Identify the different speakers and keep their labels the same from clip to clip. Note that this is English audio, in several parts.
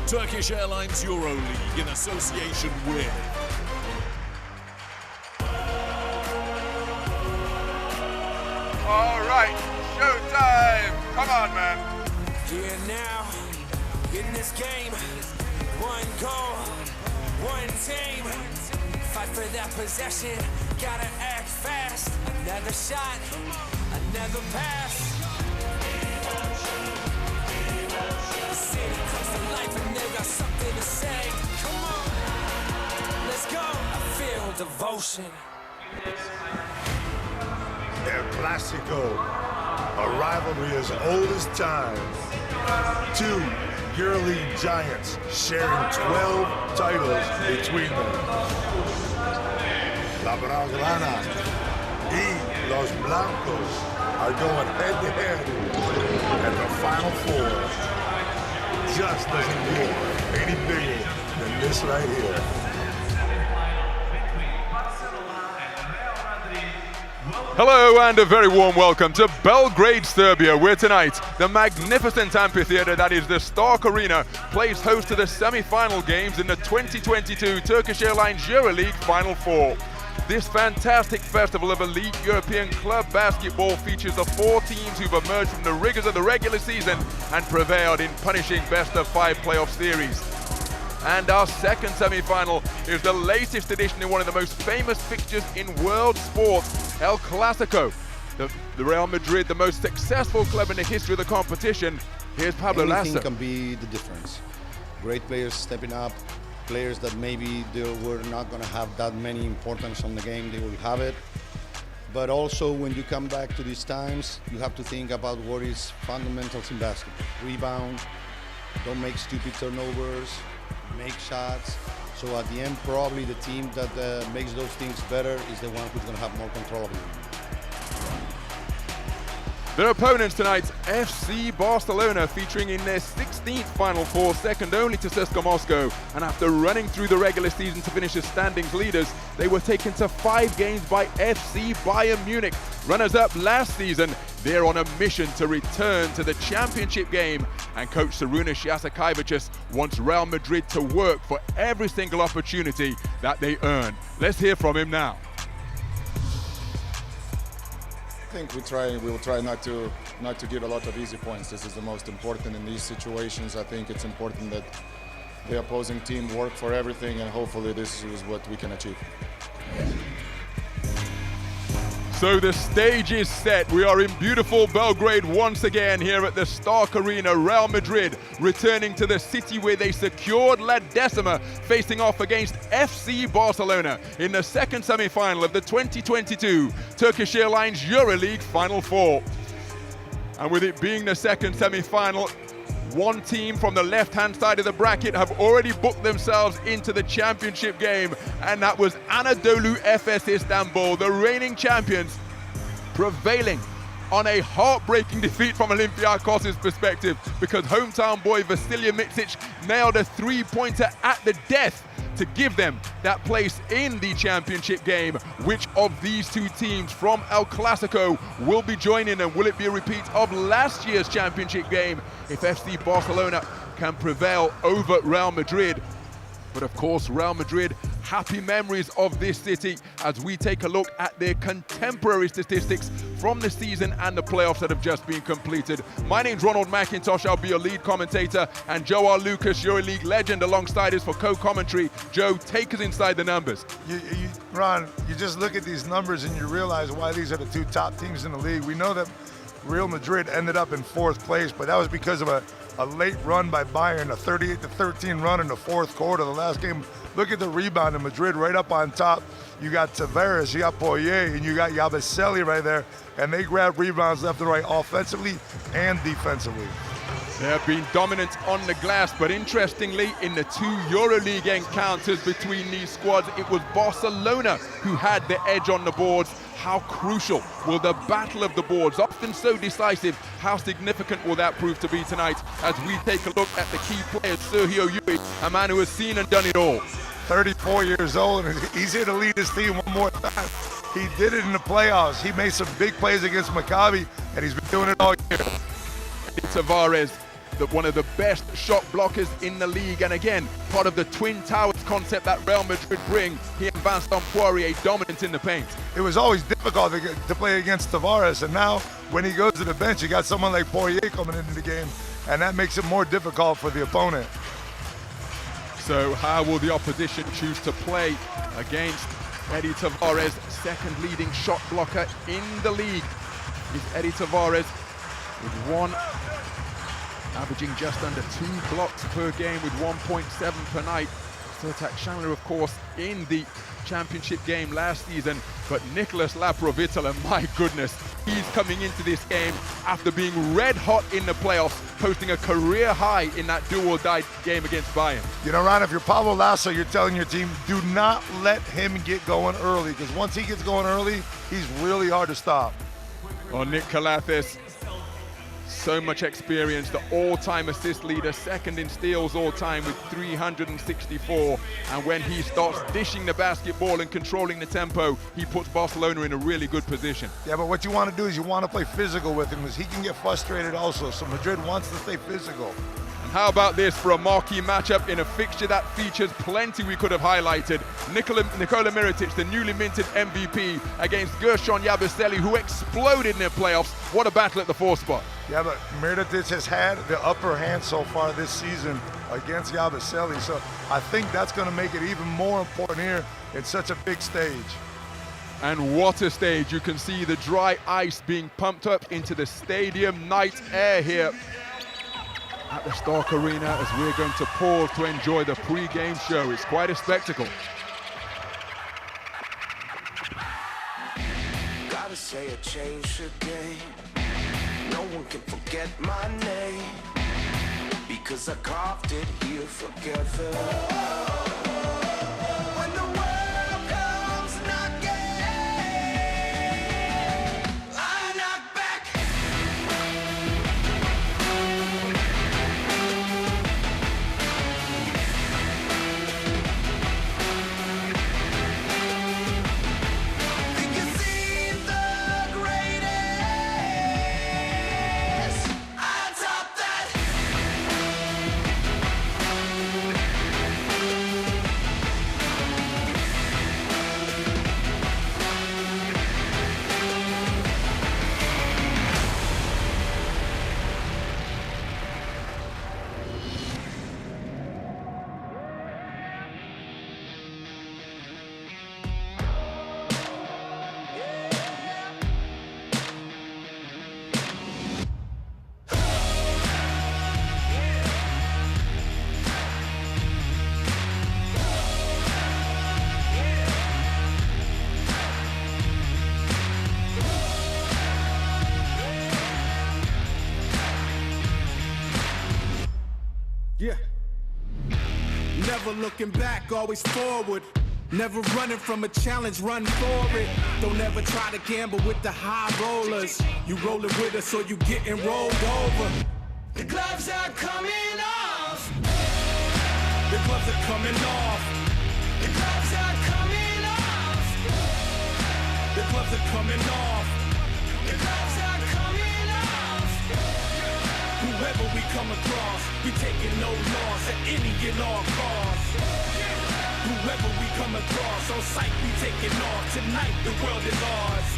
Speaker 1: Turkish Airlines EuroLeague in association with
Speaker 2: All right, showtime! Come on, man.
Speaker 3: Here now, in this game, one goal, one team. Fight for that possession, gotta act fast. Another shot, another pass. The city comes to life and they got something to say. Come on, let's go. I feel devotion.
Speaker 4: El Clásico, a rivalry as old as time. Two EuroLeague giants sharing 12 titles between them. La Blaugrana y Los Blancos are going head-to-head at the Final Four. Just doesn't get any bigger than this right here.
Speaker 2: Hello and a very warm welcome to Belgrade, Serbia, where tonight the magnificent amphitheater that is the Stark Arena plays host to the semi-final games in the 2022 Turkish Airlines EuroLeague Final Four. This fantastic festival of elite European club basketball features the four teams who've emerged from the rigors of the regular season and prevailed in punishing best-of-5 playoff series. And our second semi-final is the latest edition in one of the most famous fixtures in world sports, El Clásico. The Real Madrid, the most successful club in the history of the competition. Here's Pablo Lasso.
Speaker 5: Anything can be the difference. Great players stepping up, players that maybe they were not going to have that many importance on the game, they will have it. But also when you come back to these times, you have to think about what is fundamentals in basketball. Rebound, don't make stupid turnovers, make shots. So at the end, probably the team that makes those things better is the one who's going to have more control of it.
Speaker 2: Their opponents tonight, FC Barcelona, featuring in their 16th Final Four, second only to CSKA Moscow. And after running through the regular season to finish as standings leaders, they were taken to 5 games by FC Bayern Munich. Runners-up last season, they're on a mission to return to the championship game. And coach Šarūnas Jasikevičius wants Real Madrid to work for every single opportunity that they earn. Let's hear from him now.
Speaker 6: I think we will try not to give a lot of easy points. This is the most important in these situations. I think it's important that the opposing team work for everything, and hopefully this is what we can achieve.
Speaker 2: So the stage is set. We are in beautiful Belgrade once again here at the Stark Arena. Real Madrid returning to the city where they secured La Decima, facing off against FC Barcelona in the second semi-final of the 2022 Turkish Airlines EuroLeague Final Four. And with it being the second semi-final, one team from the left-hand side of the bracket have already booked themselves into the championship game, and that was Anadolu Efes Istanbul, the reigning champions, prevailing on a heartbreaking defeat from Olympiakos' perspective, because hometown boy Vasilije Micic nailed a three-pointer at the death to give them that place in the championship game. Which of these two teams from El Clásico will be joining them? Will it be a repeat of last year's championship game if FC Barcelona can prevail over Real Madrid? But of course, Real Madrid, happy memories of this city as we take a look at their contemporary statistics from the season and the playoffs that have just been completed. My name's Ronald McIntosh, I'll be your lead commentator, and Joe R. Lucas, EuroLeague legend, alongside us for co-commentary. Joe, take us inside the numbers.
Speaker 4: Ron, you just look at these numbers and you realize why these are the two top teams in the league. We know that Real Madrid ended up in 4th place, but that was because of a late run by Bayern, a 38-13 run in the 4th quarter. The last game, look at the rebound in Madrid right up on top. You got Tavares, you got Poirier, and you got Yabusele right there, and they grab rebounds left and right, offensively and defensively.
Speaker 2: They have been dominant on the glass, but interestingly, in the 2 EuroLeague encounters between these squads, it was Barcelona who had the edge on the boards. How crucial will the battle of the boards, often so decisive, how significant will that prove to be tonight as we take a look at the key players? Sergio Llull, a man who has seen and done it all.
Speaker 4: 34 years old, and he's here to lead his team one more time. He did it in the playoffs. He made some big plays against Maccabi, and he's been doing it all year.
Speaker 2: Tavares, one of the best shot blockers in the league, and again, part of the Twin Towers concept that Real Madrid bring. He and Vincent Poirier dominant in the paint.
Speaker 4: It was always difficult to play against Tavares, and now when he goes to the bench, you got someone like Poirier coming into the game, and that makes it more difficult for the opponent.
Speaker 2: So how will the opposition choose to play against Eddie Tavares, second leading shot blocker in the league? Is Eddie Tavares with one, averaging just under 2 blocks per game with 1.7 per night. Sertac Chandler, of course, in the championship game last season, but Nicolas Laprovitala, my goodness, he's coming into this game after being red hot in the playoffs, posting a career high in that do-or-die game against Bayern.
Speaker 4: You know, Ron, if you're Pablo Lasso, you're telling your team, do not let him get going early, because once he gets going early, he's really hard to stop.
Speaker 2: Oh, Nick Calathis, so much experience, the all-time assist leader, second in steals all-time with 364. And when he starts dishing the basketball and controlling the tempo, he puts Barcelona in a really good position.
Speaker 4: Yeah, but what you want to do is you want to play physical with him, because he can get frustrated also. So Madrid wants to stay physical.
Speaker 2: And how about this for a marquee matchup in a fixture that features plenty we could have highlighted? Nikola Mirotic, the newly minted MVP, against Gershon Yabusele, who exploded in the playoffs. What a battle at the 4 spot.
Speaker 4: Yeah, but Mirotic has had the upper hand so far this season against Yabusele, so I think that's going to make it even more important here in such a big stage.
Speaker 2: And what a stage. You can see the dry ice being pumped up into the stadium night air here at the Stark Arena as we're going to pause to enjoy the pre-game show. It's quite a spectacle.
Speaker 3: Gotta say a change today. No one can forget my name, because I carved it here forever. When the world comes knocking, I knock back. Think you see the greatest? I top that.
Speaker 7: Yeah. Never looking back, always forward. Never running from a challenge, run for it. Don't ever try to gamble with the high rollers. You rolling with us or you getting rolled over.
Speaker 3: The gloves are coming off.
Speaker 7: The gloves are coming off.
Speaker 3: The gloves are coming off.
Speaker 7: The gloves are coming off.
Speaker 3: The gloves are coming off.
Speaker 7: Whoever we come across, we taking no loss at any and all costs. Whoever we come across, on sight we taking off. Tonight the world is ours.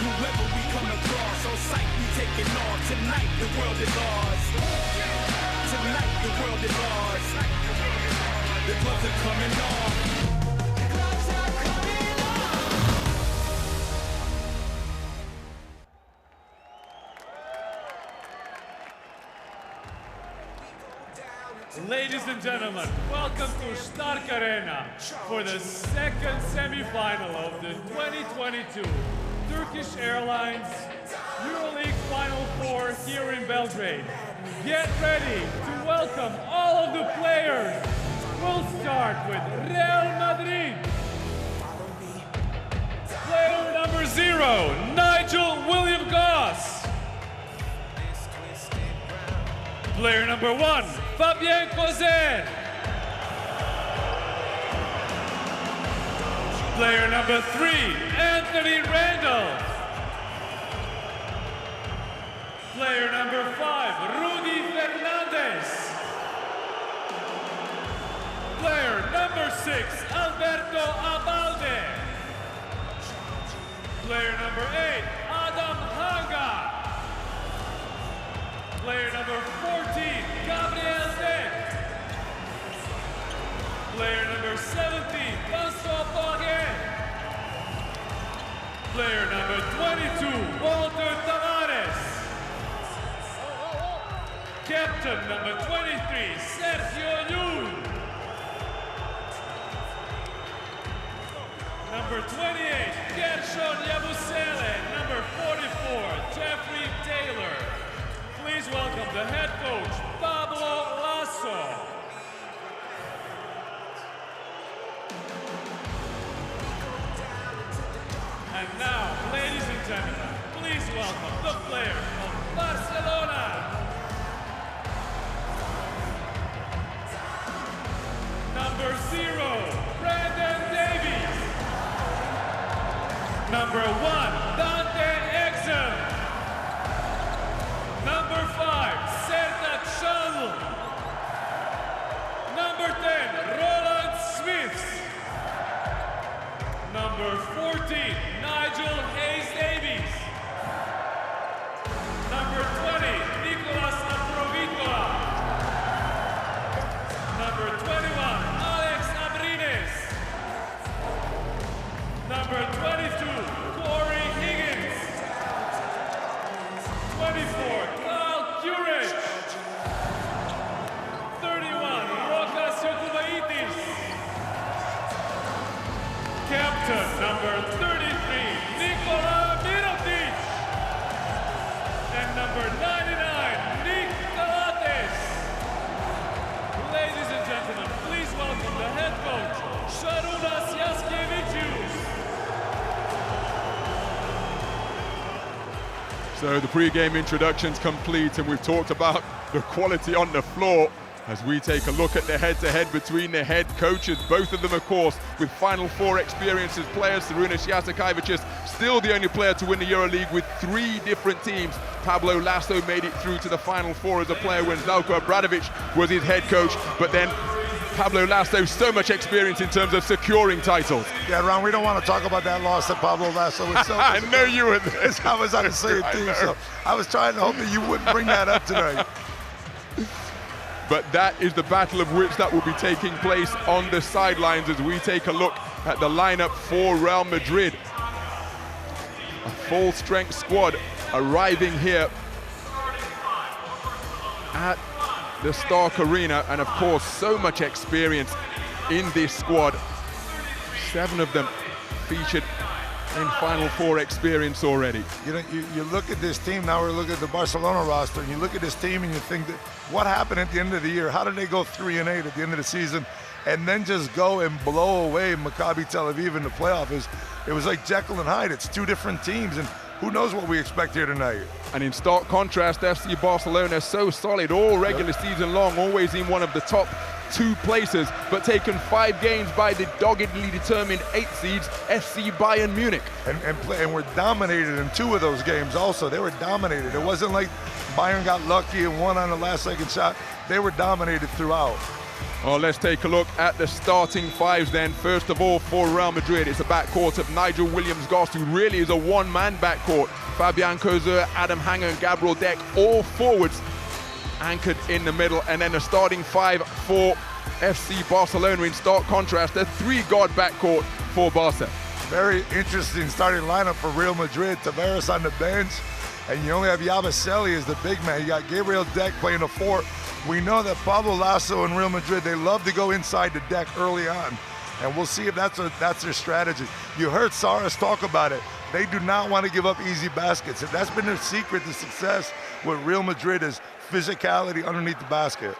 Speaker 7: Whoever we come across, on sight we taking off. Tonight the world is ours. Tonight the world is ours. The gloves are coming off.
Speaker 3: The gloves are coming off.
Speaker 8: Ladies and gentlemen, welcome to Stark Arena for the second semi-final of the 2022 Turkish Airlines EuroLeague Final 4 here in Belgrade. Get ready to welcome all of the players. We'll start with Real Madrid. Player number 0, Nigel William Goss. Player number 1, Fabien Causer. Player number 3, Anthony Randolph. Player number 5, Rudy Hernandez. Player number 6, Alberto Abalde. Player number 8, Adam Hanga. Player number 14, Gabriel Dent. Player number 17, Pastor Pregame. Player number 22, Walter Tavares. Captain number 23, Sergio Yul. Number 28, Gershon Yabusele. Number 44, Jeffrey Taylor. Please welcome the head coach, Pablo Lasso. And now, ladies and gentlemen, please welcome the player of Barcelona. Number 0, Brandon Davies. Number 1, Dante Exum. Number 5, Serta Chandler. Number 10, Roland Smith. Number 14, Nigel Hayes Davies. Number 20, Nicolas Aprovitola. Number 21, Alex Abrines. Number 22, Corey Higgins. 24, Kyle Curich. 31, Rokas Yokubaitis. Captain number 33, Nikola Mirotic. And number 99, Nick Galates. Ladies and gentlemen, please welcome the head coach, Sharunas Yaskevicius.
Speaker 2: So the pre-game introduction's complete, and we've talked about the quality on the floor as we take a look at the head-to-head between the head coaches, both of them, of course, with Final Four experience as players. Sarunas Yasikevicius, still the only player to win the EuroLeague with 3 different teams. Pablo Lasso made it through to the Final Four as a player when Zlatko Obradovic was his head coach, but then Pablo Lasso, so much experience in terms of securing titles.
Speaker 4: Yeah, Ron, we don't want to talk about that loss that Pablo Lasso was so
Speaker 2: I know you were there.
Speaker 4: I was on the same team, so I was trying to hope that you wouldn't bring that up tonight.
Speaker 2: But that is the battle of wits that will be taking place on the sidelines as we take a look at the lineup for Real Madrid. A full-strength squad arriving here at the Stark Arena, and of course so much experience in this squad. 7 of them featured in Final Four experience already.
Speaker 4: You know, you look at this team, now we're looking at the Barcelona roster, and you look at this team and you think, that what happened at the end of the year? How did they go 3-8 at the end of the season and then just go and blow away Maccabi Tel Aviv in the playoff? It was like Jekyll and Hyde. It's 2 different teams, and who knows what we expect here tonight. And
Speaker 2: in stark contrast, FC Barcelona, so solid all regular season long, always in one of the top 2 places, but taken 5 games by the doggedly determined 8 seeds, FC Bayern Munich.
Speaker 4: And were dominated in 2 of those games also. They were dominated. It wasn't like Bayern got lucky and won on the last second shot. They were dominated throughout.
Speaker 2: Well, let's take a look at the starting 5s then. First of all, for Real Madrid, it's a backcourt of Nigel Williams-Goss, who really is a one-man backcourt. Fabian Coezer, Adam Hanger, and Gabriel Deck, all forwards anchored in the middle. And then a starting 5 for FC Barcelona. In stark contrast, a 3-guard backcourt for Barca.
Speaker 4: Very interesting starting lineup for Real Madrid. Tavares on the bench, and you only have Yabusele as the big man. You got Gabriel Deck playing the 4. We know that Pablo Lasso and Real Madrid, they love to go inside the deck early on, and we'll see if that's their strategy. You heard Saras talk about it. They do not want to give up easy baskets. If that's been their secret to success with Real Madrid, is physicality underneath the basket.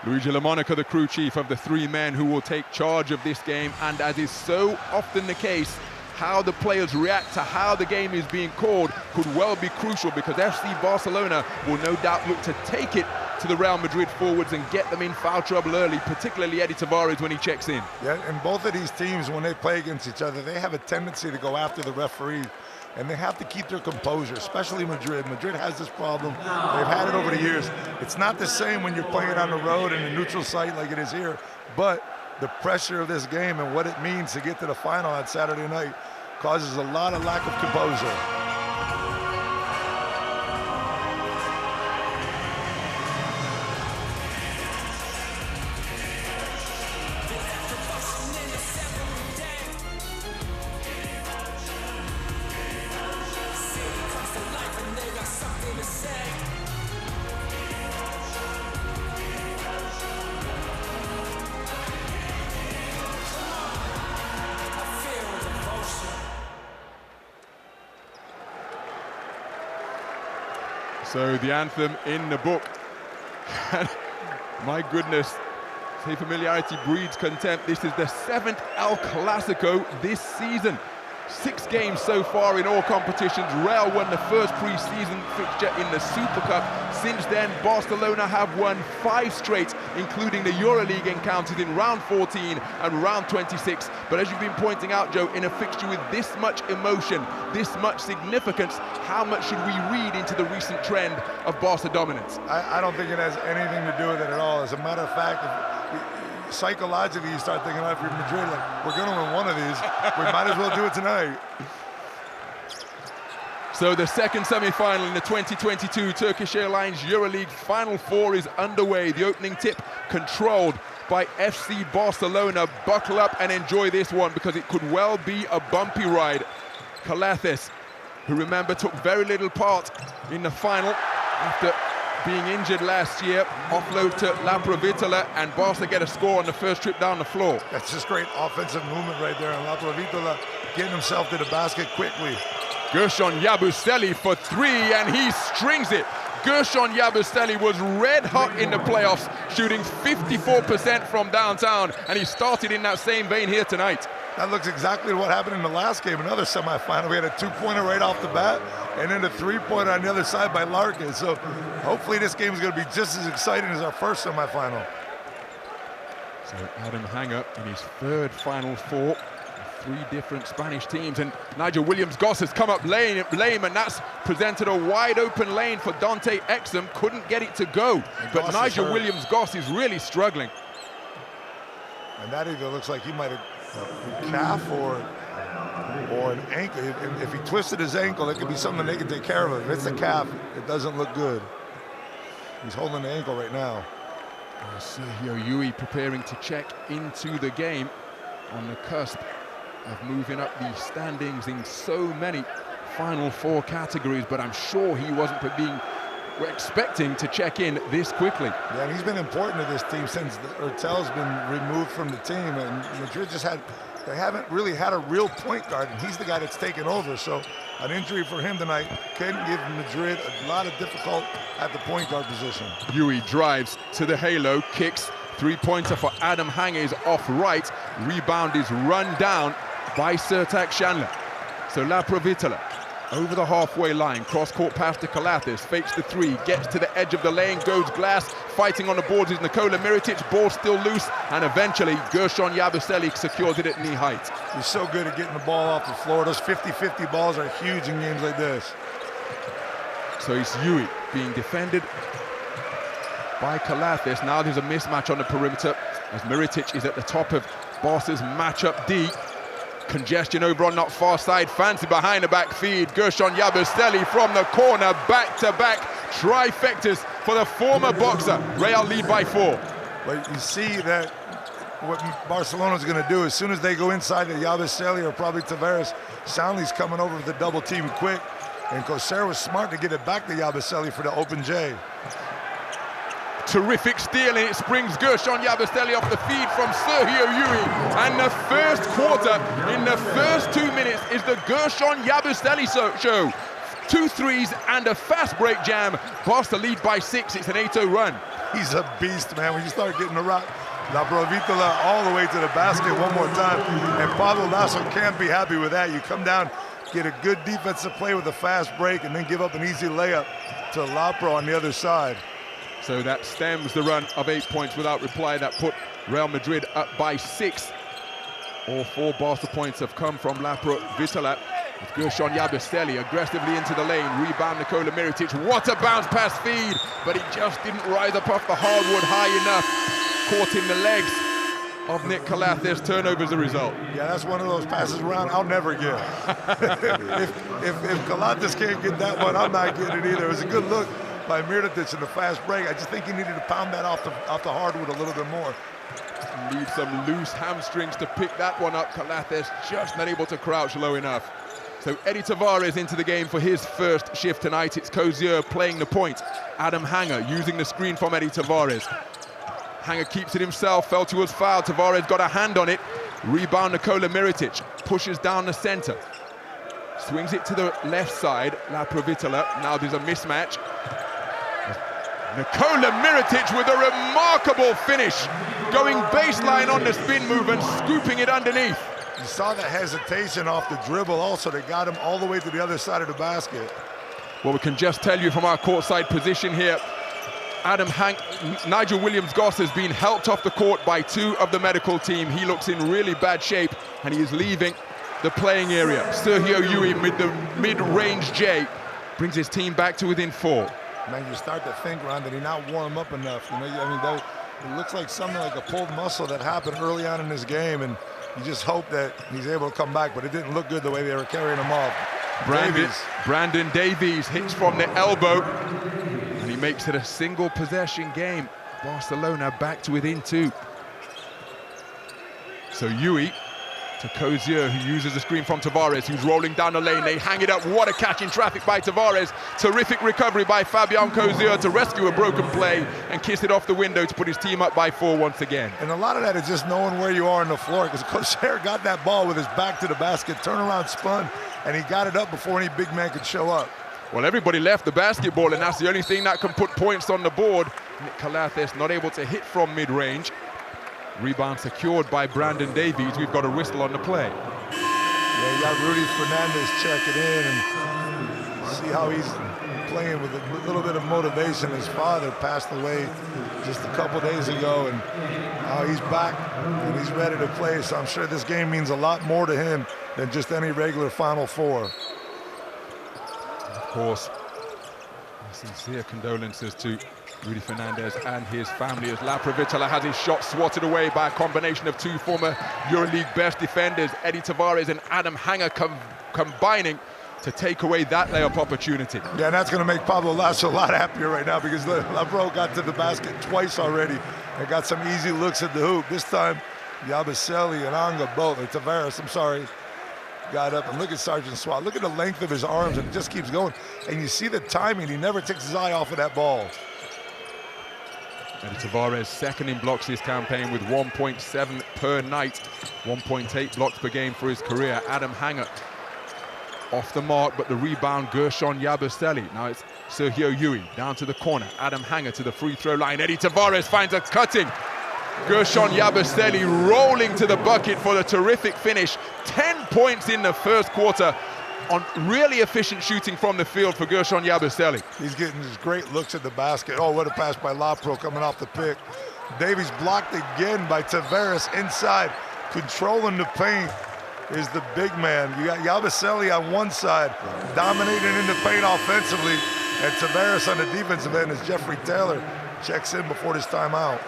Speaker 2: Luigi LaMonica, the crew chief of the 3 men who will take charge of this game, and as is so often the case, how the players react to how the game is being called could well be crucial, because FC Barcelona will no doubt look to take it to the Real Madrid forwards and get them in foul trouble early, particularly Eddie Tavares when he checks in.
Speaker 4: Yeah, and both of these teams, when they play against each other, they have a tendency to go after the referee and they have to keep their composure, especially Madrid. Madrid has this problem. They've had it over the years. It's not the same when you're playing on the road in a neutral site like it is here, but the pressure of this game and what it means to get to the final on Saturday night causes a lot of lack of composure.
Speaker 2: So the anthem in the book. My goodness, say familiarity breeds contempt. This is the 7th El Clásico this season. 6 games so far in all competitions. Real won the first pre-season fixture in the Super Cup. Since then, Barcelona have won 5 straight, including the EuroLeague encounters in round 14 and round 26. But as you've been pointing out, Joe, in a fixture with this much emotion, this much significance, how much should we read into the recent trend of Barca dominance?
Speaker 4: I don't think it has anything to do with it at all. As a matter of fact, psychologically, you start thinking, if you're Madrid, like, we're going to win one of these. We might as well do it tonight.
Speaker 2: So the second semi-final in the 2022 Turkish Airlines EuroLeague Final Four is underway. The opening tip controlled by FC Barcelona. Buckle up and enjoy this one because it could well be a bumpy ride. Calathis, who remember took very little part in the final after being injured last year, offload to Laprovitola, and Barca get a score on the first trip down the floor.
Speaker 4: That's just great offensive movement right there, and Laprovitola getting himself to the basket quickly.
Speaker 2: Gershon Yabusele for 3, and he strings it. Gershon Yabusele was red hot in the playoffs, shooting 54% from downtown, and he started in that same vein here tonight.
Speaker 4: That looks exactly what happened in the last game, another semifinal. We had a 2-pointer right off the bat, and then a 3-pointer on the other side by Larkin. So hopefully this game is going to be just as exciting as our first semifinal.
Speaker 2: So Adam Hanger in his 3rd Final Four. 3 different Spanish teams, and Nigel Williams-Goss has come up lame, and that's presented a wide open lane for Dante Exum. Couldn't get it to go, but Nigel Williams-Goss is really struggling.
Speaker 4: And that either looks like he might have a calf or an ankle. If he twisted his ankle, it could be something they can take care of. If it's a calf, it doesn't look good. He's holding the ankle right now.
Speaker 2: Sergio Yui preparing to check into the game on the cusp of moving up the standings in so many Final Four categories, but I'm sure he wasn't expecting to check in this quickly.
Speaker 4: Yeah, and he's been important to this team since Hurtel's been removed from the team, and Madrid they haven't really had a real point guard, and he's the guy that's taken over. So an injury for him tonight can give Madrid a lot of difficult at the point guard position.
Speaker 2: Yui drives to the halo, kicks, 3-pointer for Adam Hanger is off right. Rebound is run down by Sertak Chandler. So Laprovitola over the halfway line, cross-court pass to Calathis, fakes the 3, gets to the edge of the lane, goes glass, fighting on the boards is Nikola Mirotic, ball still loose, and eventually Gershon Yabusele secures it at knee height.
Speaker 4: He's so good at getting the ball off the floor. Those 50-50 balls are huge in games like this.
Speaker 2: So it's Yui being defended by Calathis. Now there's a mismatch on the perimeter as Mirotic is at the top of Barca's matchup D. Congestion over on that far side, fancy behind the back feed. Gershon Yabusele from the corner, back-to-back trifectas for the former boxer. Real lead by 4.
Speaker 4: But you see that what Barcelona's going to do, as soon as they go inside to Yabusele or probably Tavares, Soundly's coming over with the double team quick, and Coser was smart to get it back to Yabusele for the open J.
Speaker 2: Terrific steal, and it springs Gershon Yabusele off the feed from Sergio Yui. And the first quarter, in the first 2 minutes, is the Gershon Yabusele show. 2 threes and a fast break jam. Barca lead by 6. It's an 8-0 run.
Speaker 4: He's a beast, man. When you start getting the rock, Laprovitola all the way to the basket one more time. And Pablo Lasso can't be happy with that. You come down, get a good defensive play with a fast break, and then give up an easy layup to Lapro on the other side.
Speaker 2: So that stems the run of 8 points without reply. That put Real Madrid up by 6. All 4 Barca points have come from Laprovitola. It's Gershon Yabusele aggressively into the lane. Rebound Nikola Mirotic. What a bounce pass feed, but he just didn't rise up off the hardwood high enough. Caught in the legs of Nick Calathes. Turnover as a result.
Speaker 4: Yeah, that's one of those passes around I'll never get. if Calathes can't get that one, I'm not getting it either. It was a good look by Mirotic in the fast break. I just think he needed to pound that off the hardwood a little bit more.
Speaker 2: Leave some loose hamstrings to pick that one up. Calathes just not able to crouch low enough. So Eddie Tavares into the game for his first shift tonight. It's Cozier playing the point. Adam Hanger using the screen from Eddie Tavares. Hanger keeps it himself, felt he was fouled. Tavares got a hand on it. Rebound Nikola Mirotic, pushes down the center. Swings it to the left side, La Provitola. Now there's a mismatch. Nikola Mirotic with a remarkable finish, going baseline on the spin move and scooping it underneath.
Speaker 4: You saw the hesitation off the dribble also that got him all the way to the other side of the basket.
Speaker 2: Well, we can just tell you from our courtside position here, Nigel Williams-Goss has been helped off the court by two of the medical team. He looks in really bad shape and he is leaving the playing area. Sergio Yui with the mid-range J brings his team back to within 4.
Speaker 4: Man, you start to think, Ron, that he not warm up enough. You know, I mean, it looks like something like a pulled muscle that happened early on in this game, and you just hope that he's able to come back, but it didn't look good the way they were carrying him off.
Speaker 2: Brandon Davies hits from the elbow, and he makes it a single possession game. Barcelona back to within 2. So Yui to Cozier, who uses the screen from Tavares, who's rolling down the lane. They hang it up. What a catch in traffic by Tavares. Terrific recovery by Fabian Cozier to rescue a broken play and kiss it off the window to put his team up by 4 once again.
Speaker 4: And a lot of that is just knowing where you are on the floor, because Cozier got that ball with his back to the basket, turnaround spun, and he got it up before any big man could show up.
Speaker 2: Well, everybody left the basketball, and that's the only thing that can put points on the board. Nick Calathes not able to hit from mid-range. Rebound secured by Brandon Davies. We've got a whistle on the play.
Speaker 4: Yeah, you got Rudy Fernandez checking in and see how he's playing with a little bit of motivation. His father passed away just a couple days ago, and now he's back and he's ready to play. So I'm sure this game means a lot more to him than just any regular Final Four.
Speaker 2: Of course, sincere condolences to Rudy Fernandez and his family, as La Provitola has his shot swatted away by a combination of 2 former EuroLeague best defenders, Eddie Tavares and Adam Hanger, combining to take away that layup opportunity.
Speaker 4: Yeah, and that's going to make Pablo Lasso a lot happier right now, because Labro got to the basket twice already and got some easy looks at the hoop. This time, Yabusele and Anga both, or Tavares, I'm sorry, got up. And look at Sergeant Swat. Look at the length of his arms, and it just keeps going. And you see the timing. He never takes his eye off of that ball.
Speaker 2: Eddie Tavares second in blocks this campaign with 1.7 per night, 1.8 blocks per game for his career. Adam Hanger off the mark, but the rebound, Gershon Yabusele. Now it's Sergio Yui down to the corner. Adam Hanger to the free throw line. Eddie Tavares finds a cutting Gershon Yabusele rolling to the bucket for the terrific finish. 10 points in the first quarter on really efficient shooting from the field for Gershon Yabusele.
Speaker 4: He's getting these great looks at the basket. Oh, what a pass by Lapro coming off the pick. Davies blocked again by Tavares inside. Controlling the paint is the big man. You got Yabusele on one side, dominating in the paint offensively, and Tavares on the defensive end as Jeffrey Taylor checks in before this timeout.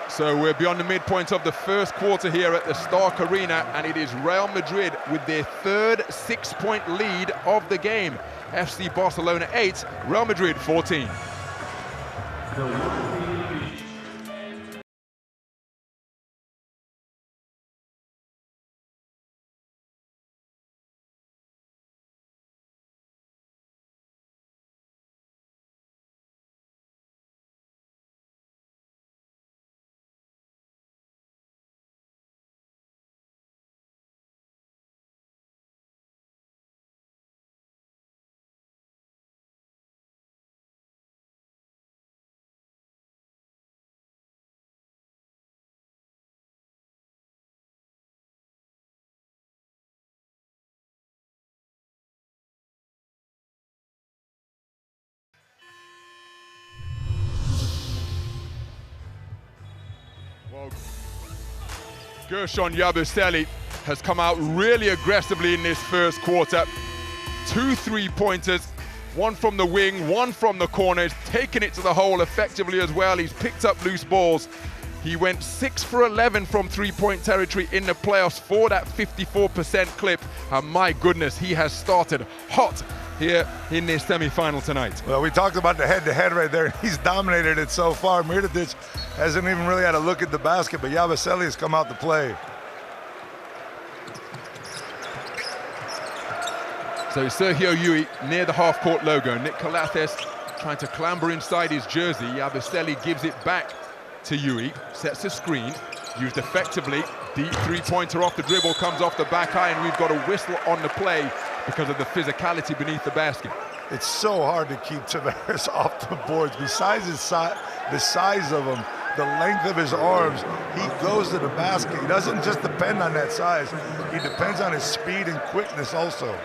Speaker 2: So we're beyond the midpoint of the first quarter here at the Stark Arena, and it is Real Madrid with their third 6-point lead of the game. FC Barcelona 8, Real Madrid 14. Gershon Yabusele has come out really aggressively in this first quarter. 2 3-pointers, one from the wing, one from the corner. He's taken it to the hole effectively as well. He's picked up loose balls. He went 6 for 11 from 3-point territory in the playoffs for that 54% clip. And my goodness, he has started hot here in this semifinal tonight.
Speaker 4: Well, we talked about the head-to-head right there. He's dominated it so far. Mirotic hasn't even really had a look at the basket, but Yabusele has come out to play.
Speaker 2: So Sergio Yui near the half-court logo. Nick Calathes trying to clamber inside his jersey. Yabusele gives it back to Yui, sets a screen, used effectively. Deep 3-pointer off the dribble, comes off the back eye, and we've got a whistle on the play because of the physicality beneath the basket.
Speaker 4: It's so hard to keep Tavares off the boards. Besides the size of him, the length of his arms, he goes to the basket. He doesn't just depend on that size. He depends on his speed and quickness also.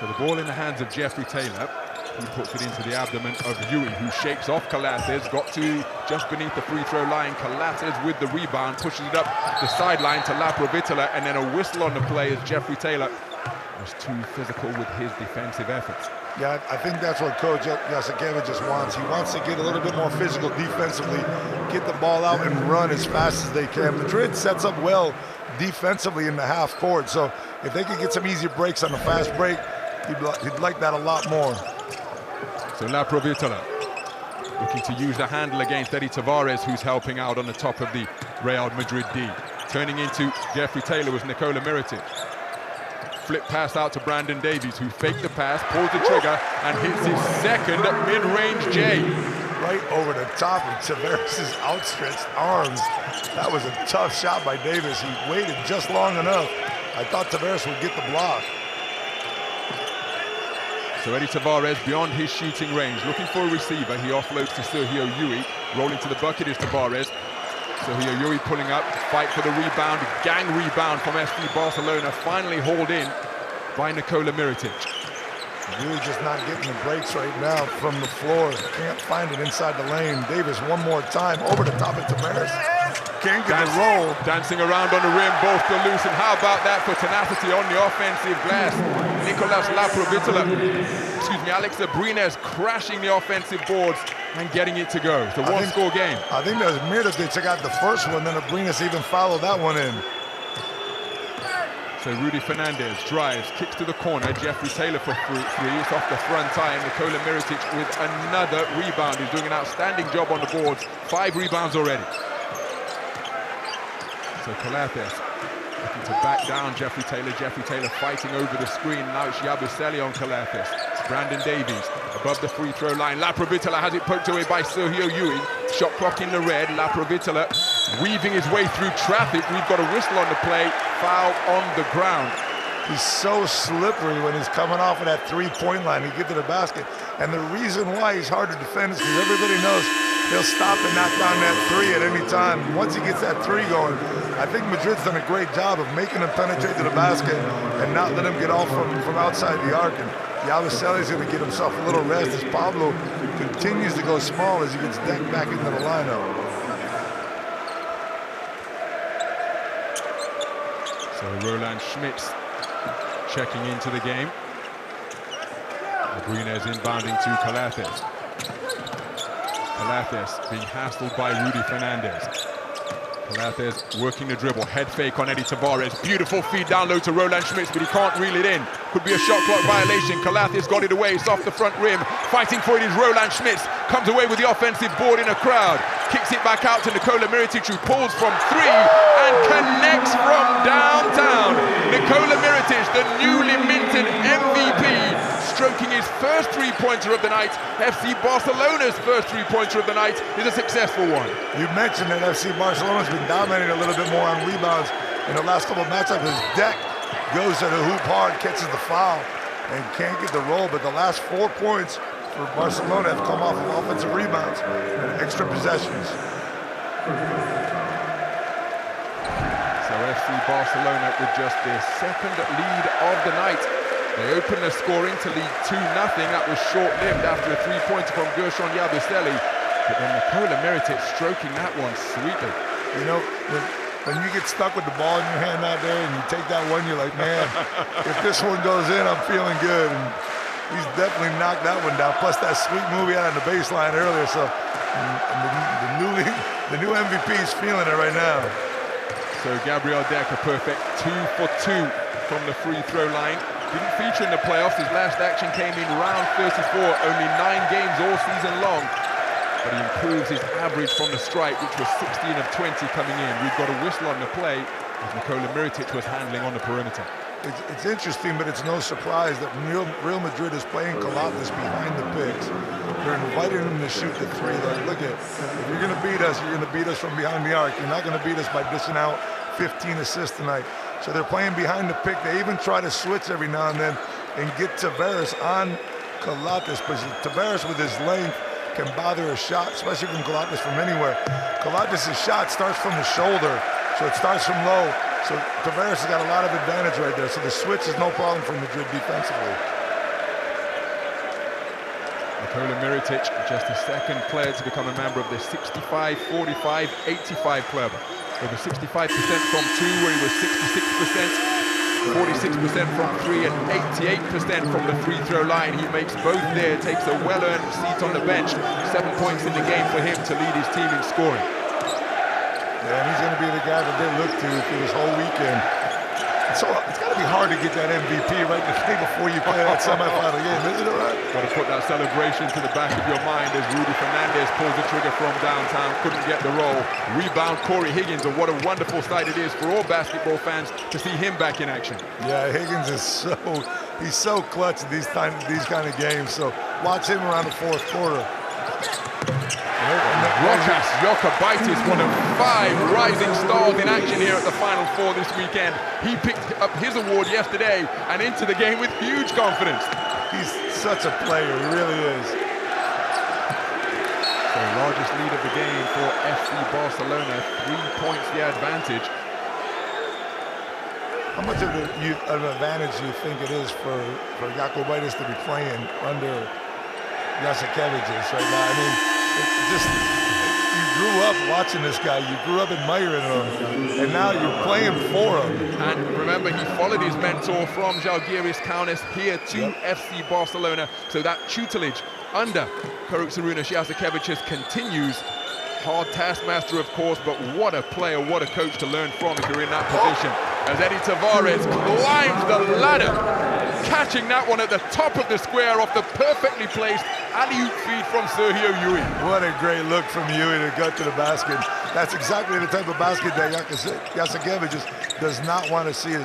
Speaker 2: So the ball in the hands of Jeffrey Taylor. He puts it into the abdomen of Yui, who shakes off Calathes, got to just beneath the free throw line. Calathes with the rebound, pushes it up the sideline to Laprovitola, and then a whistle on the play as Jeffrey Taylor was too physical with his defensive efforts.
Speaker 4: Yeah, I think that's what Coach Jasikevich just wants. He wants to get a little bit more physical defensively, get the ball out and run as fast as they can. Madrid sets up well defensively in the half court, so if they could get some easier breaks on the fast break, he'd like that a lot more.
Speaker 2: So Laprovitola looking to use the handle against Eddie Tavares, who's helping out on the top of the Real Madrid D. Turning into Jeffrey Taylor was Nikola Mirotic. Flip pass out to Brandon Davies, who faked the pass, pulls the trigger, and hits his second mid-range J.
Speaker 4: Right over the top of Tavares' outstretched arms. That was a tough shot by Davis. He waited just long enough. I thought Tavares would get the block.
Speaker 2: So Eddie Tavares beyond his shooting range, looking for a receiver. He offloads to Sergio Yui. Rolling to the bucket is Tavares. Sergio Yui pulling up, fight for the rebound, gang rebound from FC Barcelona, finally hauled in by Nikola Mirotic.
Speaker 4: Yui just not getting the breaks right now from the floor. Can't find it inside the lane. Davis one more time, over the top of Tavares. Can't get the roll.
Speaker 2: Dancing around on the rim, both to loose, and how about that for tenacity on the offensive glass? Nicolas Laprovitola, Alex Abrines crashing the offensive boards and getting it to go. It's a one-score game.
Speaker 4: I think that was Mirotic that got the first one, then Abrines even followed that one in.
Speaker 2: So Rudy Fernandez drives, kicks to the corner. Jeffrey Taylor for three. It's off the front eye. Nikola Mirotic with another rebound. He's doing an outstanding job on the boards. 5 rebounds already. So Calathes looking to back down Jeffrey Taylor fighting over the screen. Now it's Yabusele on Calathes. Brandon Davies above the free throw line. Laprovitola has it poked away by Sergio Yui. Shot clock in the red. Laprovitola weaving his way through traffic. We've got a whistle on the play. Foul on the ground.
Speaker 4: He's so slippery when he's coming off of that 3-point line. He get to the basket. And the reason why he's hard to defend is because everybody knows he'll stop and knock down that 3 at any time. Once he gets that 3 going, I think Madrid's done a great job of making him penetrate to the basket and not let him get off from outside the arc. And Yabusele's going to get himself a little rest as Pablo continues to go small as he gets decked back into the lineup.
Speaker 2: So Roland Schmitz checking into the game. Abrines inbounding to Calathes. Calathes being hassled by Rudy Fernandez. Calathes working the dribble, head fake on Eddie Tavares. Beautiful feed down low to Roland Schmitz, but he can't reel it in. Could be a shot clock violation. Calathes got it away, it's off the front rim. Fighting for it is Roland Schmitz. Comes away with the offensive board in a crowd. Kicks it back out to Nikola Mirotic, who pulls from 3 and connects from downtown. Nikola Mirotic, the newly minted MVP, stroking his first 3-pointer of the night. FC Barcelona's first 3-pointer of the night is a successful one.
Speaker 4: You mentioned that FC Barcelona's been dominating a little bit more on rebounds in the last couple of matchups. His deck goes to the hoop hard, catches the foul, and can't get the roll. But the last 4 points for Barcelona have come off of offensive rebounds and extra possessions.
Speaker 2: So FC Barcelona with just their second lead of the night. They opened their scoring to lead 2-0. That was short-lived after a 3-pointer from Gershon Yabusele. But then Nikola Mirotic stroking that one sweetly.
Speaker 4: You know, when you get stuck with the ball in your hand out there and you take that one, you're like, man, if this one goes in, I'm feeling good. And he's definitely knocked that one down. Plus that sweet move he had on the baseline earlier. So the new MVP is feeling it right now.
Speaker 2: So Gabriel Deck a perfect 2 for 2 from the free throw line. Didn't feature in the playoffs. His last action came in round 34, only 9 games all season long. But he improves his average from the stripe, which was 16 of 20 coming in. We've got a whistle on the play as Nikola Mirotic was handling on the perimeter.
Speaker 4: It's interesting, but it's no surprise that Real Madrid is playing Colates behind the picks. They're inviting him to shoot the three. Like, look at, if you're going to beat us, you're going to beat us from behind the arc. You're not going to beat us by dishing out 15 assists tonight. So they're playing behind the pick. They even try to switch every now and then and get Tavares on Colates, but Tavares with his length can bother a shot, especially from Colates from anywhere. Colates' shot starts from the shoulder, so it starts from low. So Tavares has got a lot of advantage right there. So the switch is no problem for Madrid defensively.
Speaker 2: Nikola Mirotic, just the second player to become a member of the 65, 45, 85 club. Over 65% from 2, where he was 66%, 46% from 3, and 88% from the free throw line. He makes both there, takes a well-earned seat on the bench. 7 points in the game for him to lead his team in scoring.
Speaker 4: Yeah, and he's going to be the guy that they look to for this whole weekend. So it's got to be hard to get that MVP right the day before you play that semifinal game, isn't it, right?
Speaker 2: Got to put that celebration to the back of your mind as Rudy Fernandez pulls the trigger from downtown, couldn't get the roll. Rebound Corey Higgins, and what a wonderful sight it is for all basketball fans to see him back in action.
Speaker 4: Yeah, Higgins is he's so clutch in these kind of games. So watch him around the fourth quarter.
Speaker 2: Rokas Jokubaitis, one of 5 rising stars in action here at the Final Four this weekend. He picked up his award yesterday and into the game with huge confidence.
Speaker 4: He's such a player, he really is.
Speaker 2: So largest lead of the game for FC Barcelona, 3 points the advantage.
Speaker 4: How much of an advantage do you think it is for Jokubaitis to be playing under Jasikevičius right now? I mean, you grew up watching this guy, you grew up admiring him, and now you're playing for him.
Speaker 2: And remember, he followed his mentor from Žalgiris Kaunas here to FC Barcelona, so that tutelage under Coach Šarūnas Jasikevičius continues. Hard taskmaster, of course, but what a player, what a coach to learn from if you're in that position. As Eddie Tavares climbs the ladder, catching that one at the top of the square off the perfectly placed alley-oop feed from Sergio Llull.
Speaker 4: What a great look from Llull to gut to the basket. That's exactly the type of basket that Jasikevičius does not want to see.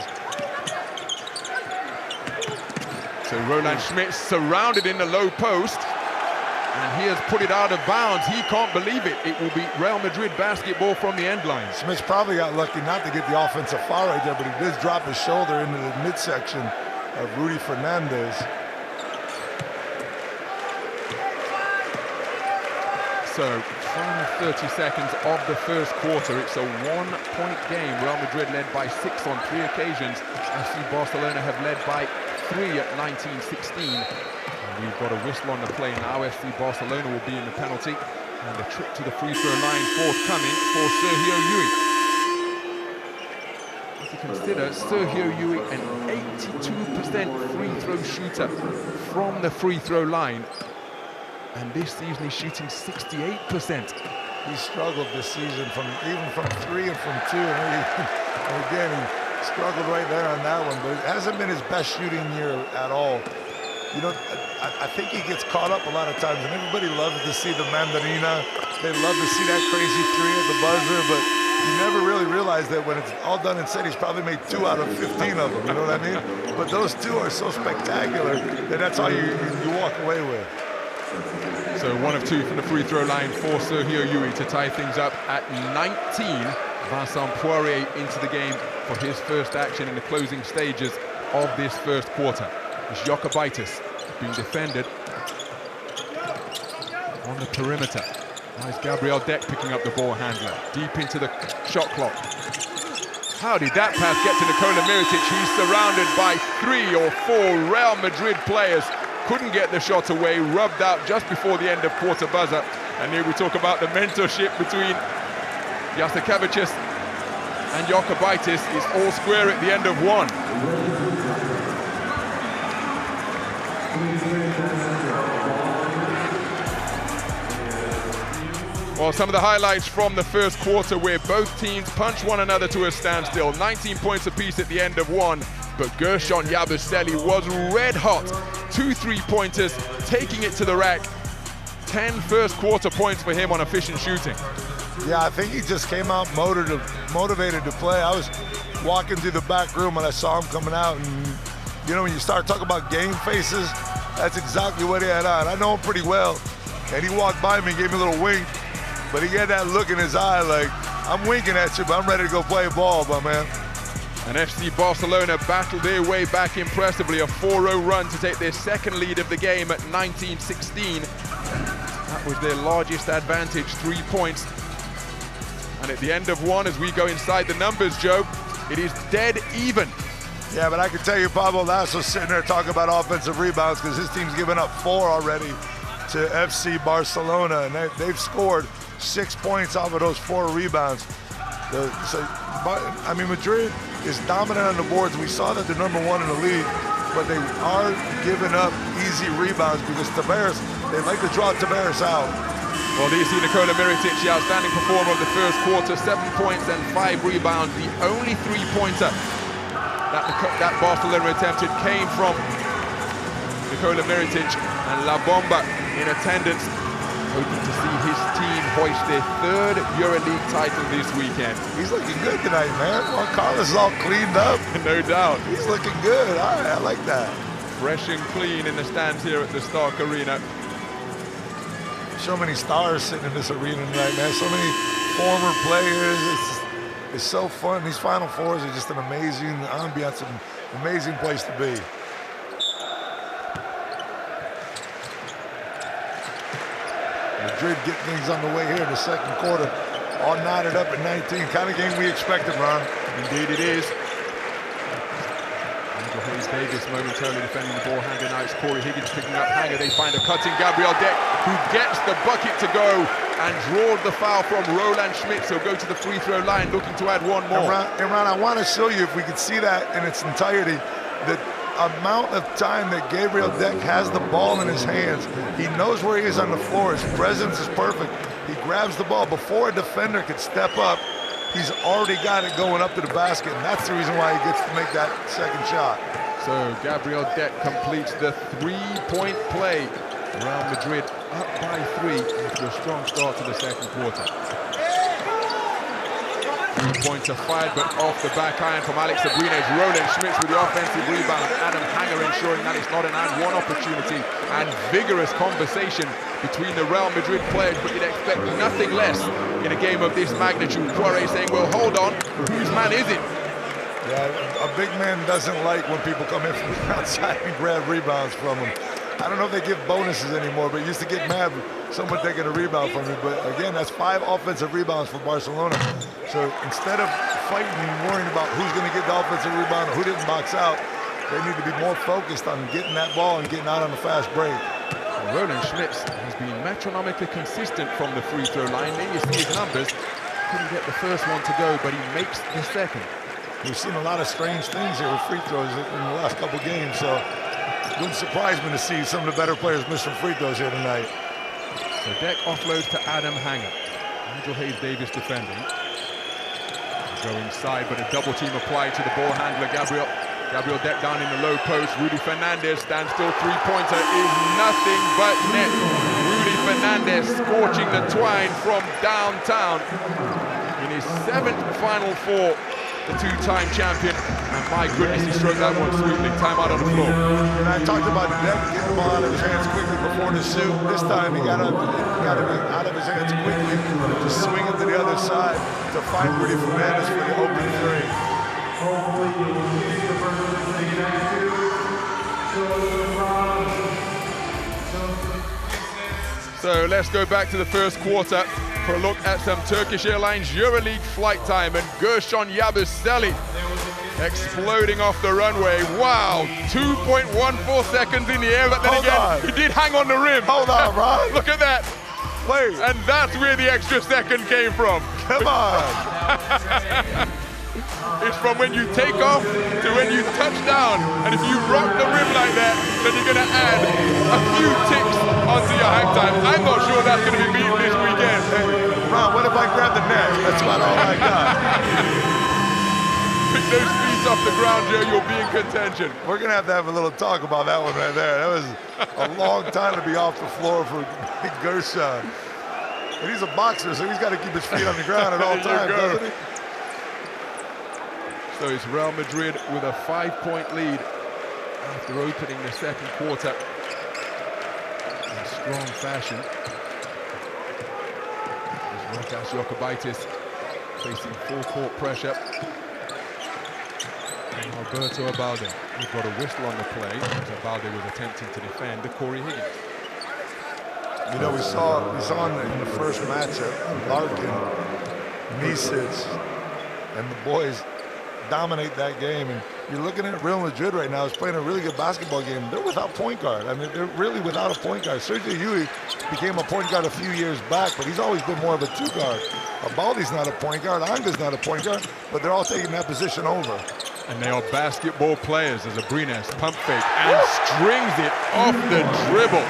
Speaker 2: So Roland Schmitz surrounded in the low post, and he has put it out of bounds. He can't believe it. It will be Real Madrid basketball from the end line.
Speaker 4: Schmitz probably got lucky not to get the offensive foul right there, but he did drop his shoulder into the midsection of Rudy Fernandez.
Speaker 2: So, final 30 seconds of the first quarter. It's a 1-point game. Real Madrid led by 6 on 3 occasions. FC Barcelona have led by 3 at 19-16. And we've got a whistle on the play now. FC Barcelona will be in the penalty. And the trip to the free throw line forthcoming for Sergio Llull. If you consider Sergio Llull an 82% free throw shooter from the free throw line. And this season he's shooting 68%.
Speaker 4: He struggled this season even from 3 and from 2. And again, he struggled right there on that one, but it hasn't been his best shooting year at all. You know, I think he gets caught up a lot of times, and everybody loves to see the mandarina. They love to see that crazy 3 at the buzzer, but you never really realize that when it's all done and said, he's probably made 2 out of 15 of them, you know what I mean? But those 2 are so spectacular that that's all you walk away with.
Speaker 2: So 1 of 2 from the free throw line for Sergio Llull to tie things up at 19. Vincent Poirier into the game for his first action in the closing stages of this first quarter. Jokubaitis being defended on the perimeter. Nice Gabriel Deck picking up the ball handler. Deep into the shot clock. How did that pass get to Nikola Mirotic? He's surrounded by 3 or 4 Real Madrid players. Couldn't get the shot away, rubbed out just before the end of quarter buzzer. And here we talk about the mentorship between Jasikevičius and Jokubaitis. It's all square at the end of one. Well, some of the highlights from the first quarter where both teams punched one another to a standstill. 19 points apiece at the end of one, but Gershon Yabusele was red hot. 2 3-pointers, taking it to the rack. 10 first quarter points for him on efficient shooting.
Speaker 4: Yeah, I think he just came out motivated to play. I was walking through the back room and I saw him coming out, and you know, when you start talking about game faces, that's exactly what he had on. I know him pretty well, and he walked by me and gave me a little wink, but he had that look in his eye like, I'm winking at you, but I'm ready to go play ball, my man.
Speaker 2: And FC Barcelona battled their way back impressively, a 4-0 run to take their second lead of the game at 19-16. That was their largest advantage, 3 points. And at the end of one, as we go inside the numbers, Joe, it is dead even.
Speaker 4: Yeah, but I can tell you Pablo Lasso's sitting there talking about offensive rebounds because his team's given up 4 already to FC Barcelona, and they've scored 6 points off of those 4 rebounds. I mean, Madrid is dominant on the boards. We saw that they're #1 in the league, but they are giving up easy rebounds because Tavares, they like to draw Tavares out.
Speaker 2: Well, do you see Nikola Mirotic, the outstanding performer of the first quarter, 7 points and 5 rebounds. The only 3-pointer that Barcelona attempted came from Nikola Mirotic, and La Bomba in attendance, hoping to see his team hoist their 3rd EuroLeague title this weekend.
Speaker 4: He's looking good tonight, man. Juan Carlos is all cleaned up.
Speaker 2: No doubt.
Speaker 4: He's looking good. I like that.
Speaker 2: Fresh and clean in the stands here at the Stark Arena.
Speaker 4: So many stars sitting in this arena tonight, man. So many former players. It's so fun. These Final Fours are just an amazing ambiance, an amazing place to be. Madrid get things on the way here in the second quarter. All knotted up at 19. Kind of game we expected, Ron.
Speaker 2: Indeed it is. Hayes Davis momentarily defending the ball. Hanger Knights, Corey Higgins picking up Hanger. They find a cutting Gabriel Deck, who gets the bucket to go and draws the foul from Roland Schmitz. He'll go to the free throw line looking to add one more.
Speaker 4: And Ron, I want to show you, if we could see that in its entirety, the amount of time that Gabriel Deck has the ball in his hands. He knows where he is on the floor. His presence is perfect. He grabs the ball before a defender could step up. He's already got it going up to the basket, and that's the reason why he gets to make that second shot.
Speaker 2: So Gabriel Deck completes the 3-point play. Real Madrid up by 3 after a strong start to the second quarter. 3-pointer fired, but off the back iron from Alex Abrines. Roland Schmitz with the offensive rebound. Adam Hanger ensuring that it's not an and-one opportunity. And vigorous conversation between the Real Madrid players, but you'd expect nothing less in a game of this magnitude. Poirier saying, well, hold on, whose man is it?
Speaker 4: Yeah, a big man doesn't like when people come in from the outside and grab rebounds from him. I don't know if they give bonuses anymore, but used to get mad with someone taking a rebound from me. But again, that's 5 offensive rebounds for Barcelona. So instead of fighting and worrying about who's going to get the offensive rebound or who didn't box out, they need to be more focused on getting that ball and getting out on the fast break.
Speaker 2: Roland Schmitz has been metronomically consistent from the free throw line. Then you see his numbers. Couldn't get the first one to go, but he makes the second.
Speaker 4: We've seen a lot of strange things here with free throws in the last couple games, so it wouldn't surprise me to see some of the better players miss some free throws here tonight.
Speaker 2: So Deck offloads to Adam Hanger. Nigel Hayes Davis defending. Go inside, but a double team applied to the ball handler, Gabriel Deck down in the low post. Rudy Fernandez stands still. 3-pointer is nothing but net. Rudy Fernandez scorching the twine from downtown in his 7th Final Four. The 2-time champion, and my goodness, he stroked that one sweetly. Time out on the floor.
Speaker 4: And I talked about Deck getting the ball out of his hands quickly before the shoot. This time he got it out of his hands quickly to swing it to the other side to find Rudy Fernandez for the open
Speaker 2: 3. So let's go back to the first quarter for a look at some Turkish Airlines EuroLeague flight time, and Gershon Yabusele exploding off the runway. Wow, 2.14 seconds in the air, but then again, he did hang on the rim.
Speaker 4: Hold on, Ron.
Speaker 2: Look at that.
Speaker 4: Wait.
Speaker 2: And that's where the extra second came from.
Speaker 4: Come on.
Speaker 2: It's from when you take off to when you touch down. And if you rock the rim like that, then you're going to add a few ticks onto your hang time. I'm not sure that's going to be beaten this weekend.
Speaker 4: Hey, Ron, what if I grab the net? That's about all I got.
Speaker 2: Pick those feet off the ground, Joe, you'll be in contention.
Speaker 4: We're going to have a little talk about that one right there. That was a long time to be off the floor for Big Gershon. But he's a boxer, so he's got to keep his feet on the ground at all times, doesn't he?
Speaker 2: So it's Real Madrid with a 5-point lead after opening the second quarter in strong fashion. As Rokas Jokubaitis facing full court pressure. And Alberto Abalde, we've got a whistle on the play as Abalde was attempting to defend Corey Higgins.
Speaker 4: You know, we saw in the first matchup, Larkin, Misic, and the boys dominate that game. And you're looking at Real Madrid right now is playing a really good basketball game. They're without point guard. I mean, they're really without a point guard. Sergio Llull became a point guard a few years back, but he's always been more of a two guard. Abalde's not a point guard, Anga's not a point guard, but they're all taking that position over.
Speaker 2: And they are basketball players as Abrines pump fake and strings it off the dribble.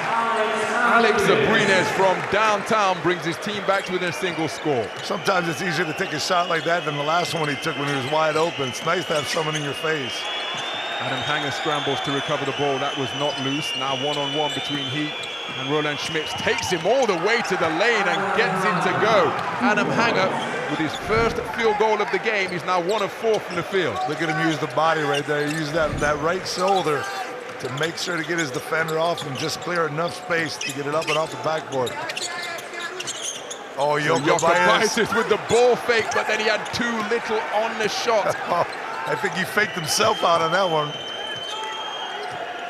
Speaker 2: Alex Abrines from downtown brings his team back to within a single score.
Speaker 4: Sometimes it's easier to take a shot like that than the last one he took when he was wide open. It's nice to have someone in your face.
Speaker 2: Adam Hanger scrambles to recover the ball. That was not loose. Now one-on-one between he and Roland Schmitz. Takes him all the way to the lane and gets him to go. Adam Hanger with his first field goal of the game. He's now 1 of 4 from the field.
Speaker 4: Look at him use the body right there. He used that right shoulder to make sure to get his defender off and just clear enough space to get it up and off the backboard. Oh,
Speaker 2: Jokubaitis with the ball fake, but then he had too little on the shot.
Speaker 4: I think he faked himself out on that one.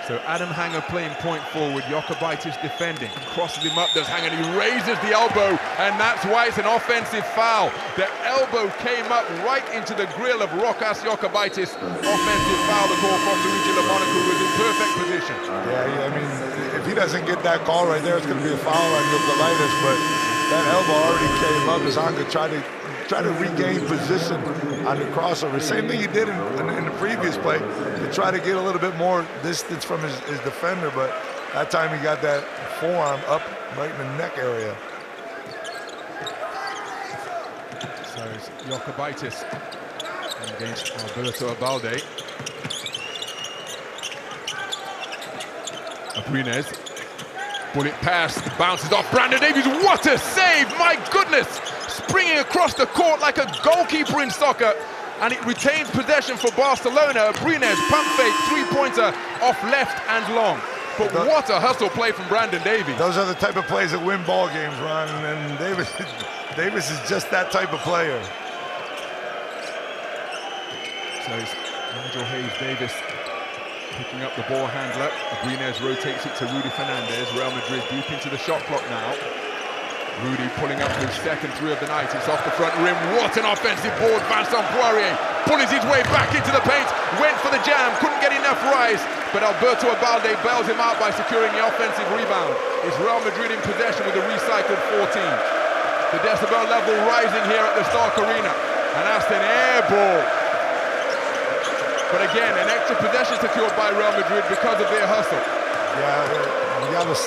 Speaker 2: So Adam Hanger playing point forward, Jokubaitis defending, crosses him up, does Hanger, and he raises the elbow, and that's why it's an offensive foul. The elbow came up right into the grill of Rokas Jokubaitis. Offensive foul, the call from Luigi Lamonaco, who was in perfect position.
Speaker 4: Yeah, I mean, if he doesn't get that call right there, it's going to be a foul on Jokubaitis, but that elbow already came up as Hanger tried to regain position on the crossover. Same thing he did in the previous play to try to get a little bit more distance from his defender, but that time he got that forearm up right in the neck area.
Speaker 2: So it's Jokubaitis against Alberto Abalde. Abrines, bullet pass, bounces off Brandon Davies. What a save, my goodness! Springing across the court like a goalkeeper in soccer, and it retains possession for Barcelona. Abrines, pump fake, three-pointer off left and long. But what a hustle play from Brandon Davies.
Speaker 4: Those are the type of plays that win ball games, Ron, and Davis is just that type of player.
Speaker 2: So it's Nigel Hayes-Davis picking up the ball handler. Abrines rotates it to Rudy Fernandez. Real Madrid deep into the shot clock now. Rudy pulling up his second three of the night. It's off the front rim. What an offensive board. Vincent Poirier pulling his way back into the paint. Went for the jam. Couldn't get enough rise. But Alberto Abalde bails him out by securing the offensive rebound. It's Real Madrid in possession with a recycled 14. The decibel level rising here at the Stark Arena. And that's an air ball. But again, an extra possession secured by Real Madrid because of their hustle.
Speaker 4: Yeah, you got to...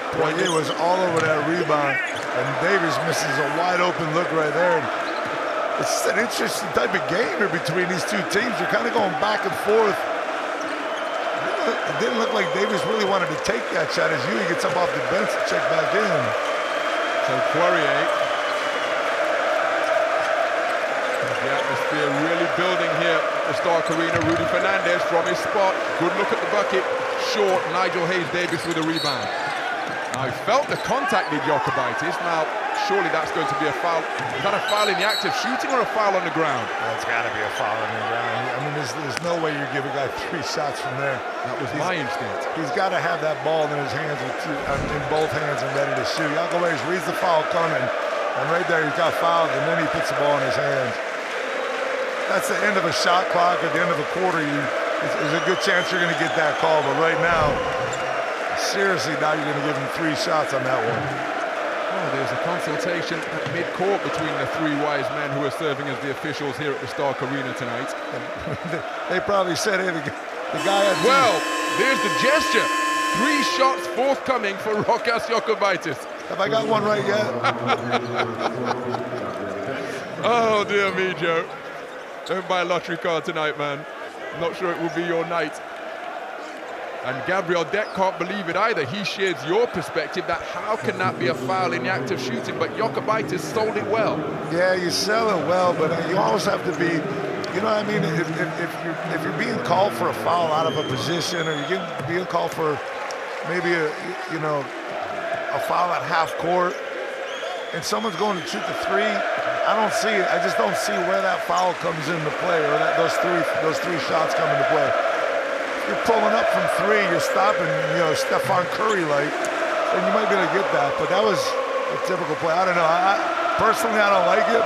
Speaker 4: Poirier was all over that rebound, and Davis misses a wide open look right there. It's just an interesting type of game here between these two teams. They're kind of going back and forth. It didn't look like Davis really wanted to take that shot as Yui gets up off the bench to check back in.
Speaker 2: So Poirier, the atmosphere really building here at the Stark Arena. Rudy Fernandez from his spot. Good look at the bucket. Short, Nigel Hayes-Davis with a rebound. Now he felt the contact with Jokubaitis. Now, surely that's going to be a foul. Is that a foul in the act of shooting or a foul on the ground?
Speaker 4: That's got to be a foul on the ground. I mean, there's no way you're giving a guy 3 shots from there.
Speaker 2: That was my instinct.
Speaker 4: He's got to have that ball in his hands, in both hands, and ready to shoot. Jokubaitis reads the foul coming, and right there he's got fouled, and then he puts the ball in his hands. That's the end of a shot clock. At the end of a quarter, there's a good chance you're going to get that call, but right now, Seriously, now you're going to give him 3 shots on that one.
Speaker 2: Oh, there's a consultation at mid-court between the 3 wise men who are serving as the officials here at the Stark Arena tonight.
Speaker 4: They probably said, hey, the guy had...
Speaker 2: Well, there's the gesture. 3 shots forthcoming for Rokas Jokubaitis.
Speaker 4: Have I got one right yet?
Speaker 2: Oh, dear me, Joe. Don't buy a lottery card tonight, man. Not sure it will be your night. And Gabriel Deck can't believe it either. He shares your perspective that how can that be a foul in the act of shooting? But Jokubaitis sold it well.
Speaker 4: Yeah, you sell it well, but you always have to be, you know what I mean? If you're being called for a foul out of a position, or you're being called for maybe a foul at half court, and someone's going to shoot the 3, I don't see it. I just don't see where that foul comes into play, or that those three shots come into play. You're pulling up from 3, you're stopping, Stephen Curry-like, and you might be able to get that. But that was a typical play. I don't know. Personally, I don't like it.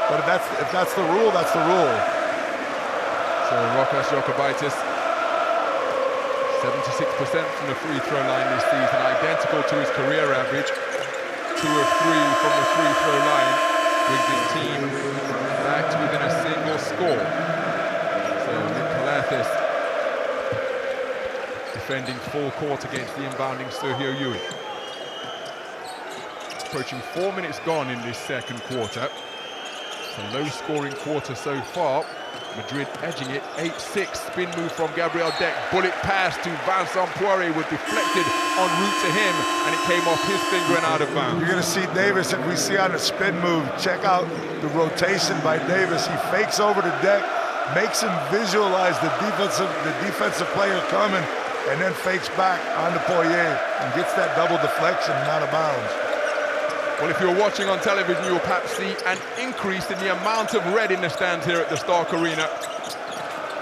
Speaker 4: But if that's the rule, that's the rule.
Speaker 2: So Rokas Jokubaitis, 76% from the free throw line this season, identical to his career average. 2 of 3 from the free throw line brings his team back to within a single score. So Nick Calathis defending full court against the inbounding Sergio Yui. Approaching 4 minutes gone in this second quarter. It's a low-scoring quarter so far. Madrid edging it, 8-6. Spin move from Gabriel Deck. Bullet pass to Vincent Poirier was deflected en route to him, and it came off his finger and out of bounds.
Speaker 4: You're going to see Davis, if we see on a spin move, check out the rotation by Davis. He fakes over to Deck, makes him visualize the defensive player coming, and then fakes back onto Poirier and gets that double deflection and out of bounds.
Speaker 2: Well, if you're watching on television, you'll perhaps see an increase in the amount of red in the stands here at the Stark Arena.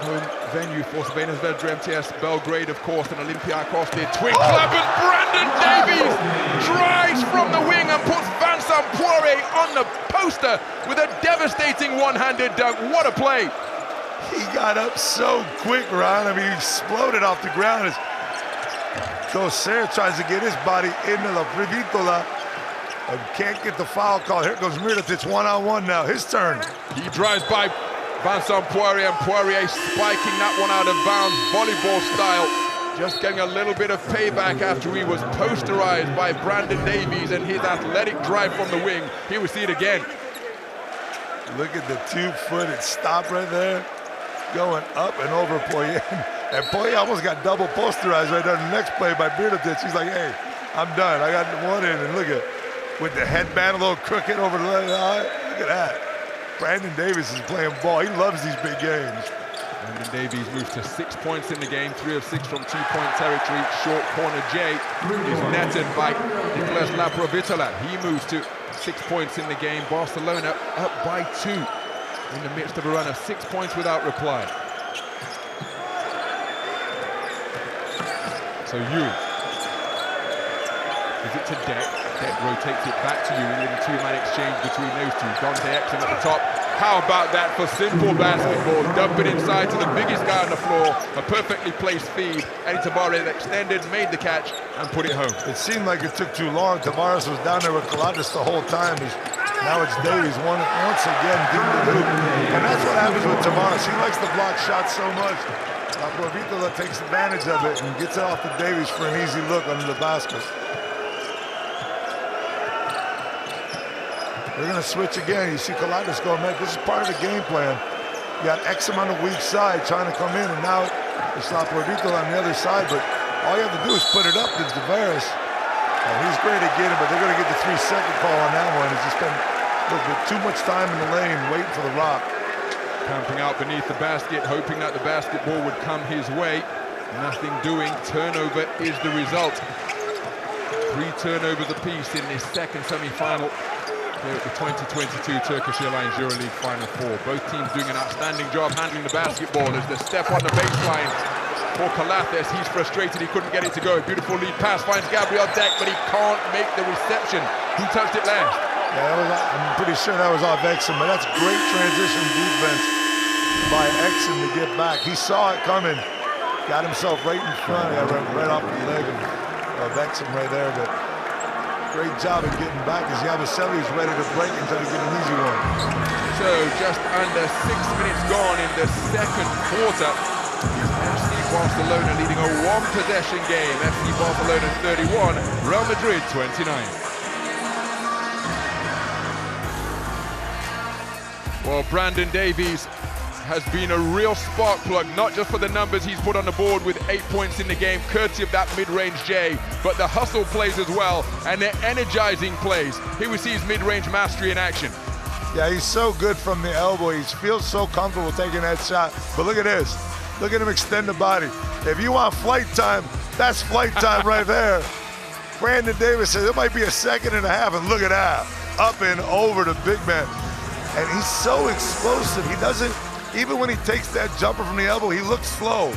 Speaker 2: Home venue for Crvena Zvezda MTS Belgrade, of course, and Olympiacos. Their twin club, and Brandon Davies drives from the wing and puts Vincent Poirier on the poster with a devastating one-handed dunk. What a play!
Speaker 4: He got up so quick, Ron. I mean, he exploded off the ground. Docer tries to get his body into the Previtola and can't get the foul call. Here goes Mirotic one-on-one now. His turn.
Speaker 2: He drives by Vincent Poirier, and Poirier spiking that one out of bounds, volleyball style. Just getting a little bit of payback after he was posterized by Brandon Davies and his athletic drive from the wing. Here we see it again.
Speaker 4: Look at the 2-footed stop right there. Going up and over Poirier. And Poirier almost got double posterized right there. The next play by Mirotic. He's like, hey, I'm done. I got one in, and look at with the headband a little crooked over the eye. Look at that. Brandon Davies is playing ball. He loves these big games.
Speaker 2: Brandon Davies moves to 6 points in the game, 3 of 6 from 2-point territory. Short corner J is netted by Nicolas Laprovitola. He moves to 6 points in the game. Barcelona up by 2 in the midst of a run of 6 points without reply. So Yui gives it to Deck. Deck rotates it back to Yui in a 2-man exchange between those two. Dante Exum at the top. How about that for simple basketball? Dump it inside to the biggest guy on the floor. A perfectly placed feed. Eddie Tavares extended, made the catch, and put it home.
Speaker 4: It seemed like it took too long. Tavares was down there with Coladas the whole time. Now it's Davies once again deep the hoop. And that's what happens with Tavares. He likes to block shots so much. Provitola takes advantage of it and gets it off to Davies for an easy look under the basket. They're going to switch again. You see Coladas going, man, this is part of the game plan. You got Exum on the weak side trying to come in, and now it's Provitola on the other side, but all you have to do is put it up to Tavares. And he's great at getting it, but they're going to get the 3-second call on that one. He spent a little bit too much time in the lane waiting for the rock.
Speaker 2: Camping out beneath the basket, hoping that the basketball would come his way. Nothing doing. Turnover is the result. 3 turnovers apiece in this second semi-final here at the 2022 Turkish Airlines EuroLeague Final 4. Both teams doing an outstanding job handling the basketball. As the step on the baseline for Calathis. He's frustrated he couldn't get it to go. Beautiful lead pass finds Gabriel Deck, but he can't make the reception. Who touched it last?
Speaker 4: Yeah, I'm pretty sure that was off Exum, but that's great transition defense by Exum to get back. He saw it coming, got himself right in front, right off the leg of vex him right there, but great job of getting back as Yabusele's ready to break and try to get an easy one.
Speaker 2: So just under 6 minutes gone in the second quarter. FC Barcelona leading a one-possession game. FC Barcelona 31, Real Madrid 29. Well, Brandon Davies has been a real spark plug, not just for the numbers he's put on the board with 8 points in the game, courtesy of that mid-range J, but the hustle plays as well, and the energizing plays. Here we see his mid-range mastery in action.
Speaker 4: Yeah, he's so good from the elbow. He feels so comfortable taking that shot. But look at this. Look at him extend the body. If you want flight time, that's flight time right there. Brandon Davies says it might be a second and a half, and look at that. Up and over the big man. And he's so explosive. He doesn't, even when he takes that jumper from the elbow, he looks slow,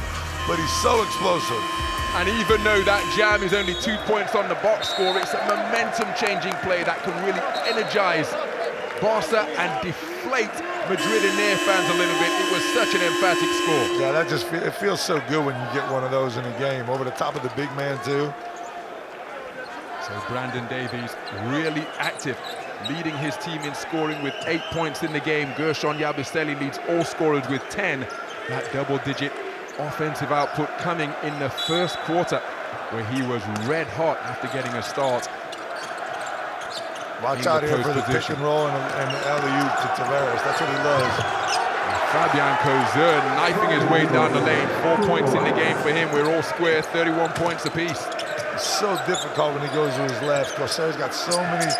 Speaker 4: but he's so explosive.
Speaker 2: And even though that jam is only 2 points on the box score, it's a momentum-changing play that can really energize Barca and deflate Madrid and their fans a little bit. It was such an emphatic score.
Speaker 4: Yeah, that just it feels so good when you get one of those in a game. Over the top of the big man, too.
Speaker 2: So Brandon Davies really active, leading his team in scoring with 8 points in the game. Gershon Yabusele leads all scorers with 10. That double-digit offensive output coming in the first quarter, where he was red hot after getting a start.
Speaker 4: Watch out here for the pick and roll and the alley-oop to Tavares. That's what he loves.
Speaker 2: Fabian Cozer knifing his way down the lane. 4 points in the game for him. We're all square, 31 points apiece.
Speaker 4: It's so difficult when he goes to his left. Cozer's got so much in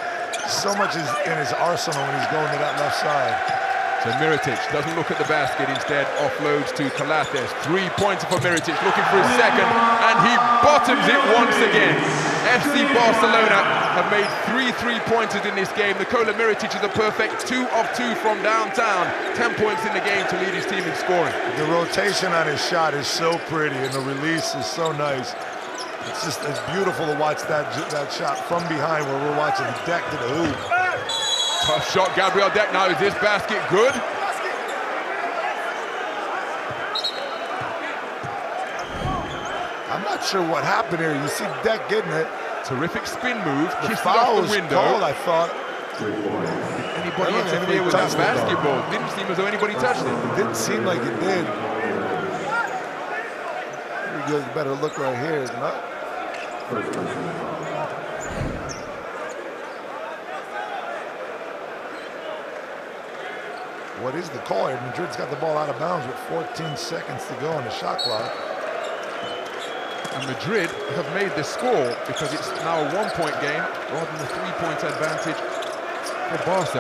Speaker 4: his arsenal when he's going to that left side.
Speaker 2: So Mirotic doesn't look at the basket, instead offloads to Calates. 3-pointer for Mirotic, looking for his second, and he bottoms it once again. FC Barcelona have made 3 3-pointers in this game. Nikola Mirotic is a perfect 2 of 2 from downtown. 10 points in the game to lead his team in scoring.
Speaker 4: The rotation on his shot is so pretty, and the release is so nice. It's beautiful to watch that shot from behind where we're watching Deck to the hoop.
Speaker 2: Tough shot, Gabriel Deck. Now, is this basket good?
Speaker 4: I'm not sure what happened here. You see Deck getting it.
Speaker 2: Terrific spin move.
Speaker 4: The
Speaker 2: Kissed
Speaker 4: foul
Speaker 2: it off the
Speaker 4: was
Speaker 2: window.
Speaker 4: called, I thought.
Speaker 2: Did anybody interfere with that basketball? Didn't seem as though anybody touched it.
Speaker 4: It didn't seem like it did. We get a better look right here. What is the call here? Madrid's got the ball out of bounds with 14 seconds to go on the shot clock.
Speaker 2: And Madrid have made the score because it's now a 1-point game rather than a 3-point advantage for Barca.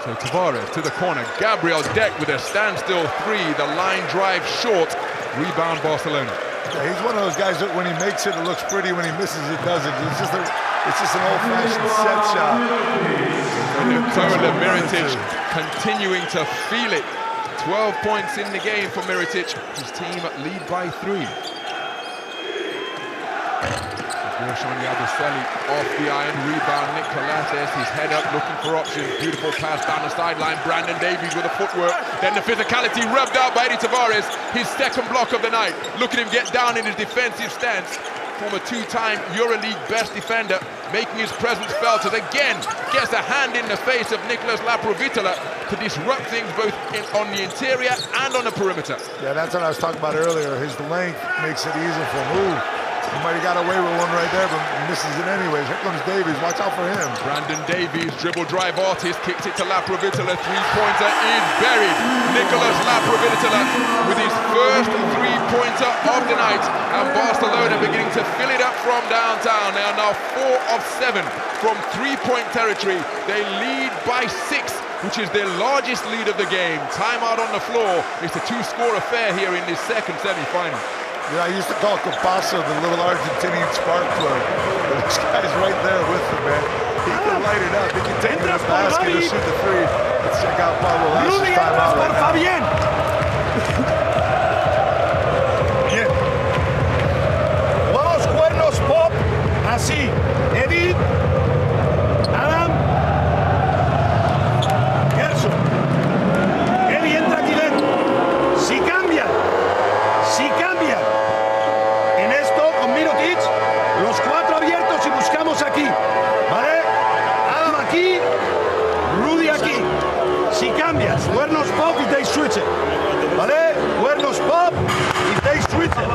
Speaker 2: So Tavares to the corner. Gabriel Deck with a standstill 3. The line drive short. Rebound Barcelona.
Speaker 4: Yeah, he's one of those guys that when he makes it, it looks pretty. When he misses, it doesn't. It's just an old-fashioned set shot.
Speaker 2: Nikola Mirotic continuing to feel it. 12 points in the game for Mirotic. His team lead by 3. Gershon Yabusele off the iron, rebound Nick Calates, his head up looking for options. Beautiful pass down the sideline. Brandon Davies with the footwork. Then the physicality rubbed out by Eddie Tavares. His second block of the night. Look at him get down in his defensive stance. Former 2-time EuroLeague best defender, making his presence felt as again gets a hand in the face of Nicolas Laprovitola to disrupt things both on the interior and on the perimeter.
Speaker 4: Yeah, that's what I was talking about earlier. His length makes it easy for him. Ooh, he might have got away with one right there, but misses it anyways. Here comes Davies. Watch out for him.
Speaker 2: Brandon Davies, dribble drive artist, kicks it to Laprovitola. 3-pointer is buried. Nicolas Laprovitola with his first 3-pointer of the night. And Barcelona beginning to fill it up from downtown. They are now 4 of 7 from 3-point territory. They lead by 6, which is their largest lead of the game. Timeout on the floor. It's a 2-score affair here in this second semi-final.
Speaker 4: Yeah, I used to call Capasso the little Argentinian spark plug. This guy's right there with him, man. He can light it up. He can take it to the basket or shoot the 3. Let's check out Pablo Lasse's timeout right now.
Speaker 9: Bien. Vamos, cuernos pop. Así. Eddie. Adam. Gerson. Eddie entra aquí dentro. Si cambia. En esto, con Miro cuernos pop y they switch it. ¿Vale? Cuernos pop y they switch it.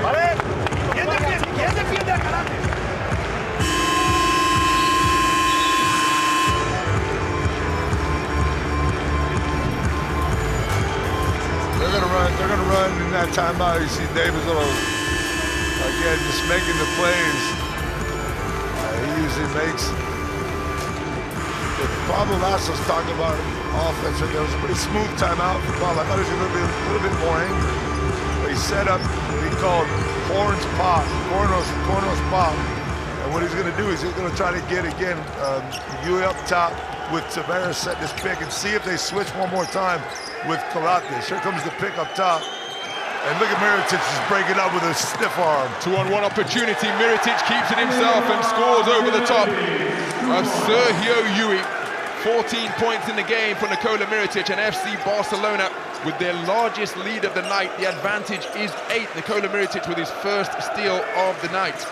Speaker 9: ¿Vale? ¿Quién defiende? ¿Quién defiende a Karate?
Speaker 4: They're gonna run in that timeout. You see Davis again just making the plays. He usually makes. Pablo Lasso's talking about offense. There was a pretty smooth timeout for Pablo. I thought he was going to be a little bit more angry. But he set up what he called horns pop, cornos pop. And what he's going to do is he's going to try to get again Yui up top with Tavares set this pick and see if they switch one more time with Kalates. Here comes the pick up top. And look at Mirotic just breaking up with a stiff arm.
Speaker 2: 2-on-1 opportunity. Mirotic keeps it himself and scores over the top of Sergio Yui. 14 points in the game for Nikola Mirotic, and FC Barcelona with their largest lead of the night. The advantage is 8. Nikola Mirotic with his first steal of the night.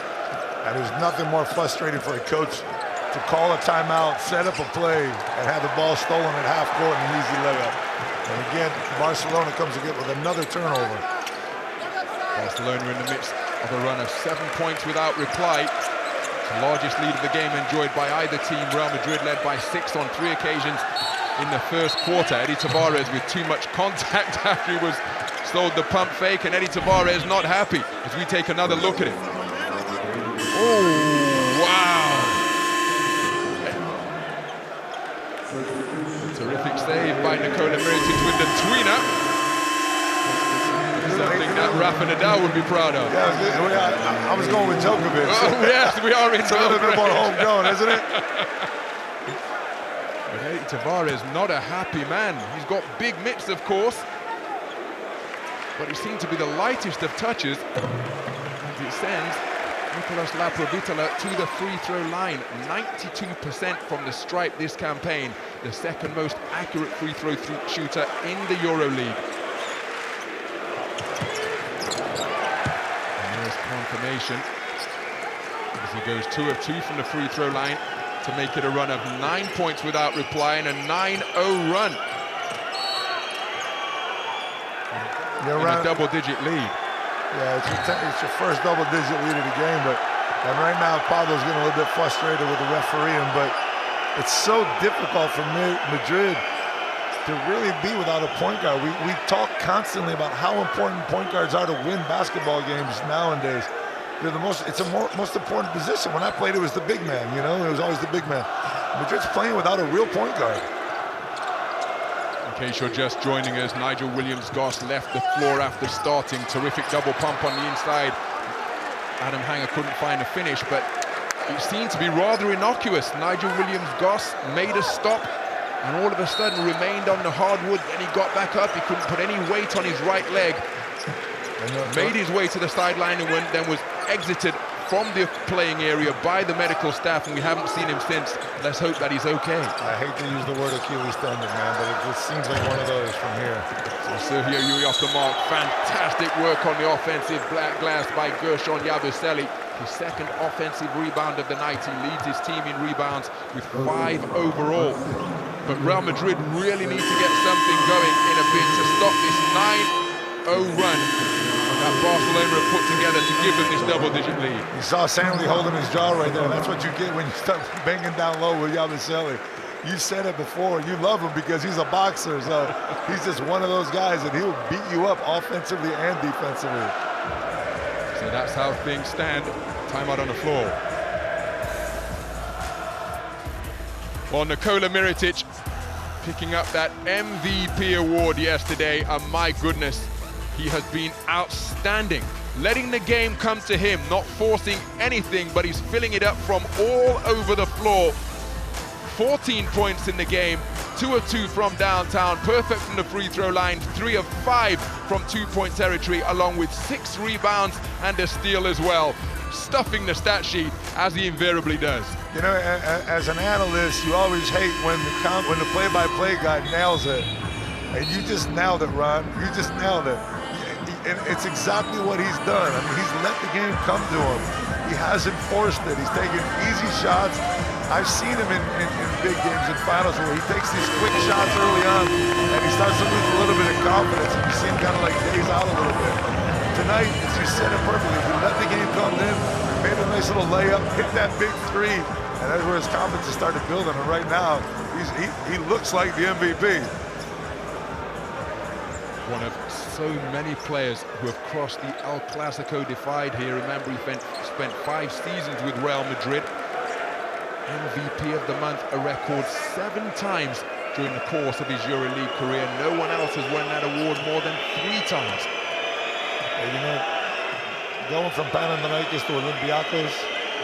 Speaker 4: And there's nothing more frustrating for a coach to call a timeout, set up a play, and have the ball stolen at half court and an easy layup. And again, Barcelona comes again with another turnover.
Speaker 2: Barcelona in the midst of a run of 7 points without reply. The largest lead of the game enjoyed by either team. Real Madrid led by 6 on 3 occasions in the first quarter. Eddie Tavares with too much contact after he was sold the pump fake, and Eddie Tavares not happy as we take another look at it. Oh, wow. Terrific save by Nikola Mirotic with the tweener. Something that Rafa Nadal would be proud of.
Speaker 4: Yeah, I was going with Djokovic.
Speaker 2: Oh, yes, we are in
Speaker 4: It's a little bit more homegrown, isn't it?
Speaker 2: But Eddie Tavares, not a happy man. He's got big mitts, of course, but he seemed to be the lightest of touches. And it sends Nicolas Laprovitola to the free throw line. 92% from the stripe this campaign. The second most accurate free throw shooter in the EuroLeague. Confirmation as he goes 2 of 2 from the free throw line to make it a run of 9 points without reply and a 9-0 run. A double-digit lead.
Speaker 4: Yeah, it's your first double-digit lead of the game, and right now Pablo's getting a little bit frustrated with the refereeing, but it's so difficult for Madrid to really be without a point guard. We talk constantly about how important point guards are to win basketball games nowadays. They're it's the most important position. When I played, it was the big man, you know? It was always the big man. Madrid's playing without a real point guard.
Speaker 2: In case you're just joining us, Nigel Williams-Goss left the floor after starting. Terrific double pump on the inside. Adam Hanger couldn't find a finish, but it seemed to be rather innocuous. Nigel Williams-Goss made a stop, and all of a sudden remained on the hardwood. Then he got back up. He couldn't put any weight on his right leg. Made his way to the sideline and then was exited from the playing area by the medical staff, and we haven't seen him since. Let's hope that he's okay.
Speaker 4: I hate to use the word Achilles tendon, man, but it just seems like one of those from here.
Speaker 2: So Sergio Yui off the mark. Fantastic work on the offensive glass by Gershon Yabusele. His second offensive rebound of the night. He leads his team in rebounds with 5 overall. But Real Madrid really need to get something going in a bid to stop this 9-0 run that Barcelona have put together to give them this double-digit lead.
Speaker 4: You saw Stanley holding his jaw right there. That's what you get when you start banging down low with Yabusele. You said it before, you love him because he's a boxer, so he's just one of those guys that he'll beat you up offensively and defensively.
Speaker 2: So that's how things stand. Timeout on the floor. Well, Nikola Mirotic picking up that MVP award yesterday, and my goodness, he has been outstanding. Letting the game come to him, not forcing anything, but he's filling it up from all over the floor. 14 points in the game, 2 of 2 from downtown, perfect from the free throw line, 3 of 5 from 2-point territory, along with 6 rebounds and a steal as well. Stuffing the stat sheet, as he invariably does.
Speaker 4: You know, as an analyst, you always hate when the play-by-play guy nails it. And you just nailed it, Ron. You just nailed it. And it's exactly what he's done. I mean, he's let the game come to him. He hasn't forced it. He's taken easy shots. I've seen him in big games and finals where he takes these quick shots early on and he starts to lose a little bit of confidence, and you see him kind of like daze out a little bit. Tonight, as you said it perfectly, he let the game come in, made a nice little layup, hit that big three, and that's where his confidence has started building. And right now, he looks like the MVP.
Speaker 2: One of so many players who have crossed the El Clásico divide here. Remember, he spent 5 seasons with Real Madrid. MVP of the month, a record 7 times during the course of his EuroLeague career. No one else has won that award more than 3 times.
Speaker 4: You know, going from Panathinaikos to Olympiacos,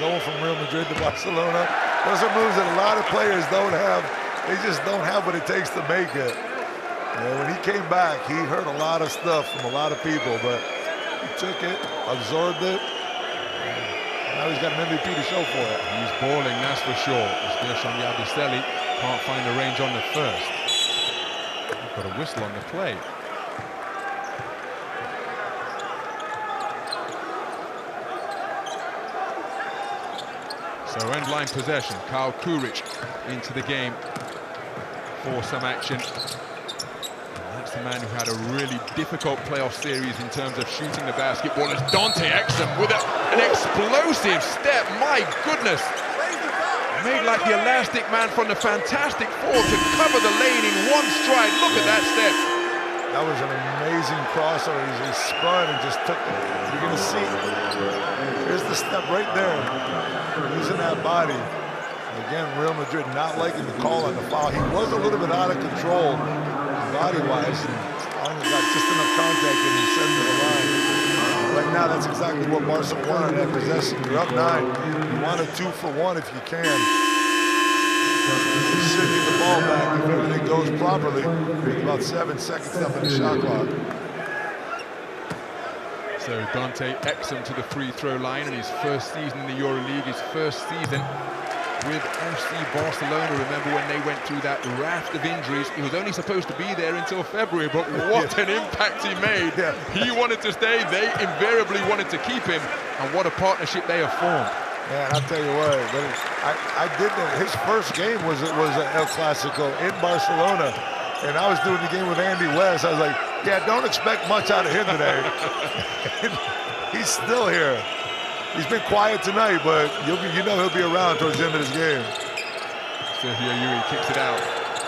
Speaker 4: going from Real Madrid to Barcelona, those are moves that a lot of players don't have. They just don't have what it takes to make it. And when he came back, he heard a lot of stuff from a lot of people, but he took it, absorbed it, and now he's got an MVP to show for it.
Speaker 2: He's balling, that's for sure. Gershon Yabusele can't find the range on the first. Got a whistle on the play. So end-line possession, Kyle Kuric into the game for some action. That's the man who had a really difficult playoff series in terms of shooting the basketball. It's Dante Exum with an explosive step, my goodness. Made like the elastic man from the Fantastic Four to cover the lane in one stride. Look at that step.
Speaker 4: That was an amazing crossover. He spun and just took it. You're gonna see, here's the step right there. Using that body. Again, Real Madrid not liking the call on the foul. He was a little bit out of control body-wise. Almost got just enough contact and he sent it to the line. Right now, that's exactly what Barcelona wanted that possession. You're up 9. You want a 2 for 1 if you can. You should get the ball back if everything goes properly with about 7 seconds left in the shot clock.
Speaker 2: So Dante Exum to the free throw line in his first season in the EuroLeague, his first season with FC Barcelona. Remember when they went through that raft of injuries? He was only supposed to be there until February, but what an impact he made. He wanted to stay, they invariably wanted to keep him, and what a partnership they have formed.
Speaker 4: Man, I'll tell you what, I did that. His first game was El Clásico in Barcelona, and I was doing the game with Andy West. I was like, yeah, don't expect much out of him today. He's still here. He's been quiet tonight, but you know he'll be around towards the end of this game.
Speaker 2: Sergio Yuri kicks it out.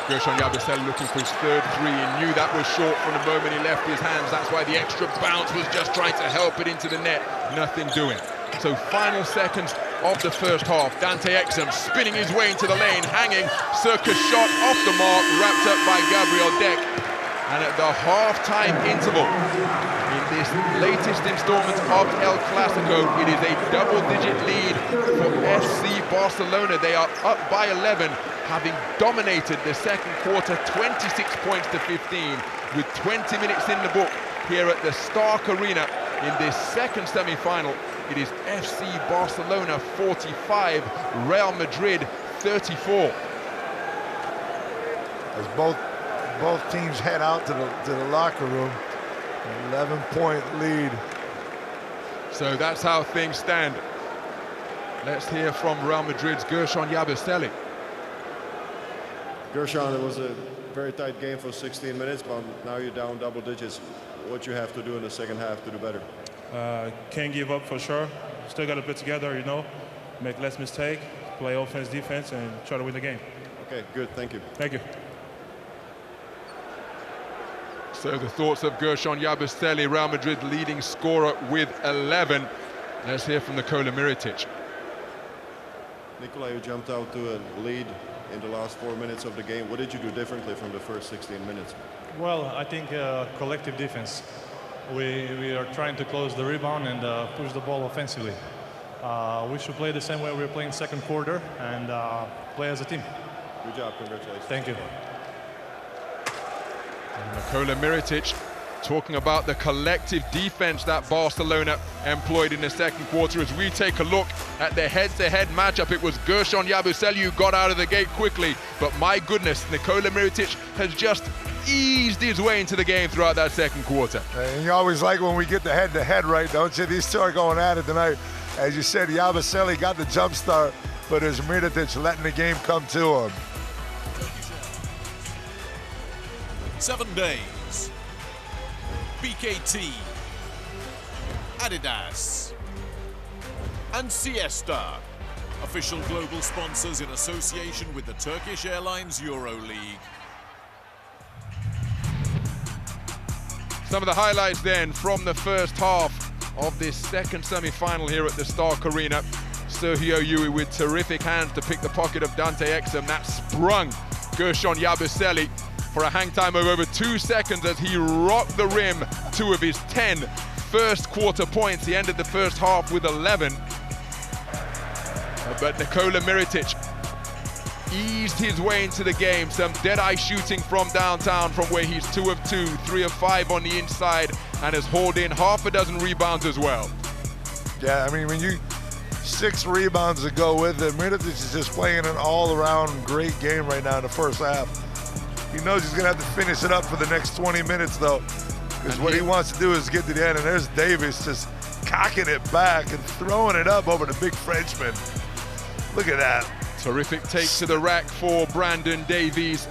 Speaker 2: Gershon Yabusele looking for his 3rd three. He knew that was short from the moment he left his hands. That's why the extra bounce was just trying to help it into the net. Nothing doing. So final seconds of the first half. Dante Exum spinning his way into the lane, hanging. Circus shot off the mark, wrapped up by Gabriel Deck. And at the half-time interval, in this latest installment of El Clásico, it is a double-digit lead for FC Barcelona. They are up by 11, having dominated the second quarter, 26 points to 15, with 20 minutes in the book here at the Stark Arena in this second semi-final. It is FC Barcelona 45, Real Madrid 34.
Speaker 4: As both teams head out to the locker room, an 11-point lead.
Speaker 2: So that's how things stand. Let's hear from Real Madrid's Gershon Yabusele.
Speaker 10: Gershon, it was a very tight game for 16 minutes, but now you're down double digits. What you have to do in the second half to do better?
Speaker 11: Can't give up for sure. Still got to put together, you know, make less mistake, play offense, defense, and try to win the game.
Speaker 10: Okay, good. Thank you.
Speaker 11: Thank you.
Speaker 2: So the thoughts of Gershon Yabusele, Real Madrid leading scorer with 11. Let's hear from Nikola Mirotic.
Speaker 10: Nikola, you jumped out to a lead in the last 4 minutes of the game. What did you do differently from the first 16 minutes?
Speaker 12: Well, I think collective defense. We are trying to close the rebound and push the ball offensively. We should play the same way we were playing second quarter and play as a team.
Speaker 10: Good job, congratulations.
Speaker 12: Thank you.
Speaker 2: Nikola Mirotic talking about the collective defense that Barcelona employed in the second quarter. As we take a look at the head-to-head matchup, it was Gershon Yabusele who got out of the gate quickly, but my goodness, Nikola Mirotic has just eased his way into the game throughout that second quarter.
Speaker 4: And you always like when we get the head-to-head right, don't you? These two are going at it tonight. As you said, Yabusele got the jump start, but it's Mirotic letting the game come to him.
Speaker 1: 7 Days, BKT, Adidas, and Siesta, official global sponsors in association with the Turkish Airlines EuroLeague.
Speaker 2: Some of the highlights then from the first half of this second semi-final here at the Stark Arena. Sergio Yui with terrific hands to pick the pocket of Dante Exum. That sprung Gershon Yabusele for a hang time of over 2 seconds as he rocked the rim 2 of his 10 first quarter points. He ended the first half with 11. But Nikola Mirotic eased his way into the game. Some dead-eye shooting from downtown from where he's 2 of 2, 3 of 5 on the inside, and has hauled in half a dozen rebounds as well.
Speaker 4: Yeah, I mean, when you 6 rebounds to go with it, Mirotic is just playing an all-around great game right now in the first half. He knows he's gonna have to finish it up for the next 20 minutes though, because what he wants to do is get to the end, and there's Davis just cocking it back and throwing it up over the big Frenchman. Look at that.
Speaker 2: Terrific take to the rack for Brandon Davies.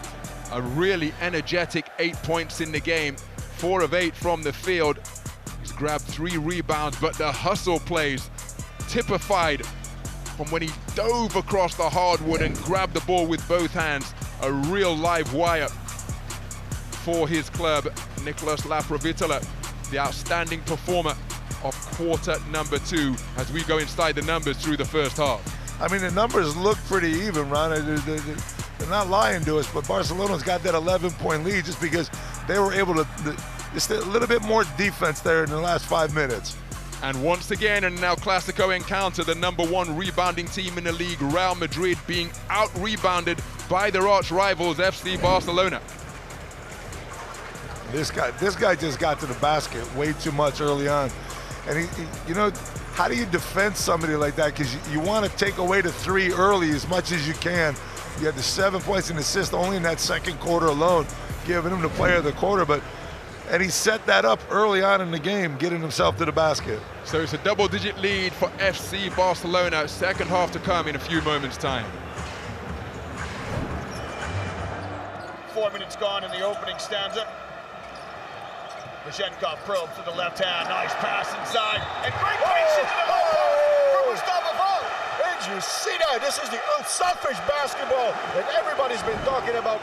Speaker 2: A really energetic 8 points in the game, 4 of 8 from the field. He's grabbed 3 rebounds, but the hustle plays typified from when he dove across the hardwood and grabbed the ball with both hands. A real live wire for his club. Nicholas Laprovitola, the outstanding performer of quarter number 2 as we go inside the numbers through the first half.
Speaker 4: I mean, the numbers look pretty even, Ron. They're not lying to us, but Barcelona's got that 11-point lead just because they were able to, just a little bit more defense there in the last 5 minutes.
Speaker 2: And once again, in an El Clásico encounter, the #1 rebounding team in the league, Real Madrid, being out-rebounded by their arch-rivals, FC Barcelona.
Speaker 4: This guy just got to the basket way too much early on. And he you know, how do you defend somebody like that? Because you want to take away the 3 early as much as you can. You had the 7 points and assist only in that second quarter alone, giving him the player of the quarter. And he set that up early on in the game, getting himself to the basket.
Speaker 2: So it's a double-digit lead for FC Barcelona. Second half to come in a few moments' time.
Speaker 13: 4 minutes gone in the opening stanza. Mashenkov probes to the left hand. Nice pass inside. And great patience in the low post for Mustafa Fall.
Speaker 9: Did you see that? This is the unselfish basketball that everybody's been talking about.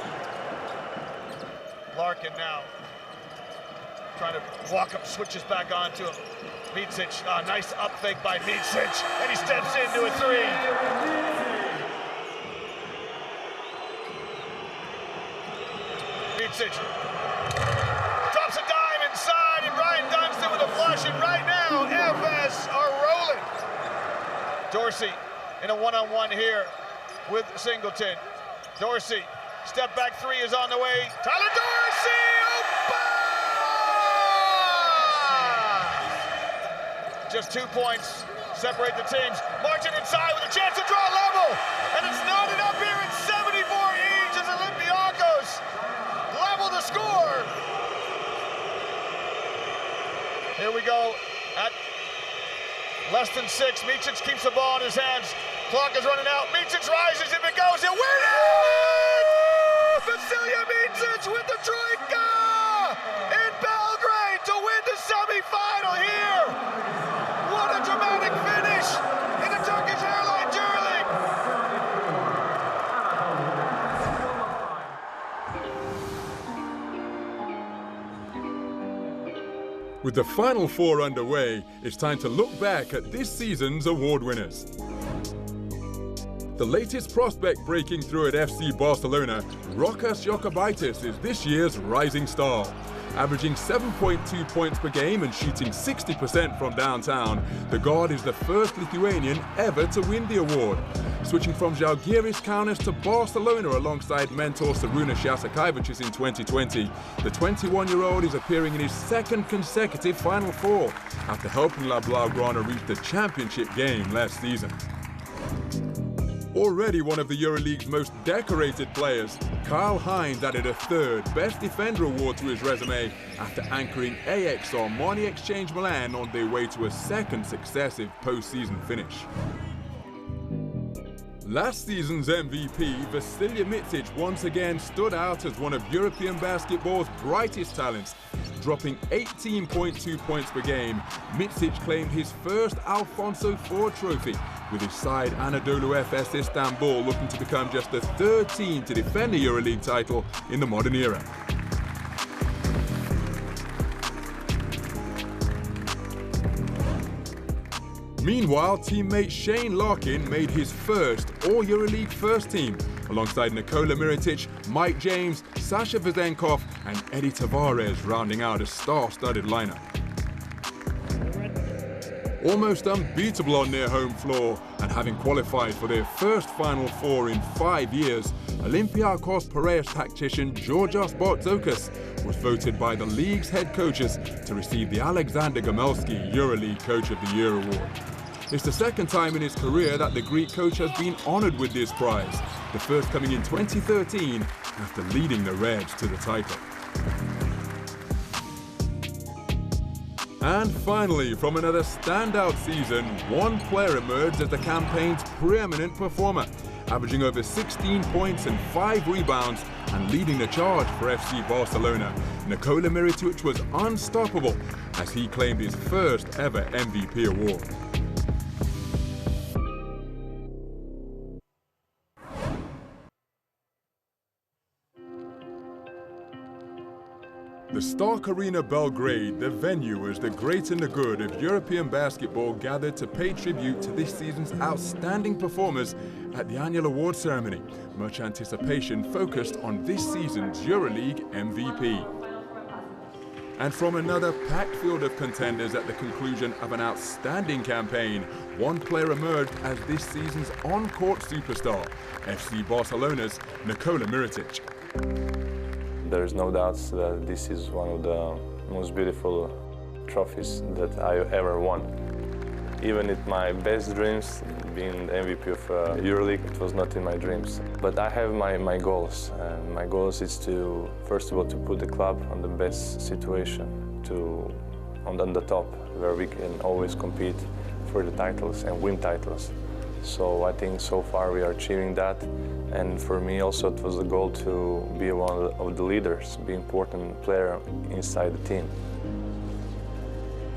Speaker 13: Larkin now trying to walk him, switches back onto him. Micic, nice up fake by Micic, and he steps into a 3. Micic drops a dime inside, and Ryan Dunstan with a flush, and right now, FS are rolling. Dorsey in a one-on-one here with Singleton. Dorsey, step back 3 is on the way. Tyler Dorsey! Just 2 points separate the teams. Marching inside with a chance to draw level. And it's knotted up here at 74 each as Olympiacos level the score. Here we go at less than 6. Micic keeps the ball in his hands. Clock is running out. Micic rises. If it goes, he'll win it! Vasilija Micic with the troika in Belgrade to win the semifinal here. What a dramatic finish in the Turkish Airlines EuroLeague.
Speaker 2: With the Final Four underway, it's time to look back at this season's award winners. The latest prospect breaking through at FC Barcelona, Rokas Jokubaitis, is this year's rising star. Averaging 7.2 points per game and shooting 60% from downtown, the guard is the first Lithuanian ever to win the award. Switching from Žalgiris Kaunas to Barcelona alongside mentor Šarūnas Jasikevičius in 2020, the 21-year-old is appearing in his 2nd consecutive Final Four after helping La Blaugrana reach the championship game last season. Already one of the EuroLeague's most decorated players, Karl Heinz added a 3rd Best Defender award to his resume after anchoring AX Armani Exchange Milan on their way to a 2nd successive postseason finish. Last season's MVP, Vasilije Micic, once again stood out as one of European basketball's brightest talents. Dropping 18.2 points per game, Micic claimed his first Alfonso IV trophy, with his side Anadolu Efes Istanbul looking to become just the third team to defend the EuroLeague title in the modern era. Meanwhile, teammate Shane Larkin made his first All-EuroLeague first team, alongside Nikola Mirotic, Mike James, Sasha Vezenkov and Eddie Tavares rounding out a star-studded lineup. Almost unbeatable on their home floor, and having qualified for their first Final Four in 5 years, Olympiakos Piraeus tactician Georgios Bartzokas was voted by the league's head coaches to receive the Alexander Gamelski EuroLeague Coach of the Year award. It's the second time in his career that the Greek coach has been honoured with this prize, the first coming in 2013 after leading the Reds to the title. And finally, from another standout season, one player emerged as the campaign's preeminent performer, averaging over 16 points and 5 rebounds and leading the charge for FC Barcelona. Nikola Mirotic was unstoppable as he claimed his first ever MVP award. The Stark Arena Belgrade, the venue as the great and the good of European basketball gathered to pay tribute to this season's outstanding performers at the annual award ceremony. Much anticipation focused on this season's EuroLeague MVP. And from another packed field of contenders at the conclusion of an outstanding campaign, one player emerged as this season's on-court superstar, FC Barcelona's Nikola Mirotic.
Speaker 14: There is no doubt that this is one of the most beautiful trophies that I ever won. Even in my best dreams, being the MVP of EuroLeague, it was not in my dreams. But I have my goals, and my goals is to, first of all, to put the club on the best situation, on the top, where we can always compete for the titles and win titles. So I think so far we are achieving that. And for me also it was the goal to be one of the leaders, be an important player inside the team.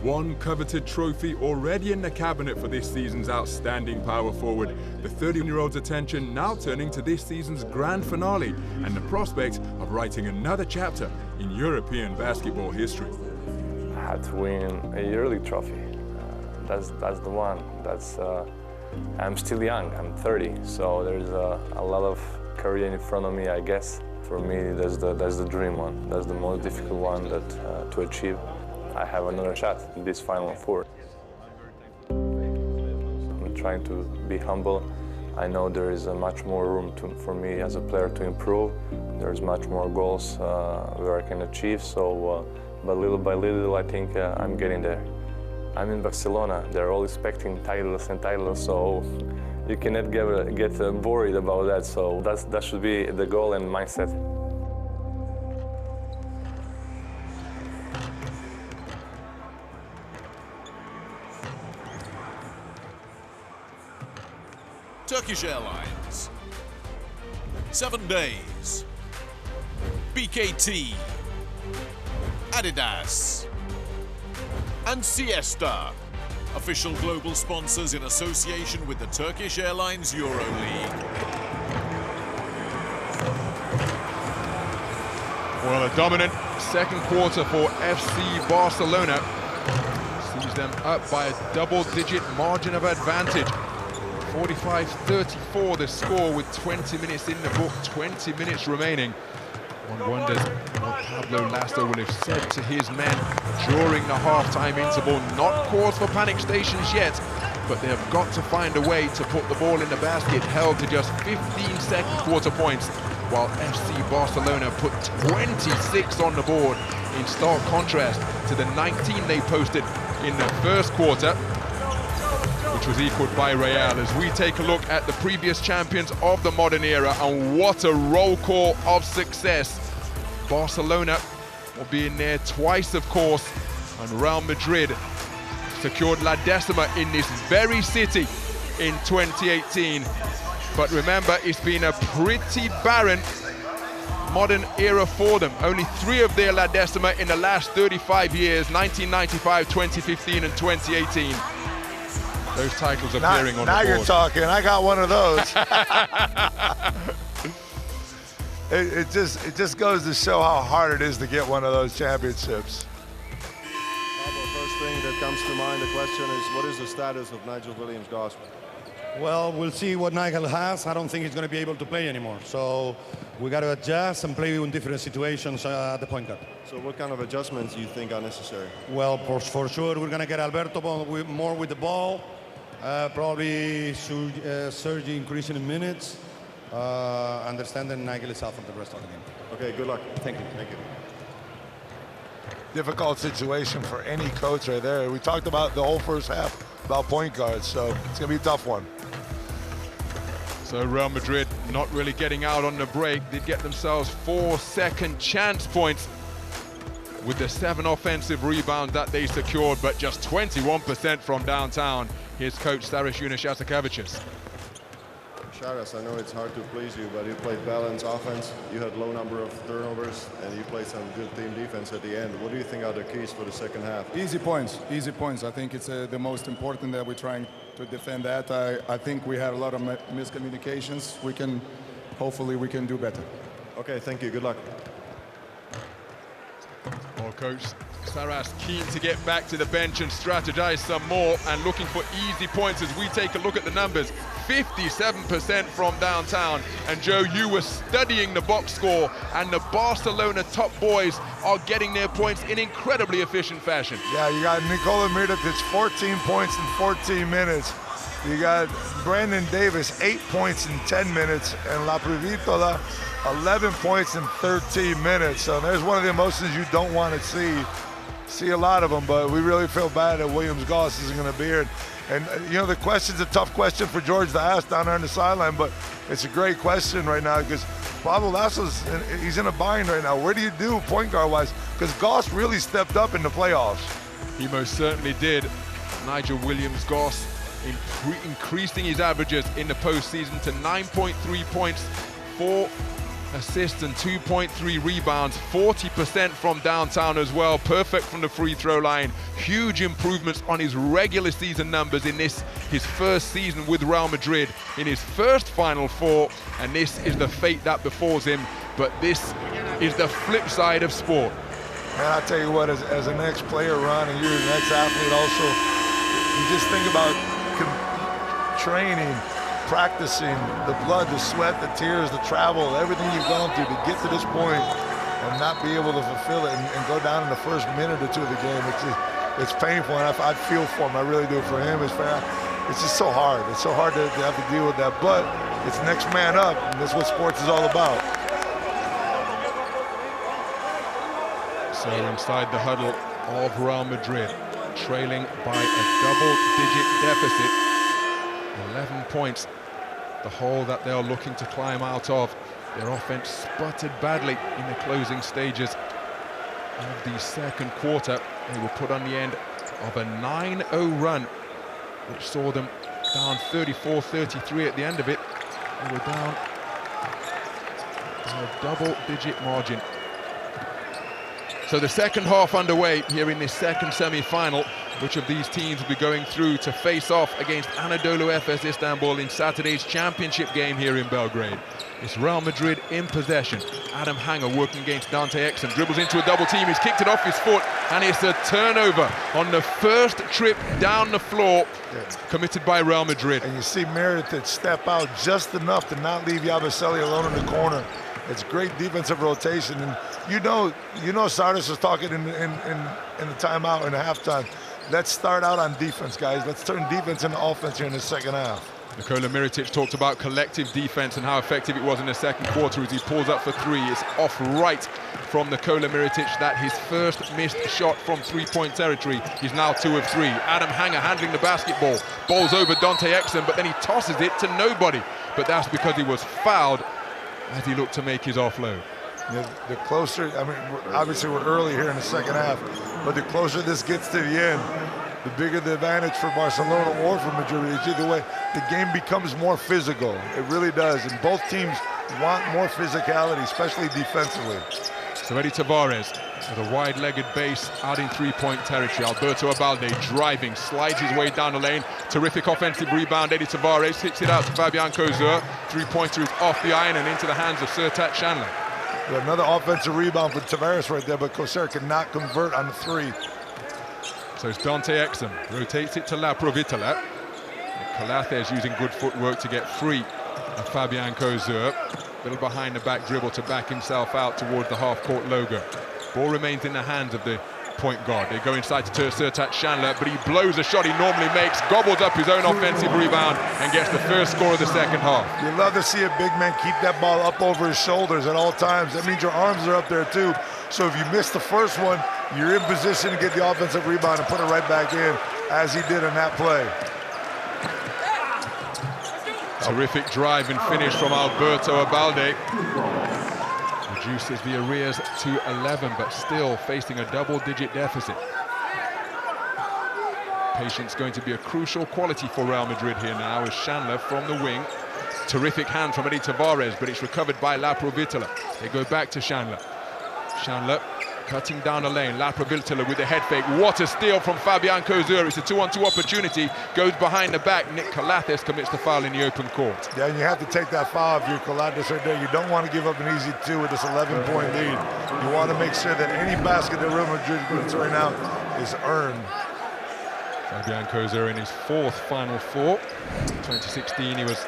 Speaker 2: One coveted trophy already in the cabinet for this season's outstanding power forward. The 31-year-old's attention now turning to this season's grand finale and the prospect of writing another chapter in European basketball history.
Speaker 14: I had to win a EuroLeague trophy. That's the one. I'm still young, I'm 30, so there's a lot of career in front of me, I guess. For me, that's the dream one. That's the most difficult one to achieve. I have another shot in this Final Four. I'm trying to be humble. I know there is much more room for me as a player to improve. There's much more goals where I can achieve, so but little by little I think I'm getting there. I'm in Barcelona. They're all expecting titles and titles, so you cannot get worried about that. So that should be the goal and mindset.
Speaker 1: Turkish Airlines, 7 days, BKT, Adidas, and Siesta, official global sponsors in association with the Turkish Airlines EuroLeague.
Speaker 2: Well, a dominant second quarter for FC Barcelona sees them up by a double-digit margin of advantage. 45-34 the score with 20 minutes in the book, 20 minutes remaining. One wonders what Pablo Lasso will have said to his men during the half-time interval. Not cause for panic stations yet, but they have got to find a way to put the ball in the basket, held to just 15 second quarter points, while FC Barcelona put 26 on the board, in stark contrast to the 19 they posted in the first quarter, which was equaled by Real. As we take a look at the previous champions of the modern era, and what a roll call of success. Barcelona will be in there twice, of course, and Real Madrid secured La Decima in this very city in 2018. But remember, it's been a pretty barren modern era for them. Only 3 of their La Decima in the last 35 years, 1995, 2015, and 2018. Those titles appearing on the board.
Speaker 4: Now you're talking. I got one of those. It just goes to show how hard it is to get one of those championships.
Speaker 10: The first thing that comes to mind, the question is, what is the status of Nigel Williams-Goss?
Speaker 9: Well, we'll see what Nigel has. I don't think he's going to be able to play anymore. So we got to adjust and play in different situations at the point guard.
Speaker 10: So what kind of adjustments do you think are necessary?
Speaker 9: Well, for sure, we're going to get Alberto more with the ball. Probably Sergi increasing in minutes. Understanding Nigel is out for the rest of the game.
Speaker 10: Okay, good luck.
Speaker 9: Thank you.
Speaker 10: Thank you.
Speaker 4: Difficult situation for any coach right there. We talked about the whole first half about point guards, so it's going to be a tough one.
Speaker 2: So Real Madrid not really getting out on the break. Did get themselves 4 second chance points with the 7 offensive rebounds that they secured, but just 21% from downtown. Here's coach Saras Unishasikevicius.
Speaker 10: Sharas, I know it's hard to please you, but you played balanced offense. You had low number of turnovers, and you played some good team defense at the end. What do you think are the keys for the second half?
Speaker 15: Easy points, easy points. I think it's the most important that we're trying to defend that. I think we had a lot of miscommunications. Hopefully we can do better.
Speaker 10: Okay, thank you, good luck.
Speaker 2: Well, Coach Saras keen to get back to the bench and strategize some more, and looking for easy points as we take a look at the numbers. 57% from downtown. And Joe, you were studying the box score, and the Barcelona top boys are getting their points in incredibly efficient fashion.
Speaker 4: Yeah, you got Nikola Mirotic, 14 points in 14 minutes. You got Brandon Davis, 8 points in 10 minutes, and La Privitola, 11 points in 13 minutes. So there's one of the emotions you don't want to see a lot of them, but we really feel bad that Williams-Goss isn't going to be here. And you know, the question's a tough question for George to ask down there on the sideline, but it's a great question right now because Pablo Lasso's he's in a bind right now. Where do you do point guard wise? Because Goss really stepped up in the playoffs.
Speaker 2: He most certainly did. Nigel Williams-Goss increasing his averages in the postseason to 9.3 points, 4 assists and 2.3 rebounds, 40% from downtown as well, perfect from the free throw line. Huge improvements on his regular season numbers in his first season with Real Madrid, in his first Final Four, and this is the fate that befalls him. But this is the flip side of sport.
Speaker 4: Man, I tell you what, as an ex-player, Ron, and you're an ex-athlete also, you just think about training, practicing, the blood, the sweat, the tears, the travel, everything you've gone through to get to this point and not be able to fulfill it and go down in the first minute or two of the game. It's painful, and I feel for him. I really do. For him, it's just so hard. It's so hard to have to deal with that, but it's next man up, and that's what sports is all about.
Speaker 2: So inside the huddle of Real Madrid, trailing by a double-digit deficit, 11 points, the hole that they are looking to climb out of. Their offense sputtered badly in the closing stages of the second quarter. They were put on the end of a 9-0 run, which saw them down 34-33 at the end of it. They were down by a double-digit margin. So the second half underway here in this second semi-final. Which of these teams will be going through to face off against Anadolu Efes Istanbul in Saturday's championship game here in Belgrade? It's Real Madrid in possession. Adam Hanger working against Dante Exum, dribbles into a double team, he's kicked it off his foot, and it's a turnover on the first trip down the floor committed by Real Madrid.
Speaker 4: And you see Mirotic step out just enough to not leave Yabusele alone in the corner. It's great defensive rotation, and you know Sardis was talking in the timeout in the halftime. Let's start out on defense, guys. Let's turn defense into offense here in the second half.
Speaker 2: Nikola Mirotic talked about collective defense and how effective it was in the second quarter as he pulls up for three. It's off right from Nikola Mirotic. That his first missed shot from three-point territory. He's now 2 of 3. Adam Hanger handling the basketball. Ball's over Dante Exum, but then he tosses it to nobody. But that's because he was fouled as he looked to make his offload.
Speaker 4: The closer, I mean, obviously we're early here in the second half, but the closer this gets to the end, the bigger the advantage for Barcelona or for Madrid. It's either way, the game becomes more physical. It really does, and both teams want more physicality, especially defensively.
Speaker 2: So Eddie Tavares with a wide-legged base out in three-point territory. Alberto Abalde driving, slides his way down the lane. Terrific offensive rebound. Eddie Tavares hits it out to Fabian Cozer. Three-pointer is off the iron and into the hands of Sertat Chandler.
Speaker 4: Another offensive rebound for Tavares right there, but Cozer cannot convert on the three.
Speaker 2: So it's Dante Exum, rotates it to La Provitola. Calates using good footwork to get free of Fabian Cozer. Little behind the back dribble to back himself out towards the half-court logo. Ball remains in the hands of the point guard. They go inside to Sertat Chandler, but he blows a shot he normally makes, gobbles up his own offensive rebound, and gets the first score of the second half.
Speaker 4: You love to see a big man keep that ball up over his shoulders at all times. That means your arms are up there too. So if you miss the first one, you're in position to get the offensive rebound and put it right back in, as he did in that play.
Speaker 2: Terrific drive and finish from Alberto Abalde. Reduces the arrears to 11, but still facing a double-digit deficit. Patience going to be a crucial quality for Real Madrid here now, as Chandler from the wing. Terrific hand from Eddie Tavares, but it's recovered by La Provitola. They go back to Chandler. Chandler cutting down the lane. La Provitola with the head fake. What a steal from Fabian Cozer. It's a 2-on-2 opportunity. Goes behind the back. Nick Calates commits the foul in the open court.
Speaker 4: Yeah, and you have to take that foul if you're Calates right there. You don't want to give up an easy two with this 11-point lead. You want to make sure that any basket that Real Madrid gets right now is earned.
Speaker 2: Fabian Cozer in his fourth Final Four. In 2016, he was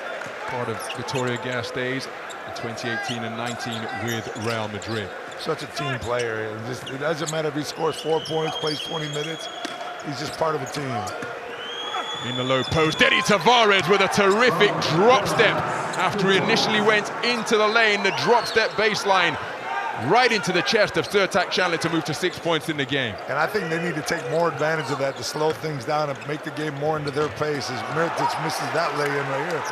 Speaker 2: part of Vitoria Gasteiz. In 2018 and 19 with Real Madrid.
Speaker 4: Such a team player. It doesn't matter if he scores 4 points, plays 20 minutes. He's just part of a team.
Speaker 2: In the low post, Eddie Tavares with a terrific drop step. After he initially went into the lane, the drop step baseline right into the chest of Sertat Chandler to move to 6 points in the game.
Speaker 4: And I think they need to take more advantage of that to slow things down and make the game more into their pace, as Mirotic misses that lay-in right here.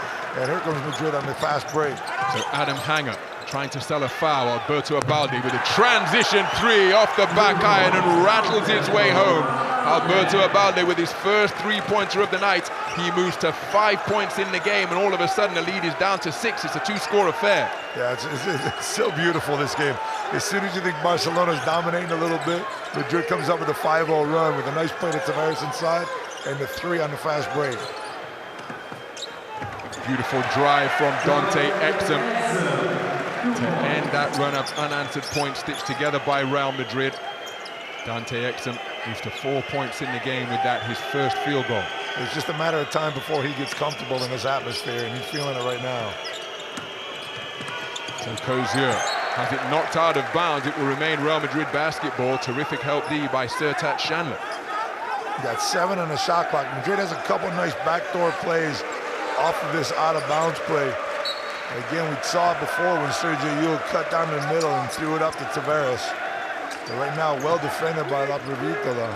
Speaker 4: And here comes Madrid on the fast break.
Speaker 2: So Adam Hanger trying to sell a foul. Alberto Abalde with a transition three off the back iron and rattles his way home. Alberto Abalde with his first three-pointer of the night. He moves to 5 points in the game, and all of a sudden the lead is down to 6. It's a two-score affair.
Speaker 4: Yeah, it's so beautiful, this game. As soon as you think Barcelona's dominating a little bit, Madrid comes up with a 5-0 run with a nice play to Tavares inside and the three on the fast break.
Speaker 2: Beautiful drive from Dante Exum to end that run of unanswered points stitched together by Real Madrid. Dante Exum moves to 4 points in the game with that, his first field goal.
Speaker 4: It's just a matter of time before he gets comfortable in this atmosphere, and he's feeling it right now.
Speaker 2: So Cozier has it knocked out of bounds. It will remain Real Madrid basketball. Terrific help D by Sertat Chandler.
Speaker 4: Got 7 on the shot clock. Madrid has a couple nice backdoor plays off of this out-of-bounds play. Again, we saw it before when Sergio Llull cut down the middle and threw it up to Tavares. But right now, well defended by La Provitola.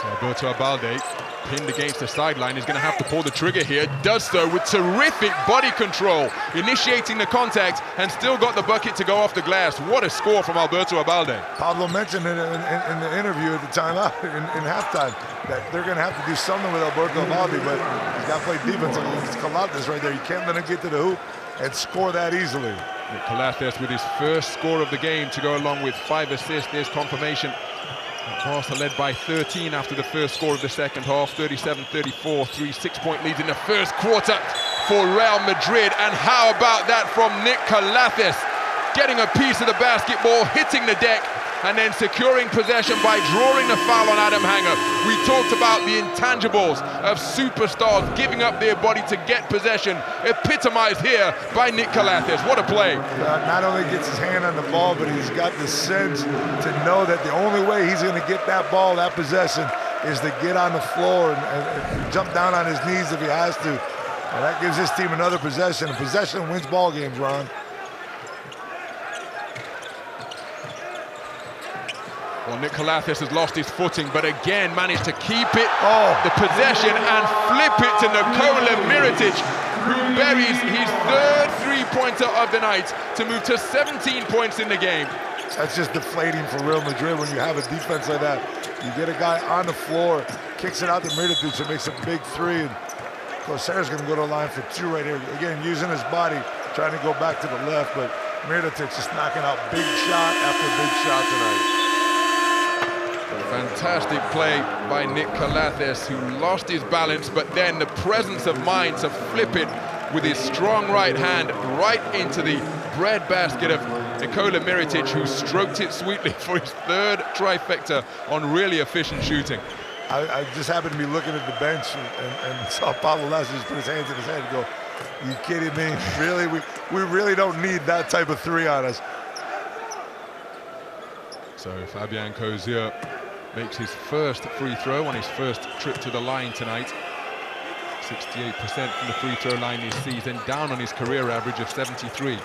Speaker 2: So Alberto Abalde, pinned against the sideline, is going to have to pull the trigger here. Does so with terrific body control, initiating the contact and still got the bucket to go off the glass. What a score from Alberto Abalde.
Speaker 4: Pablo mentioned in the interview at the timeout in halftime that they're going to have to do something with Alberto Abalde, but he's got to play defense against Calates right there. You can't let him get to the hoop and score that easily.
Speaker 2: Calates with his first score of the game to go along with 5 assists. There's confirmation. Barca led by 13 after the first score of the second half, 37-34, 3 6-point leads in the first quarter for Real Madrid. And how about that from Nick Calates, getting a piece of the basketball, hitting the deck, and then securing possession by drawing the foul on Adam Hanger. We talked about the intangibles of superstars giving up their body to get possession, epitomized here by Nick Calates. What a play.
Speaker 4: Not only gets his hand on the ball, but he's got the sense to know that the only way he's going to get that ball, that possession, is to get on the floor and jump down on his knees if he has to. And that gives his team another possession. And possession wins ball games, Ron.
Speaker 2: Well, Nick Calates has lost his footing, but again managed to keep it, the possession, and flip it to Nikola Mirotic, who buries his third three-pointer of the night to move to 17 points in the game.
Speaker 4: That's just deflating for Real Madrid when you have a defense like that. You get a guy on the floor, kicks it out to Mirotic, and makes a big three, and Coser's gonna go to the line for 2 right here. Again, using his body, trying to go back to the left, but Mirotic just knocking out big shot after big shot tonight.
Speaker 2: Fantastic play by Nick Calathes, who lost his balance, but then the presence of mind to flip it with his strong right hand right into the bread basket of Nikola Mirotic, who stroked it sweetly for his 3rd trifecta on really efficient shooting.
Speaker 4: I just happened to be looking at the bench and saw Pablo Lasso just put his hands in his head and go, "You kidding me? Really? We really don't need that type of 3 on us."
Speaker 2: So Fabian Coser makes his first free throw on his first trip to the line tonight. 68% from the free throw line this season, down on his career average of 73.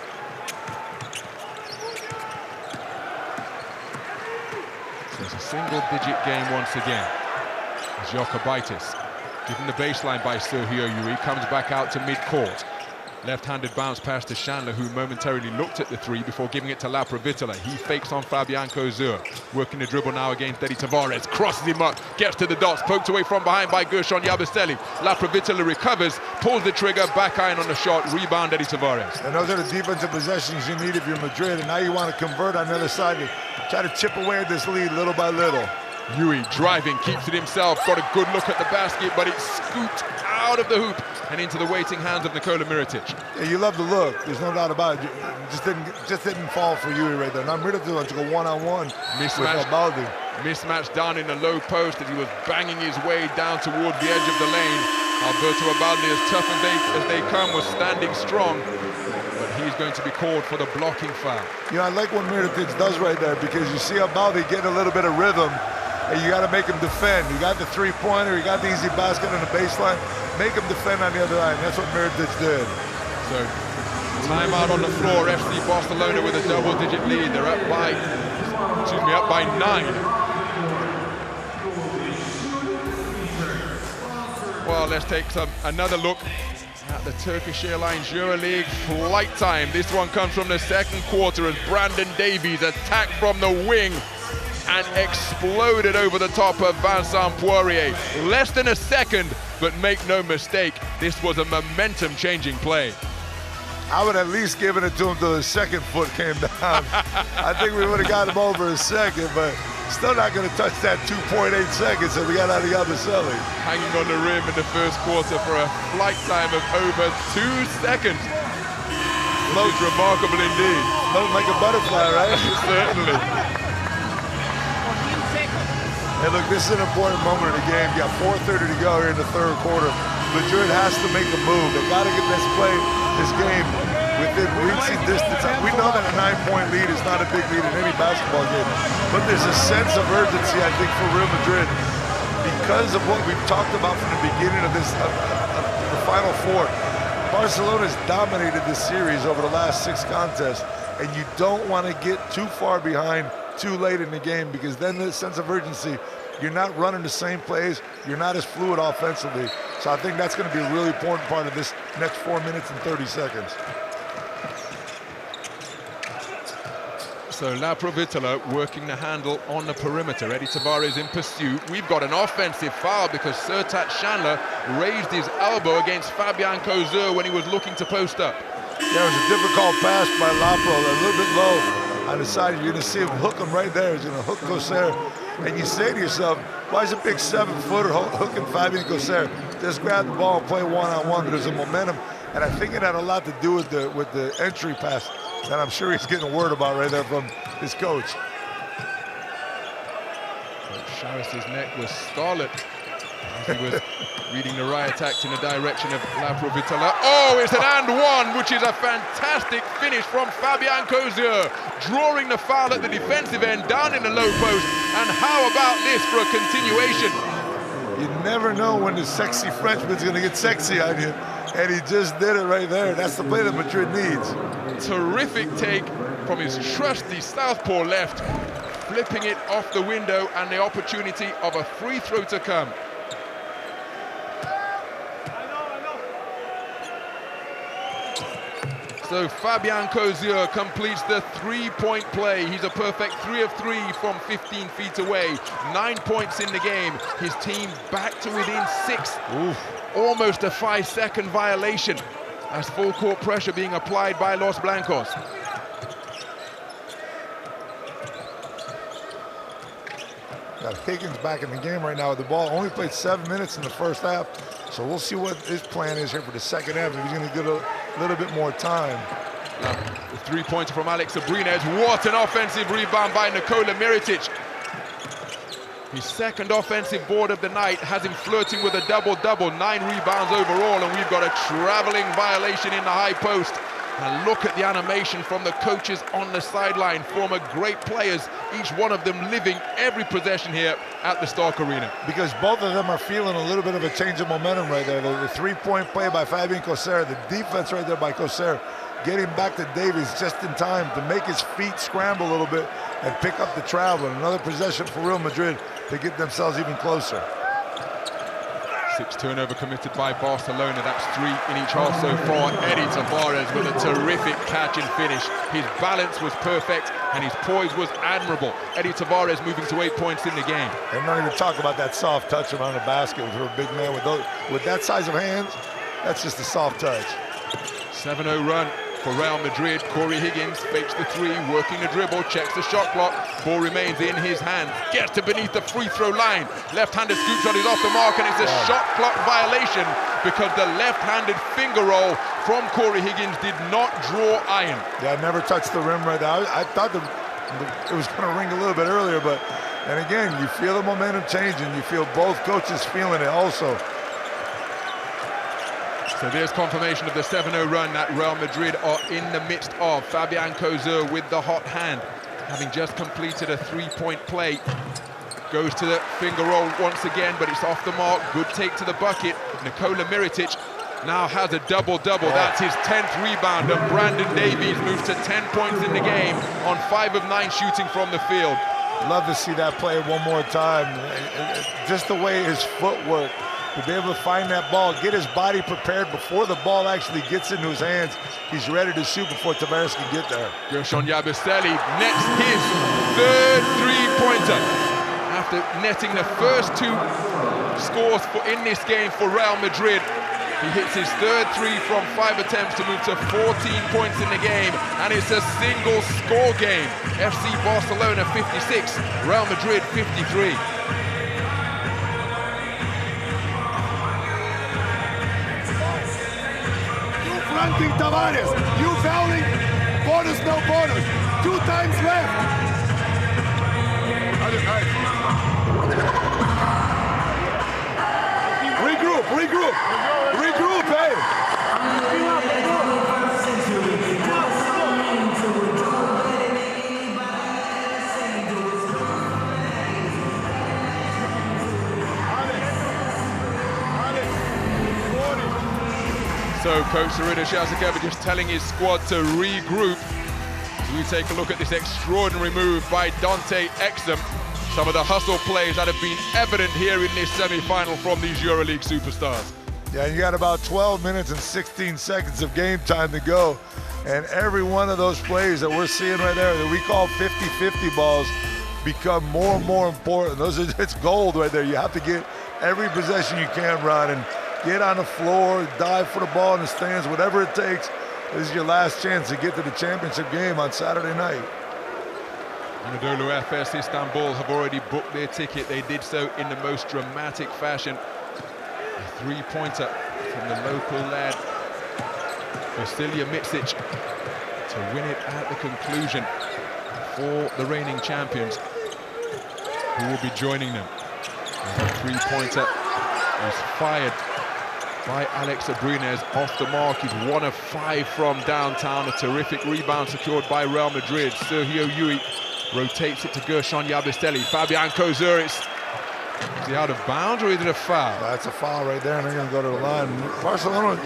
Speaker 2: So it's a single-digit game once again. Jokubaitis given the baseline by Sergio Yui, comes back out to mid-court. Left-handed bounce pass to Chandler, who momentarily looked at the 3 before giving it to Laprovitola. He fakes on Fabian Coser, working the dribble now against Eddie Tavares, crosses him up, gets to the dots, poked away from behind by Gershon Yabusele. Laprovitola recovers, pulls the trigger, back iron on the shot, rebound Eddie Tavares.
Speaker 4: And those are the defensive possessions you need if you're Madrid, and now you want to convert on the other side to try to chip away at this lead little by little.
Speaker 2: Yui driving, keeps it himself, got a good look at the basket, but it's scooped out of the hoop and into the waiting hands of Nikola Mirotic.
Speaker 4: Yeah, you love the look, there's no doubt about it. Just didn't fall for Yui right there. Now Mirotic wants to go one-on-one with Baldi.
Speaker 2: Mismatch down in the low post as he was banging his way down towards the edge of the lane. Alberto Abaldi, as tough as they come, was standing strong, but he's going to be called for the blocking foul.
Speaker 4: You know, I like what Mirotic does right there, because you see Abaldi getting a little bit of rhythm, and you got to make him defend. You got the 3-pointer, you got the easy basket on the baseline, make him defend on the other line. That's what Mirotic did.
Speaker 2: So, timeout on the floor. FC Barcelona with a double-digit lead. They're up by 9. Well, let's take another look at the Turkish Airlines EuroLeague flight time. This one comes from the second quarter as Brandon Davies attacked from the wing and exploded over the top of Vincent Poirier. Less than a second, but make no mistake, this was a momentum-changing play.
Speaker 4: I would at least given it to him till his second foot came down. I think we would have got him over a second, but still not going to touch that 2.8 seconds that we got out of Yabusele.
Speaker 2: Hanging on the rim in the first quarter for a flight time of over 2 seconds. Most remarkable indeed.
Speaker 4: Floating like a butterfly, right?
Speaker 2: Certainly.
Speaker 4: Hey, look, this is an important moment in the game. You got 4:30 to go here in the third quarter. Madrid has to make a move. They got to get this play, this game, within reaching distance. We know that a 9-point lead is not a big lead in any basketball game, but there's a sense of urgency, I think, for Real Madrid because of what we've talked about from the beginning of this, the Final Four. Barcelona's dominated this series over the last 6 contests, and you don't want to get too far behind too late in the game, because then the sense of urgency, you're not running the same plays, you're not as fluid offensively. So I think that's going to be a really important part of this next 4 minutes and 30 seconds.
Speaker 2: So Laprovitola working the handle on the perimeter. Eddie Tavares in pursuit. We've got an offensive foul because Sertat Chandler raised his elbow against Fabian Coser when he was looking to post up.
Speaker 4: Yeah, it was a difficult pass by Lapro, a little bit low on the side. You're going to see him hook him right there. He's going to hook Coser. And you say to yourself, why is a big 7-footer hooking Fabian Coser? Just grab the ball and play one-on-one. There's a momentum. And I think it had a lot to do with the entry pass that I'm sure he's getting a word about right there from his coach.
Speaker 2: Charis's neck was scarlet as he was reading the riot act in the direction of Laprovitola. Oh, it's an and one, which is a fantastic finish from Fabian Coser, drawing the foul at the defensive end down in the low post. And how about this for a continuation?
Speaker 4: You never know when the sexy Frenchman's going to get sexy on you, and he just did it right there. That's the play that Madrid needs.
Speaker 2: Terrific take from his trusty southpaw left, flipping it off the window, and the opportunity of a free throw to come. So Fabian Cozier completes the three-point play. He's a perfect 3 of 3 from 15 feet away. 9 points in the game. His team back to within 6. Oof. Almost a 5-second violation as full court pressure being applied by Los Blancos.
Speaker 4: Got Higgins back in the game right now with the ball. Only played 7 minutes in the first half. So we'll see what his plan is here for the second half. If he's going to get a little bit more time.
Speaker 2: The three-pointer from Alex Abrines. What an offensive rebound by Nikola Mirotic. His second offensive board of the night has him flirting with a double-double. 9 rebounds overall, and we've got a traveling violation in the high post. And look at the animation from the coaches on the sideline. Former great players, each one of them living every possession here at the Stark Arena.
Speaker 4: Because both of them are feeling a little bit of a change of momentum right there. The three-point play by Fabian Cozier, the defense right there by Cozier, getting back to Davies just in time to make his feet scramble a little bit and pick up the travel. And another possession for Real Madrid to get themselves even closer.
Speaker 2: 6 turnover committed by Barcelona. That's 3 in each half so far. Eddie Tavares with a terrific catch and finish. His balance was perfect and his poise was admirable. Eddie Tavares moving to 8 points in the game.
Speaker 4: And not even talk about that soft touch around the basket for a big man with that size of hands. That's just a soft touch.
Speaker 2: 7-0 run for Real Madrid. Corey Higgins fakes the 3, working the dribble, checks the shot clock. Ball remains in his hands. Gets to beneath the free throw line. Left-handed scoop shot is off the mark, and it's a shot clock violation because the left-handed finger roll from Corey Higgins did not draw iron.
Speaker 4: Yeah, never touched the rim right there. I thought it was going to ring a little bit earlier, but and again, you feel the momentum changing. You feel both coaches feeling it also.
Speaker 2: So there's confirmation of the 7-0 run that Real Madrid are in the midst of. Fabian Cozier with the hot hand, having just completed a 3-point play. Goes to the finger roll once again, but it's off the mark. Good take to the bucket. Nikola Mirotic now has a double-double. That's his 10th rebound, and Brandon Davies moves to 10 points in the game on 5 of 9 shooting from the field.
Speaker 4: Love to see that play one more time. Just the way his footwork, to be able to find that ball, get his body prepared before the ball actually gets into his hands. He's ready to shoot before Tavares can get there.
Speaker 2: Gershon Yabusele nets his 3rd three-pointer. After netting the first 2 scores in this game for Real Madrid, he hits his 3rd 3 from 5 attempts to move to 14 points in the game, and it's a single score game. FC Barcelona 56, Real Madrid 53.
Speaker 16: Fronting Tavares, you fouling, bonus, no bonus, 2 times left. Regroup, hey.
Speaker 2: So Coach Sarita Shazakeva just telling his squad to regroup. We take a look at this extraordinary move by Dante Exum. Some of the hustle plays that have been evident here in this semi-final from these EuroLeague superstars.
Speaker 4: Yeah, you got about 12 minutes and 16 seconds of game time to go. And every one of those plays that we're seeing right there that we call 50-50 balls become more and more important. It's gold right there. You have to get every possession you can, Ron, and get on the floor, dive for the ball in the stands, whatever it takes. This is your last chance to get to the championship game on Saturday night.
Speaker 2: Anadolu Efes Istanbul have already booked their ticket. They did so in the most dramatic fashion. A 3-pointer from the local lad, Vasilija Micic, to win it at the conclusion for the reigning champions, who will be joining them. And the 3-pointer is fired by Alex Abrines off the mark. He's 1 of 5 from downtown. A terrific rebound secured by Real Madrid. Sergio Yui rotates it to Gershon Yabusele. Fabian Cozier, is he out of bounds or is it a foul?
Speaker 4: That's a foul right there, and they're going to go to the line. Barcelona,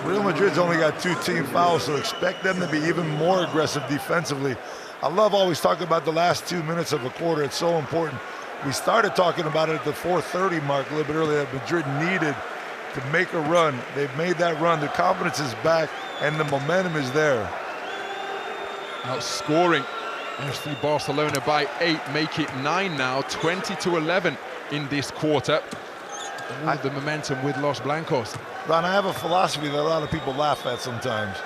Speaker 4: Real Madrid's only got 2 team fouls, so expect them to be even more aggressive defensively. I love always talking about the last 2 minutes of a quarter. It's so important. We started talking about it at the 4:30 mark a little bit earlier that Madrid needed to make a run. They've made that run. The confidence is back. and the momentum is there.
Speaker 2: Outscoring FC Barcelona by 8, make it 9 now, 20-11 in this quarter. All the momentum with Los Blancos.
Speaker 4: Ron, I have a philosophy that a lot of people laugh at sometimes.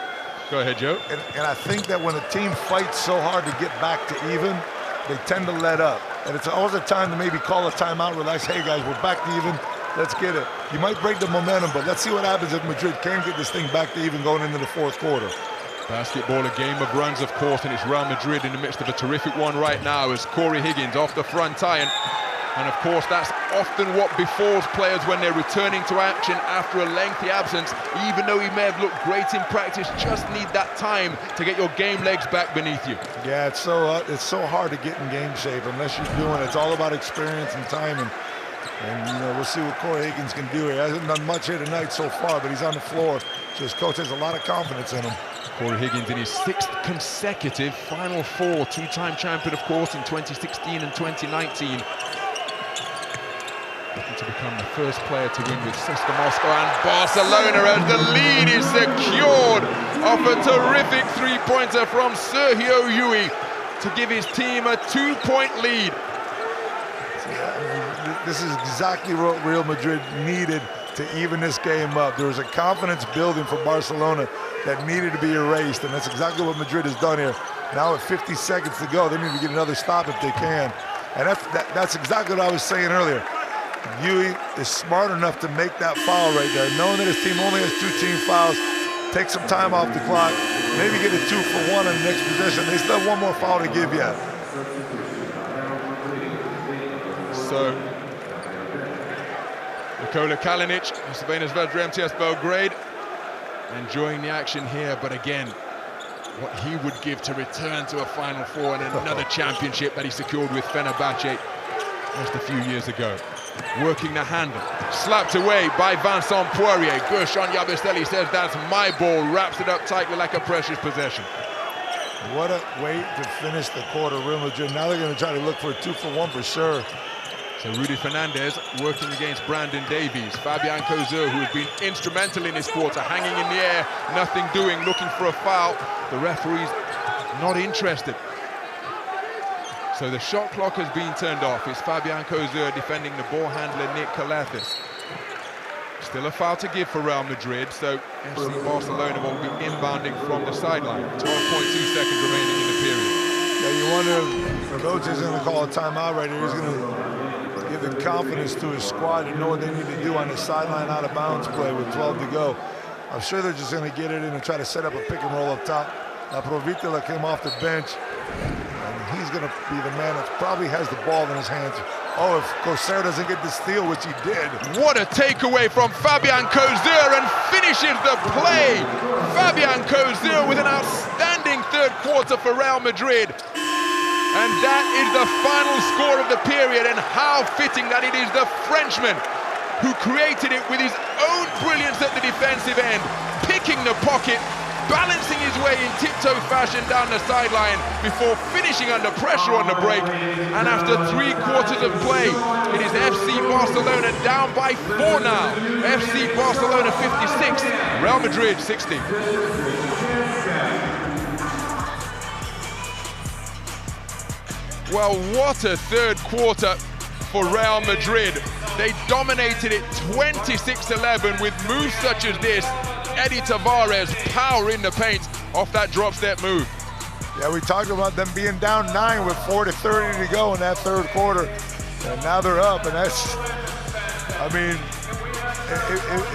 Speaker 2: Go ahead, Joe.
Speaker 4: And I think that when a team fights so hard to get back to even, they tend to let up. And it's always a time to maybe call a timeout, relax. Hey guys, we're back to even. Let's get it. You might break the momentum, but let's see what happens if Madrid can get this thing back to even going into the fourth quarter.
Speaker 2: Basketball, a game of runs, of course, and it's Real Madrid in the midst of a terrific one right now as Corey Higgins off the front tie. And of course, that's often what befalls players when they're returning to action after a lengthy absence. Even though he may have looked great in practice, just need that time to get your game legs back beneath you.
Speaker 4: Yeah, it's so hard to get in game shape unless you're doing it. It's all about experience and timing. And you know, we'll see what Corey Higgins can do here. He hasn't done much here tonight so far, but he's on the floor. So his coach has a lot of confidence in him.
Speaker 2: Corey Higgins in his 6th consecutive Final Four, two-time champion, of course, in 2016 and 2019. Looking to become the first player to win with CSKA Moscow and Barcelona as the lead is secured off a terrific three-pointer from Sergio Yui to give his team a 2-point lead.
Speaker 4: This is exactly what Real Madrid needed to even this game up. There was a confidence building for Barcelona that needed to be erased, and that's exactly what Madrid has done here. Now with 50 seconds to go, they need to get another stop if they can. And that's exactly what I was saying earlier. Yui is smart enough to make that foul right there, knowing that his team only has 2 team fouls. Take some time off the clock, maybe get a 2-for-1 in the next possession. They still have one more foul to give yet.
Speaker 2: So, Nikola Kalinic, Crvena Zvezda MTS Belgrade, enjoying the action here, but again, what he would give to return to a Final Four and another championship that he secured with Fenerbahce just a few years ago. Working the handle, slapped away by Vincent Poirier. Gershon Yabistelli says that's my ball, wraps it up tightly like a precious possession.
Speaker 4: What a way to finish the quarter, Real Madrid. Now they're going to try to look for a 2-for-1 for sure.
Speaker 2: So Rudy Fernandez working against Brandon Davies. Fabian Cozer, who has been instrumental in this quarter, hanging in the air, nothing doing, looking for a foul. The referee's not interested. So the shot clock has been turned off. It's Fabian Cozer defending the ball handler Nick Kalathis. Still a foul to give for Real Madrid, so FC Barcelona will be inbounding from the sideline. 12.2 seconds remaining in the period.
Speaker 4: Yeah, you wonder if the coach is going to call a timeout right here. He's going to give the confidence to his squad to know what they need to do on the sideline out of bounds play with 12 to go. I'm sure they're just going to get it in and try to set up a pick and roll up top. Provitila came off the bench. He's going to be the man that probably has the ball in his hands. Oh, if Cozer doesn't get the steal, which he did.
Speaker 2: What a takeaway from Fabian Cozer, and finishes the play. Fabian Cozer with an outstanding third quarter for Real Madrid. And that is the final score of the period, and how fitting that it is the Frenchman who created it with his own brilliance at the defensive end, picking the pocket, balancing his way in tiptoe fashion down the sideline before finishing under pressure on the break. And after 3 quarters of play, it is FC Barcelona down by 4 now. FC Barcelona 56, Real Madrid 60. Well, what a third quarter for Real Madrid. They dominated it 26-11 with moves such as this. Eddie Tavares power in the paint off that drop step move.
Speaker 4: Yeah, we talked about them being down 9 with 4:30 to go in that third quarter. And now they're up, and that's, I mean,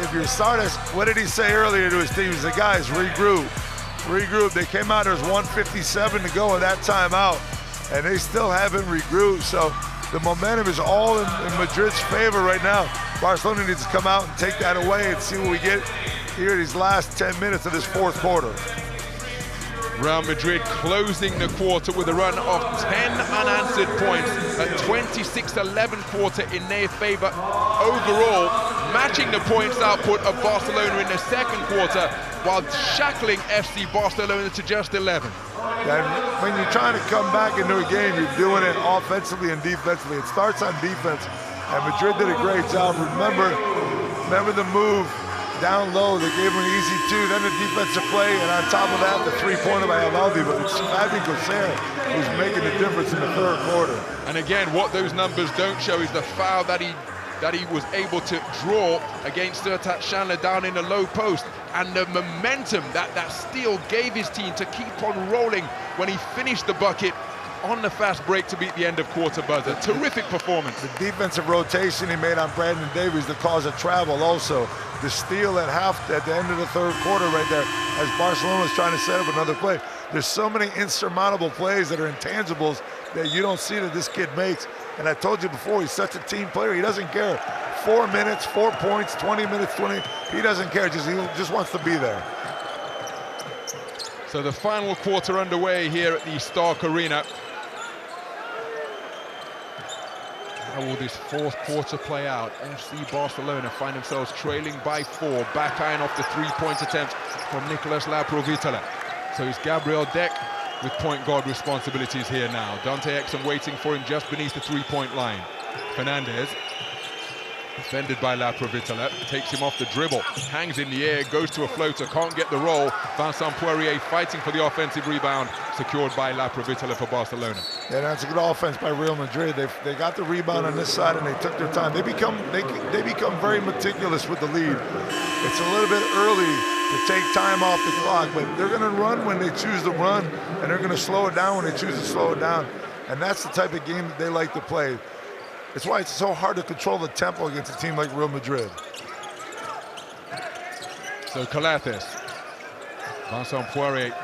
Speaker 4: if you're Sardes, what did he say earlier to his team? He said, guys, regroup. They came out, there's 1:57 to go in that timeout, and they still haven't regrouped. So the momentum is all in Madrid's favor right now. Barcelona needs to come out and take that away and see what we get here in these last 10 minutes of this fourth quarter.
Speaker 2: Real Madrid closing the quarter with a run of 10 unanswered points, a 26-11 quarter in their favor overall, matching the points output of Barcelona in the second quarter, while shackling FC Barcelona to just 11.
Speaker 4: And when you're trying to come back into a game, you're doing it offensively and defensively. It starts on defense, and Madrid did a great job. Remember the move down low, they gave him an easy 2, then the defensive play, and on top of that, the 3-pointer by Avaldi. But it's Fabi Gosser who's making the difference in the third quarter.
Speaker 2: And again, what those numbers don't show is the foul that he was able to draw against Sertat Chandler down in the low post, and the momentum that steal gave his team to keep on rolling when he finished the bucket on the fast break to beat the end of quarter buzzer. Terrific performance.
Speaker 4: The defensive rotation he made on Brandon Davies that caused a travel also. The steal at the end of the third quarter right there as Barcelona is trying to set up another play. There's so many insurmountable plays that are intangibles that you don't see that this kid makes. And I told you before, he's such a team player. He doesn't care. 4 minutes, 4 points, 20 minutes, 20. He doesn't care. He just wants to be there.
Speaker 2: So the final quarter underway here at the Stark Arena. How will this fourth quarter play out? FC Barcelona find themselves trailing by 4, back iron off the 3-point attempt from Nicolas Laprovitala. So it's Gabriel Deck with point guard responsibilities here now. Dante Exum waiting for him just beneath the 3-point line. Fernandez, defended by Laprovitala, takes him off the dribble, hangs in the air, goes to a floater, can't get the roll. Vincent Poirier fighting for the offensive rebound, secured by Laprovitala for Barcelona.
Speaker 4: Yeah, that's a good offense by Real Madrid. They got the rebound on this side and they took their time. They become very meticulous with the lead. It's a little bit early to take time off the clock, but they're going to run when they choose to run, and they're going to slow it down when they choose to slow it down. And that's the type of game that they like to play. It's why it's so hard to control the tempo against a team like Real Madrid.
Speaker 2: So Calathes, Vincent Poirier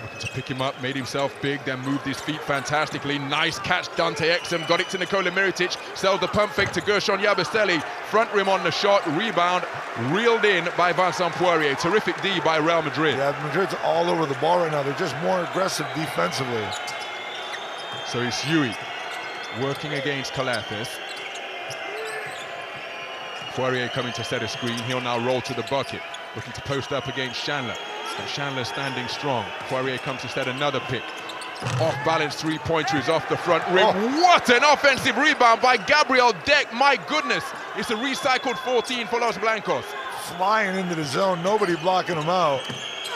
Speaker 2: looking to pick him up, made himself big, then moved his feet fantastically. Nice catch, Dante Exum, got it to Nikola Mirotic, sells the pump fake to Gershon Yabusele, front rim on the shot, rebound, reeled in by Vincent Poirier. Terrific D by Real Madrid.
Speaker 4: Yeah, Madrid's all over the ball right now. They're just more aggressive defensively.
Speaker 2: So it's Huey working against Calathes. Poirier coming to set a screen. He'll now roll to the bucket, looking to post up against Chandler. And Chandler standing strong. Poirier comes to set another pick. Off-balance three-pointer is off the front rim. Oh. What an offensive rebound by Gabriel Deck. My goodness, it's a recycled 14 for Los Blancos.
Speaker 4: Flying into the zone, nobody blocking him out.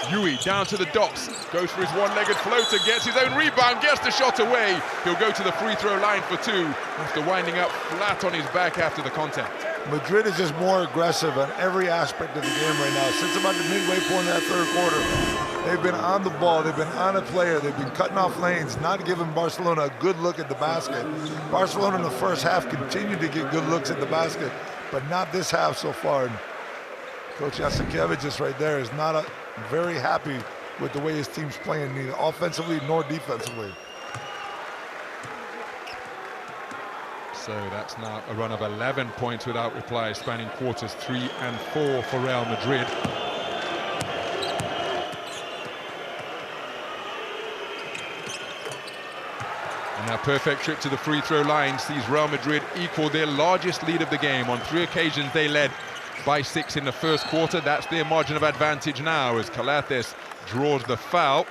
Speaker 2: Huey down to the docks, goes for his one-legged floater, gets his own rebound, gets the shot away. He'll go to the free throw line for 2 after winding up flat on his back after the contact.
Speaker 4: Madrid is just more aggressive on every aspect of the game right now. Since about the midway point of that third quarter, they've been on the ball, they've been on a player, they've been cutting off lanes, not giving Barcelona a good look at the basket. Barcelona in the first half continued to get good looks at the basket, but not this half so far. And Coach Jasikevic just right there is not very happy with the way his team's playing, neither offensively nor defensively.
Speaker 2: So that's now a run of 11 points without reply, spanning quarters 3 and 4 for Real Madrid. And that perfect trip to the free throw line sees Real Madrid equal their largest lead of the game. On 3 occasions they led by 6 in the first quarter. That's their margin of advantage now as Calathes draws the foul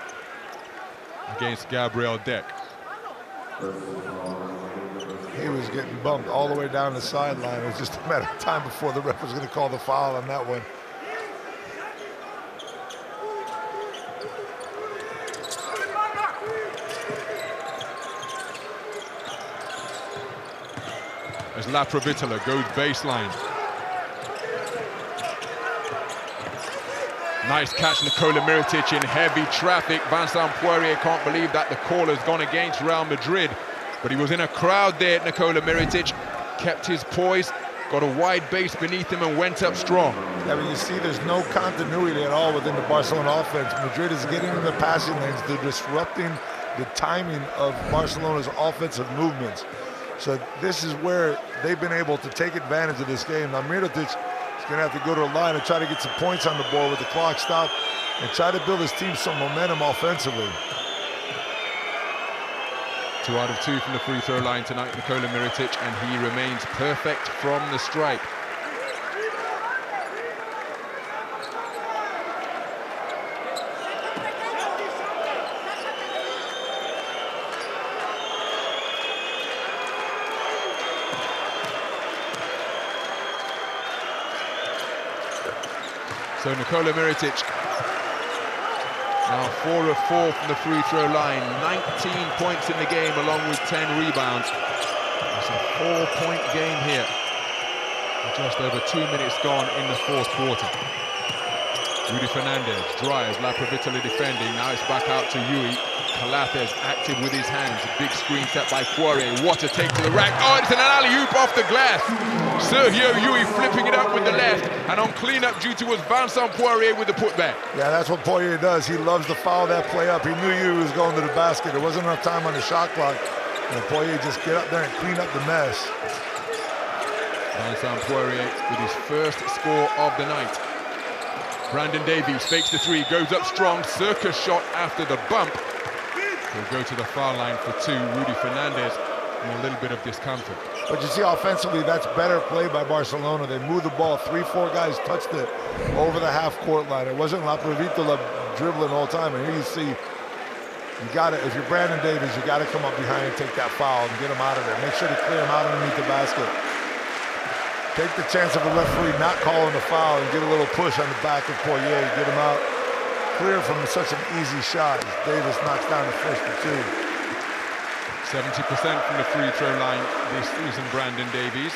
Speaker 2: against Gabriel Deck.
Speaker 4: He was getting bumped all the way down the sideline. It was just a matter of time before the ref was going to call the foul on that one.
Speaker 2: As Laprovitala goes baseline. Nice catch, Nikola Mirotic in heavy traffic. Vincent Poirier can't believe that the call has gone against Real Madrid. But he was in a crowd there, Nikola Mirotic. Kept his poise, got a wide base beneath him and went up strong.
Speaker 4: Yeah, but you see there's no continuity at all within the Barcelona offense. Madrid is getting in the passing lanes. They're disrupting the timing of Barcelona's offensive movements. So this is where they've been able to take advantage of this game. Now Mirotic is going to have to go to the line and try to get some points on the board with the clock stopped and try to build his team some momentum offensively.
Speaker 2: 2 out of 2 from the free throw line tonight, Nikola Mirotic, and he remains perfect from the stripe. So Nikola Mirotic, now 4 of 4 from the free throw line, 19 points in the game along with 10 rebounds. It's a 4-point game here. Just over 2 minutes gone in the fourth quarter. Rudy Fernandez drives, Laprovittola defending, now it's back out to Yui. Calathes active with his hands, big screen set by Poirier, what a take to the rack. Oh, it's an alley-oop off the glass. Sergio Yui flipping it up with the left, and on cleanup duty was Vincent Poirier with the putback.
Speaker 4: Yeah, that's what Poirier does. He loves to foul that play up. He knew Yui was going to the basket. There wasn't enough time on the shot clock. And Poirier just get up there and clean up the mess.
Speaker 2: Vincent Poirier with his first score of the night. Brandon Davies fakes the three, goes up strong, circus shot after the bump. He'll go to the foul line for 2. Rudy Fernandez in a little bit of discomfort.
Speaker 4: But you see, offensively, that's better play by Barcelona. They moved the ball. 3-4 guys touched it over the half-court line. It wasn't Laprovittola dribbling all the time. And here you see, you got to, if you're Brandon Davies, you got to come up behind and take that foul and get him out of there. Make sure to clear him out underneath the basket. Take the chance of the referee not calling the foul and get a little push on the back of Poirier, get him out. Clear from such an easy shot as Davis knocks down the first for 2.
Speaker 2: 70% from the free throw line this season, Brandon Davies.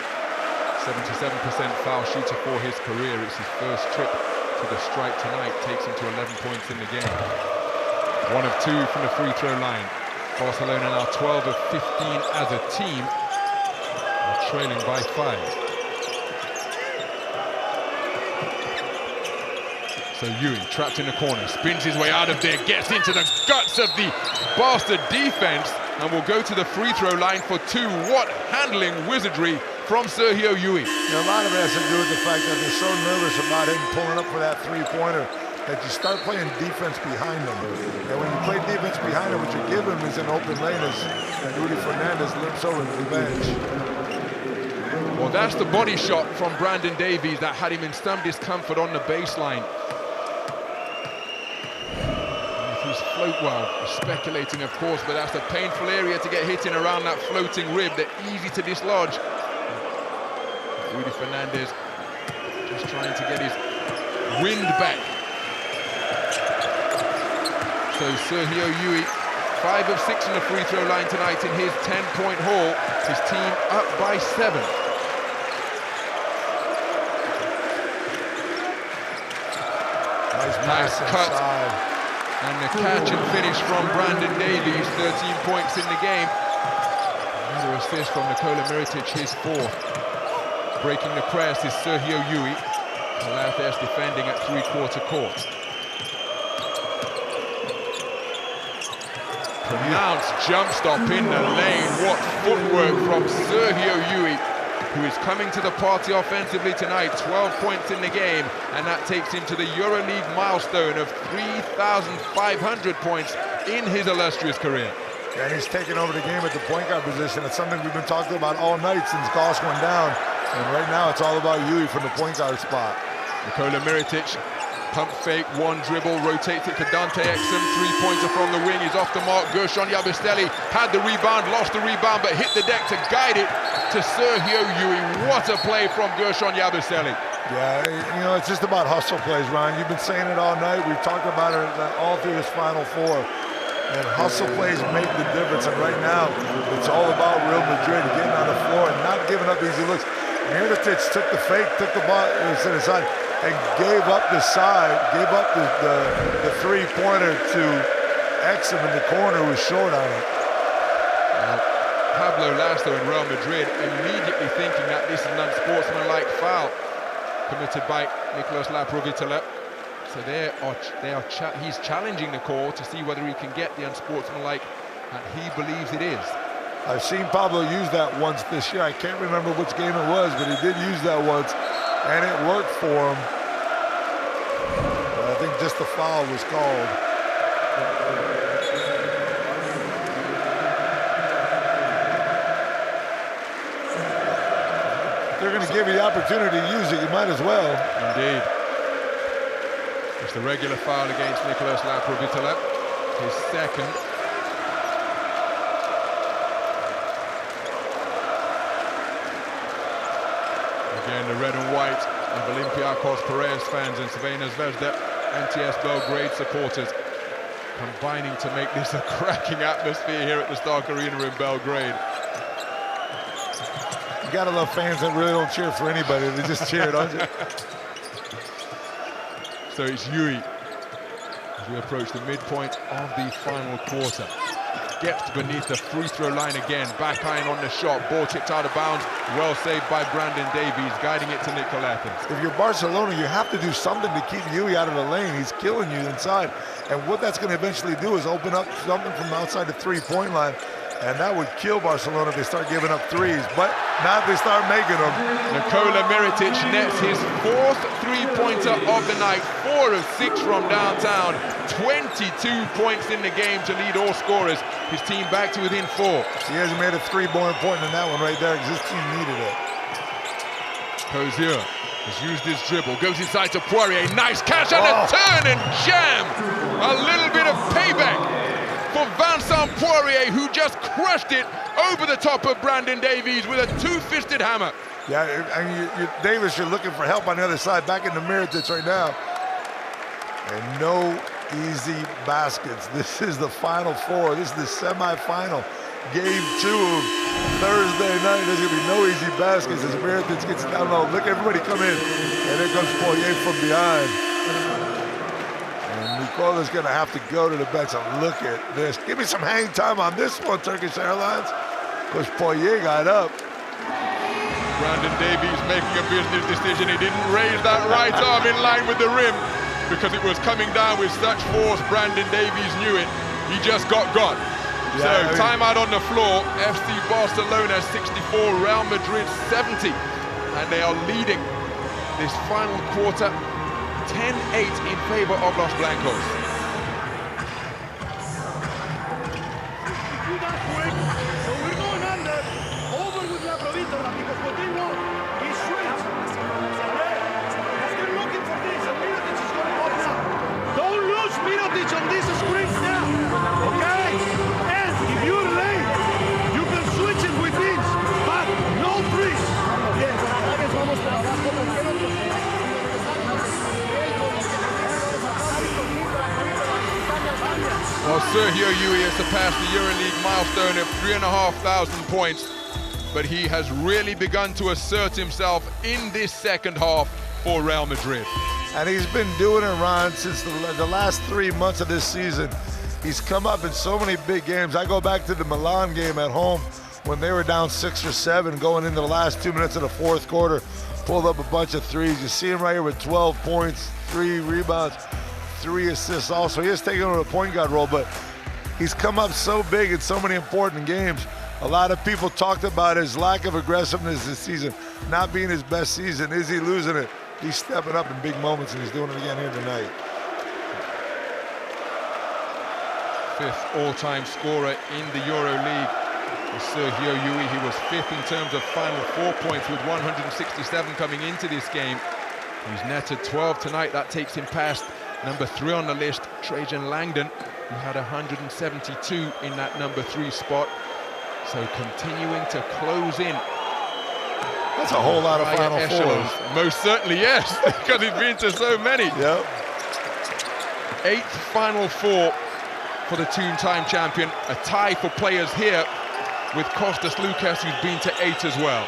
Speaker 2: 77% foul shooter for his career. It's his first trip to the stripe tonight, takes him to 11 points in the game. 1 of 2 from the free throw line. Barcelona now 12 of 15 as a team. They're trailing by 5. So Yui, trapped in the corner, spins his way out of there, gets into the guts of the Barca defense, and will go to the free throw line for 2. What handling wizardry from Sergio Yui.
Speaker 4: A lot of it has to do with the fact that they're so nervous about him pulling up for that three-pointer that you start playing defense behind them. And when you play defense behind him, what you give him is an open lane as Rudy Fernandez limps over to the bench.
Speaker 2: Well, that's the body shot from Brandon Davies that had him in some discomfort on the baseline. Float well, speculating of course, but that's a painful area to get hit in around that floating rib. They're easy to dislodge. Rudy Fernandez just trying to get his wind back. So Sergio Yui, 5 of 6 on the free throw line tonight in his 10-point haul. His team up by 7. Nice cut.
Speaker 4: Inside.
Speaker 2: And the catch and finish from Brandon Davies, 13 points in the game. Another assist from Nikola Mirotic, his 4th. Breaking the press is Sergio Yui. Calathes defending at 3/4 court. Pronounced jump stop in the lane. What footwork from Sergio Yui, who is coming to the party offensively tonight. 12 points in the game, and that takes him to the EuroLeague milestone of 3,500 points in his illustrious career.
Speaker 4: And he's taking over the game at the point guard position. It's something we've been talking about all night since Goss went down. And right now it's all about Yui from the point guard spot.
Speaker 2: Nikola Mirotic, pump fake, 1 dribble, rotates it to Dante Exum, 3-pointer from the wing, he's off the mark. Gershon Yabustelli had the rebound, lost the rebound, but hit the deck to guide it to Sergio Yui. What a play from Gershon Yabustelli.
Speaker 4: Yeah, you know, it's just about hustle plays, Ryan. You've been saying it all night. We've talked about it all through this Final Four. And hustle plays make the difference. And right now, it's all about Real Madrid getting on the floor and not giving up easy looks. Mirotic took the fake, took the ball to the side, and gave up the side, gave up the three-pointer to Exum in the corner, who was short on it.
Speaker 2: Pablo Lasso in Real Madrid immediately thinking that this is an unsportsmanlike foul committed by Nicolas Laprovittola. So he's challenging the call to see whether he can get the unsportsmanlike that he believes it is.
Speaker 4: I've seen Pablo use that once this year. I can't remember which game it was, but he did use that once, and it worked for him. But I think just the foul was called. If they're going to give you the opportunity to use it, you might as well.
Speaker 2: Indeed. It's the regular foul against Nicolas Laprovittola, his 2nd. Again, the red and white of Olympiacos Piraeus fans and Crvena Zvezda NTS Belgrade supporters combining to make this a cracking atmosphere here at the Stark Arena in Belgrade.
Speaker 4: You gotta love fans that really don't cheer for anybody. They just cheer, don't you?
Speaker 2: So it's Yui as we approach the midpoint of the final quarter. Gets beneath the free throw line again, back iron on the shot, ball tipped out of bounds, well saved by Brandon Davies, guiding it to Nick Athens.
Speaker 4: If you're Barcelona, you have to do something to keep Yui out of the lane. He's killing you inside. And what that's gonna eventually do is open up something from outside the three-point line. And that would kill Barcelona if they start giving up threes. But now if they start making them.
Speaker 2: Nikola Mirotic nets his 4th three-pointer of the night, 4 of 6 from downtown, 22 points in the game to lead all scorers. His team back to within 4.
Speaker 4: He hasn't made a 3 more important than that one right there because his team needed it.
Speaker 2: Cozier has used his dribble, goes inside to Poirier, nice catch and a turn and jam! A little bit of payback for Vincent Poirier, who just crushed it over the top of Brandon Davies with a 2-fisted hammer.
Speaker 4: Yeah, I mean, Davis, you're looking for help on the other side, back in the Mirotic right now. And no easy baskets. This is the Final Four. This is the semifinal. Game 2 of Thursday night. There's gonna be no easy baskets as Mirotic gets down low. Look, everybody come in. And there comes Poirier from behind. Nicola's gonna have to go to the bench and look at this. Give me some hang time on this one, Turkish Airlines. Because Poirier got up.
Speaker 2: Brandon Davies making a business decision. He didn't raise that right arm in line with the rim because it was coming down with such force. Brandon Davies knew it. He just got.
Speaker 4: Yeah,
Speaker 2: So timeout on the floor. FC Barcelona 64, Real Madrid 70. And they are leading this final quarter 10-8 in favor of Los Blancos.
Speaker 16: So we're going under, over with La Provítola because Coutinho, he switched. They're looking for this, and Mirotic is going up now. Don't lose Mirotic on this screen now, okay? And if you're late, you can switch it with this, but no threes. Yes, vamos para abajo.
Speaker 2: Well, Sergio Yui has surpassed the EuroLeague milestone of 3,500 points, but he has really begun to assert himself in this second half for Real Madrid.
Speaker 4: And he's been doing it, Ron, since the last 3 months of this season. He's come up in so many big games. I go back to the Milan game at home when they were down 6 or 7 going into the last 2 minutes of the 4th quarter, pulled up a bunch of threes. You see him right here with 12 points, 3 rebounds, 3 assists also. He has taken over the point guard role, but he's come up so big in so many important games. A lot of people talked about his lack of aggressiveness this season, not being his best season. Is he losing it? He's stepping up in big moments, and he's doing it again here tonight.
Speaker 2: 5th all-time scorer in the EuroLeague is Sergio Yui. He was 5th in terms of final 4 points with 167 coming into this game. He's netted 12 tonight. That takes him past number 3 on the list, Trajan Langdon, who had 172 in that number 3 spot. So continuing to close in.
Speaker 4: That's a whole lot of Final Fours.
Speaker 2: Most certainly, yes, because he's been to so many.
Speaker 4: Yep.
Speaker 2: 8th Final Four for the two-time champion. A tie for players here with Kostas Lukas, who's been to 8 as well.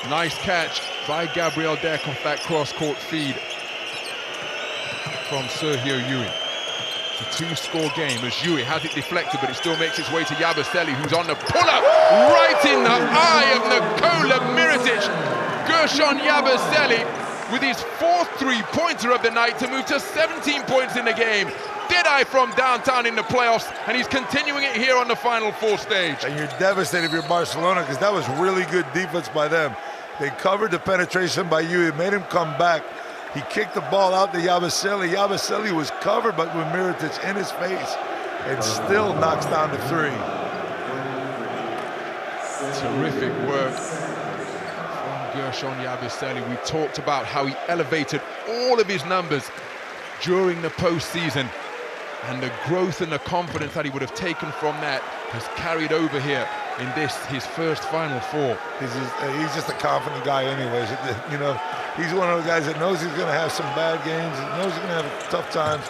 Speaker 2: Nice catch by Gabriel Deck off that cross-court feed from Sergio Yui. It's a 2-score game as Yui has it deflected, but it still makes its way to Yabusele, who's on the pull-up right in the eye of Nikola Mirotic. Gershon Yabusele with his 4th three-pointer of the night to move to 17 points in the game. Deadeye from downtown in the playoffs, and he's continuing it here on the Final Four stage.
Speaker 4: And you're devastated if you're Barcelona, because that was really good defense by them. They covered the penetration by Yui, made him come back. He kicked the ball out to Yabusele. Yabusele was covered but with Mirotic in his face and still knocks down the 3.
Speaker 2: Terrific work from Gershon Yabusele. We talked about how he elevated all of his numbers during the postseason, and the growth and the confidence that he would have taken from that has carried over here in this, his first Final Four.
Speaker 4: He's just a confident guy anyways. You know, he's one of those guys that knows he's going to have some bad games, he knows he's going to have tough times,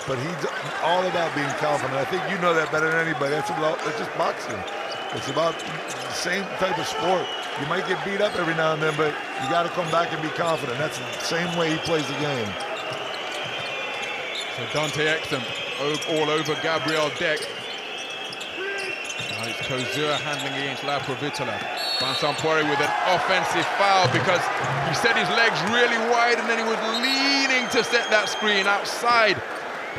Speaker 4: but he's all about being confident. I think you know that better than anybody. That's just boxing. It's about the same type of sport. You might get beat up every now and then, but you got to come back and be confident. That's the same way he plays the game.
Speaker 2: So Dante Exum all over Gabriel Deck. Now it's Kozur handling against La Provitola. Vincent Poirier with an offensive foul because he set his legs really wide and then he was leaning to set that screen outside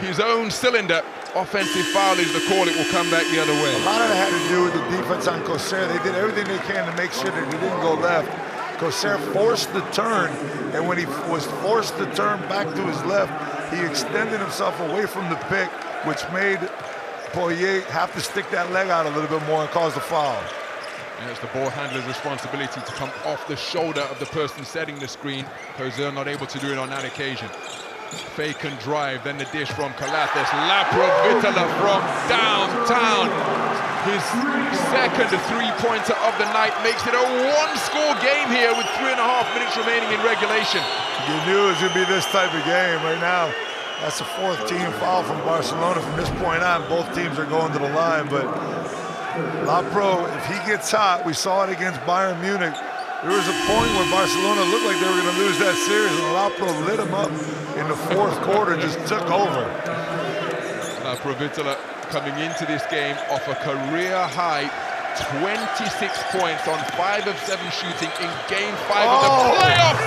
Speaker 2: his own cylinder. Offensive foul is the call. It will come back the other way.
Speaker 4: A lot of it had to do with the defense on Kozur. They did everything they can to make sure that he didn't go left. Kozur forced the turn, and when he was forced to turn back to his left, he extended himself away from the pick, which made Poirier have to stick that leg out a little bit more and cause the foul.
Speaker 2: And it's the ball handler's responsibility to come off the shoulder of the person setting the screen. Kozur not able to do it on that occasion. Fake and drive, then the dish from Calates. La Provitola from downtown. His second three-pointer of the night makes it a one-score game here with 3.5 minutes remaining in regulation.
Speaker 4: You knew it was going to be this type of game right now. That's the 4th team foul from Barcelona. From this point on, both teams are going to the line, but La Pro, if he gets hot, we saw it against Bayern Munich. There was a point where Barcelona looked like they were going to lose that series, and La Pro lit him up in the 4th quarter, just took over.
Speaker 2: La Provitola coming into this game off a career-high 26 points on 5 of 7 shooting in Game 5 of the playoffs.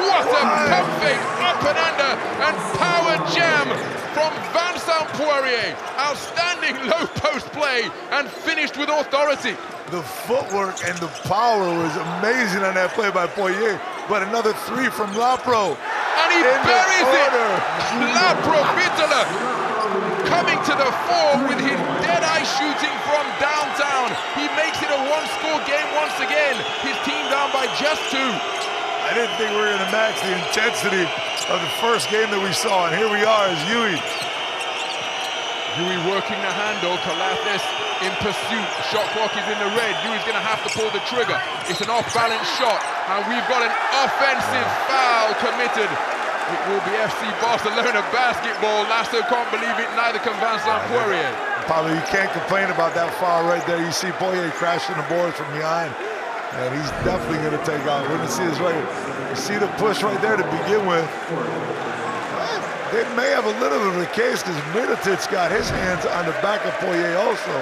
Speaker 2: What a pump fake, up and under, and power jam from Vincent Poirier. Outstanding low post play and finished with authority.
Speaker 4: The footwork and the power was amazing on that play by Poirier, but another 3 from La Pro.
Speaker 2: And he buries it! La Provitola coming to the fore with his dead-eye shooting from downtown. He makes it a one-score game once again. His team down by just 2.
Speaker 4: I didn't think we were going to match the intensity of the first game that we saw, and here we are as Yui.
Speaker 2: Yui working the handle, Calates in pursuit. Shot clock is in the red. Yui's going to have to pull the trigger. It's an off-balance shot, and we've got an offensive foul committed. It will be FC Barcelona basketball. Lasso can't believe it, neither can Vincent Poirier.
Speaker 4: Pablo, you can't complain about that foul right there. You see Poirier crashing the boards from behind, and he's definitely going to take out. We're going to see this right here. You see the push right there to begin with. They may have a little bit of a case because Mirotic got his hands on the back of Poirier also.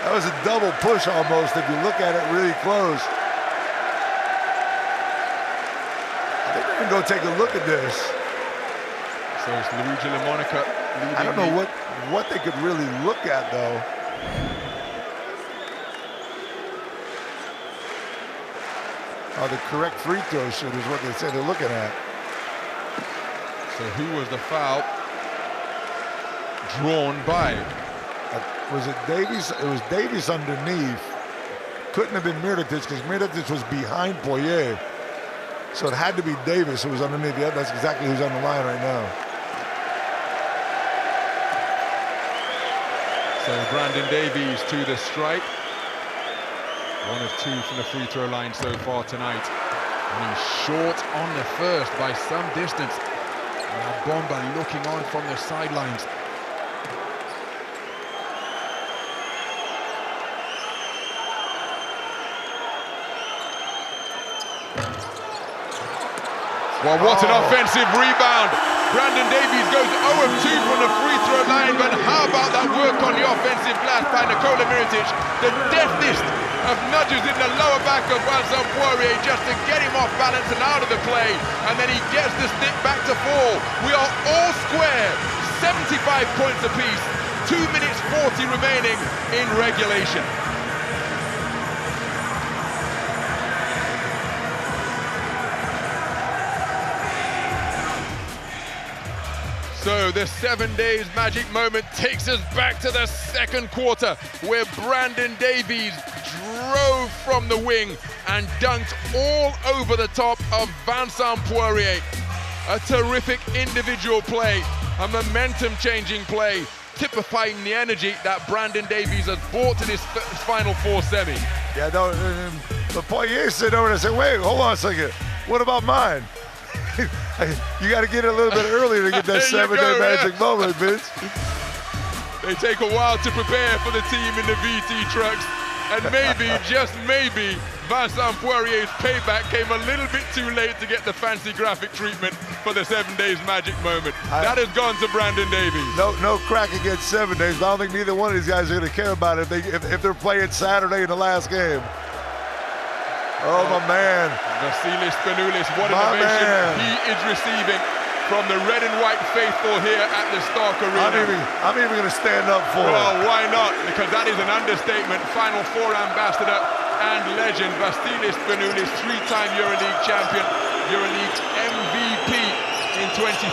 Speaker 4: That was a double push almost if you look at it really close. I think we're going to go take a look at this.
Speaker 2: So it's Luigi LaMonica.
Speaker 4: I don't know what they could really look at though. Oh, the correct free throw shoot is what they say they're looking at.
Speaker 2: So who was the foul drawn by?
Speaker 4: Was it Davies? It was Davies underneath. Couldn't have been Mirotic because Mirotic was behind Poirier. So it had to be Davis who was underneath. Yeah, that's exactly who's on the line right now.
Speaker 2: So Brandon Davies to the strike. 1 of 2 from the free throw line so far tonight. And he's short on the first by some distance. Now Bomba looking on from the sidelines. Well, what an offensive rebound. Brandon Davies goes 0 of 2 from the free throw line, but how about that work on the offensive glass by Nikola Mirotic? The deftest of nudges in the lower back of Vincent Poirier just to get him off balance and out of the play, and then he gets the stick back to fall. We are all square, 75 points apiece, 2 minutes 40 remaining in regulation. So the 7 days magic moment takes us back to the second quarter where Brandon Davies drove from the wing and dunked all over the top of Vincent Poirier. A terrific individual play, a momentum-changing play, typifying the energy that Brandon Davies has brought to this Final Four semi.
Speaker 4: Yeah, no, but Poirier sitting over there and said, wait, hold on a second. What about mine? You got to get it a little bit earlier to get that 7-day magic moment, bitch.
Speaker 2: They take a while to prepare for the team in the VT trucks. And maybe, just maybe, Vincent Poirier's payback came a little bit too late to get the fancy graphic treatment for the 7 days magic moment. That has gone to Brandon Davies.
Speaker 4: No crack against 7 days, but I don't think neither one of these guys are going to care about it if they're playing Saturday in the last game. Oh, my man.
Speaker 2: Vasilis Spanoulis, what an ovation he is receiving from the red and white faithful here at the Stark Arena.
Speaker 4: I'm even going to stand up for it.
Speaker 2: Well, why not? Because that is an understatement. Final Four ambassador and legend, Vasilis Spanoulis, 3-time EuroLeague champion, EuroLeague MVP in 2013.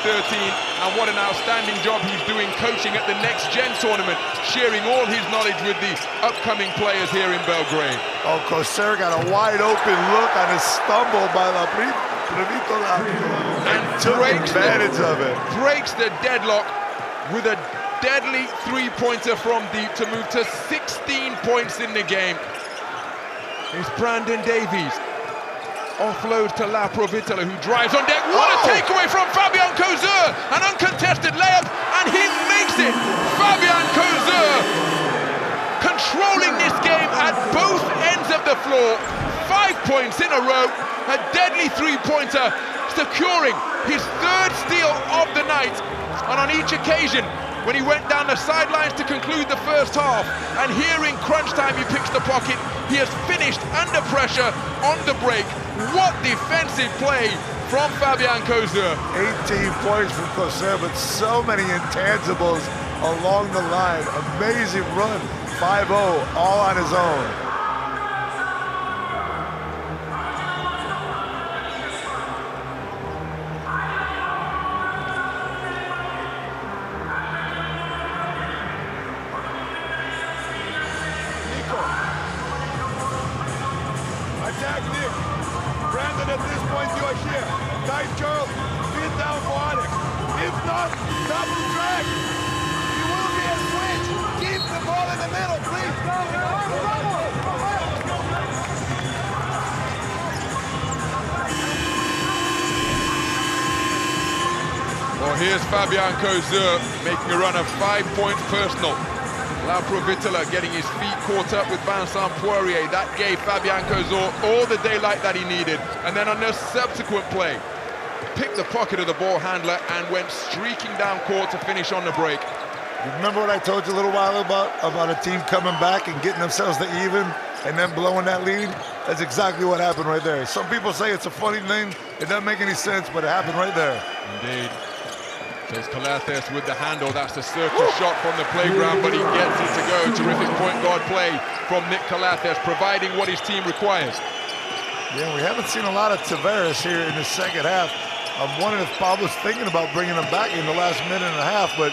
Speaker 2: And what an outstanding job he's doing coaching at the Next Gen tournament, sharing all his knowledge with the upcoming players here in Belgrade.
Speaker 4: Oh, Coser got a wide open look on his stumble by La and took advantage of it.
Speaker 2: Breaks the deadlock with a deadly three-pointer from deep to move to 16 points in the game. It's Brandon Davies. Offloads to La Provitola, who drives on deck. What a takeaway from Fabian Coser! An uncontested layup, and he makes it! Fabian Coser controlling this game at both ends of the floor. 5 points in a row. A deadly three-pointer, securing his 3rd steal of the night. And on each occasion, when he went down the sidelines to conclude the first half, and here in crunch time he picks the pocket, he has finished under pressure on the break. What defensive play from Fabian Coser.
Speaker 4: 18 points from Coser, but so many intangibles along the line. Amazing run, 5-0, all on his own.
Speaker 16: Attack Nick. Brandon, at this point, you are here. Guide Charles, feed down for Alex. If not, double drag. You will be a switch. Keep the ball in the middle, please.
Speaker 2: Well, here's Fabian Coser making a run of 5 points personal. La Provitola getting his feet caught up with Vincent Poirier. That gave Fabian Coser all the daylight that he needed. And then on the subsequent play, picked the pocket of the ball handler and went streaking down court to finish on the break.
Speaker 4: Remember what I told you a little while about a team coming back and getting themselves to even and then blowing that lead? That's exactly what happened right there. Some people say it's a funny thing. It doesn't make any sense, but it happened right there.
Speaker 2: Indeed. There's Calates with the handle. That's the circle shot from the playground, but he gets it to go. Terrific point guard play from Nick Calates, providing what his team requires.
Speaker 4: Yeah, we haven't seen a lot of Tavares here in the second half. I'm wondering if Pablo's thinking about bringing him back in the last minute and a half, but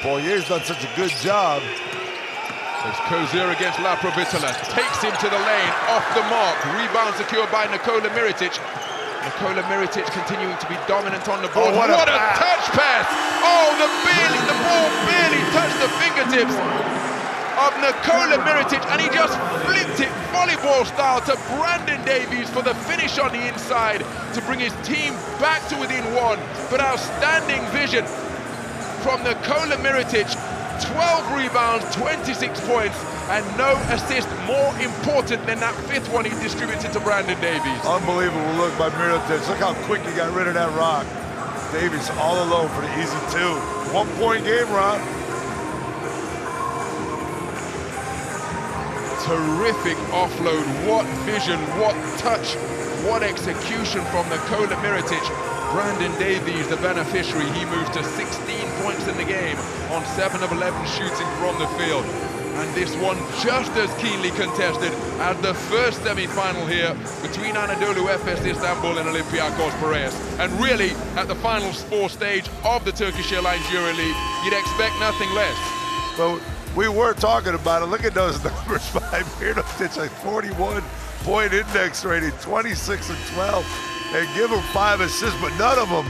Speaker 4: Poirier's done such a good job.
Speaker 2: There's Coser against La Provitola. Takes him to the lane, off the mark. Rebound secured by Nikola Mirotic. Nikola Mirotic continuing to be dominant on the board. What a touch pass! Oh, the ball barely touched the fingertips of Nikola Mirotic, and he just flipped it volleyball style to Brandon Davies for the finish on the inside to bring his team back to within one. But outstanding vision from Nikola Mirotic. 12 rebounds, 26 points, and no assist more important than that 5th one he distributed to Brandon Davies.
Speaker 4: Unbelievable look by Mirotic. Look how quick he got rid of that rock. Davies all alone for the easy 2. 1 point game, Rob.
Speaker 2: Terrific offload. What vision, what touch, what execution from Nikola Mirotic. Brandon Davies, the beneficiary, he moves to 16 points in the game on 7 of 11 shooting from the field. And this one just as keenly contested as the first semi-final here between Anadolu Efes Istanbul and Olympiakos Piraeus. And really, at the final 4 stage of the Turkish Airlines EuroLeague, you'd expect nothing less.
Speaker 4: Well, we were talking about it. Look at those numbers by Mirotic, like 41-point index rating, 26 and 12. They give him 5 assists, but none of them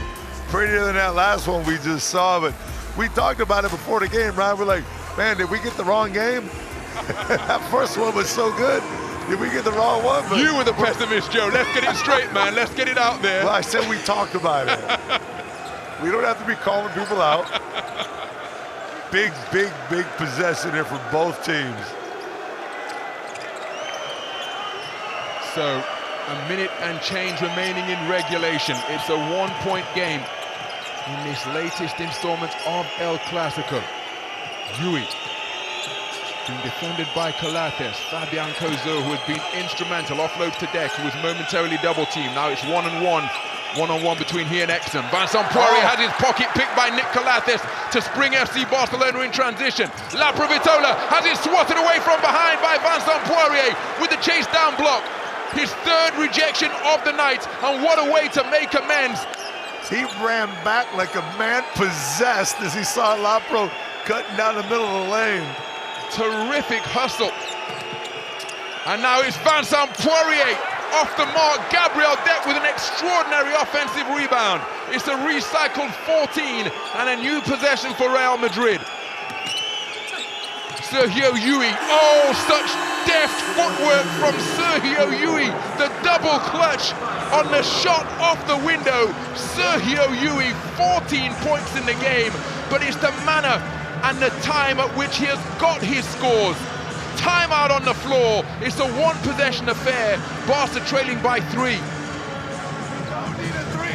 Speaker 4: prettier than that last one we just saw. But we talked about it before the game, Ryan. We're like, man, did we get the wrong game? That first one was so good. Did we get the wrong one? But
Speaker 2: you were the pessimist, Joe. Let's get it straight, man. Let's get it out there.
Speaker 4: Well, I said we talked about it. We don't have to be calling people out. Big possession here for both teams.
Speaker 2: So, a minute and change remaining in regulation. It's a one-point game in this latest installment of El Clásico. Yui being defended by Colates. Fabian Kozo, who has been instrumental, offloads to Deck, who was momentarily double-teamed. Now it's one-on-one between he and Exum. Vincent Poirier has his pocket picked by Nick Colates to spring FC Barcelona in transition. La Provitola has it swatted away from behind by Vincent Poirier with the chase down block. His third rejection of the night, and what a way to make amends.
Speaker 4: He ran back like a man possessed as he saw Lapro cutting down the middle of the lane.
Speaker 2: Terrific hustle. And now it's Vincent Poirier off the mark. Gabriel Deck with an extraordinary offensive rebound. It's a recycled 14 and a new possession for Real Madrid. Sergio Yui, oh, such deft footwork from Sergio Yui. The double clutch on the shot off the window. Sergio Yui, 14 points in the game, but it's the manner and the time at which he has got his scores. Timeout on the floor. It's a one-possession affair. Barca trailing by 3.
Speaker 16: Don't need a 3.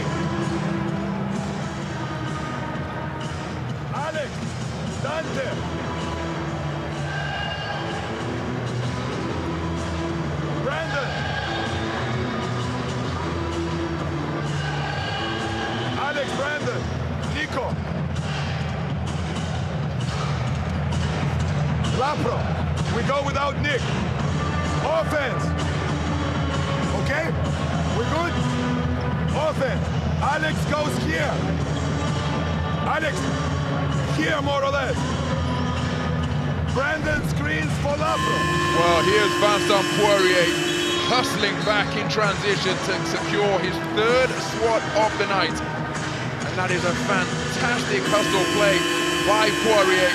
Speaker 16: Alex, Dante. Brandon. Alex, Brandon. Nico. Lapro. We go without Nick. Offense. Okay? We're good? Offense. Alex goes here. Alex, here more or less. Brandon screens for Lapro.
Speaker 2: Well, here's Vincent Poirier hustling back in transition to secure his third swat of the night. And that is a fantastic hustle play by Poirier.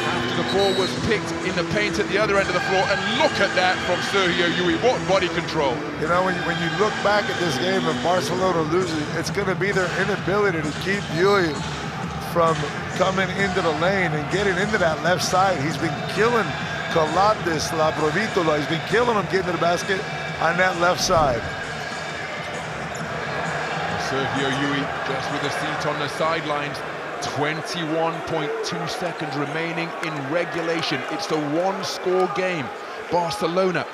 Speaker 2: After the ball was picked in the paint at the other end of the floor, and look at that from Sergio Yui. What body control.
Speaker 4: You know, when you look back at this game and Barcelona loses, it's going to be their inability to keep Yui from coming into the lane and getting into that left side. He's been killing Colates, La Provitola. He's been killing him getting to the basket on that left side.
Speaker 2: Sergio Yui just with a seat on the sidelines. 21.2 seconds remaining in regulation. It's a one-score game. Barcelona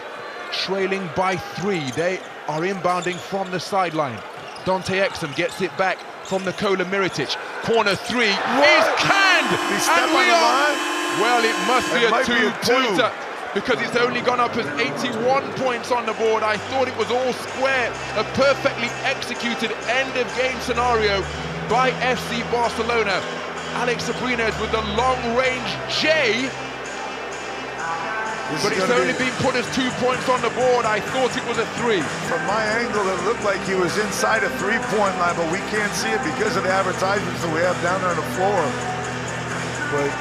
Speaker 2: trailing by 3. They are inbounding from the sideline. Dante Exum gets it back from Nikola Mirotic. Corner 3 is canned! And we are... Well, it must be a two-pointer because it's only gone up as 81 points on the board. I thought it was all square. A perfectly executed end-of-game scenario by FC Barcelona. Alex Sabrines with the long-range J. But it's only been put as 2 points on the board. I thought it was a 3.
Speaker 4: From my angle, it looked like he was inside a three-point line, but we can't see it because of the advertisements that we have down there on the floor. But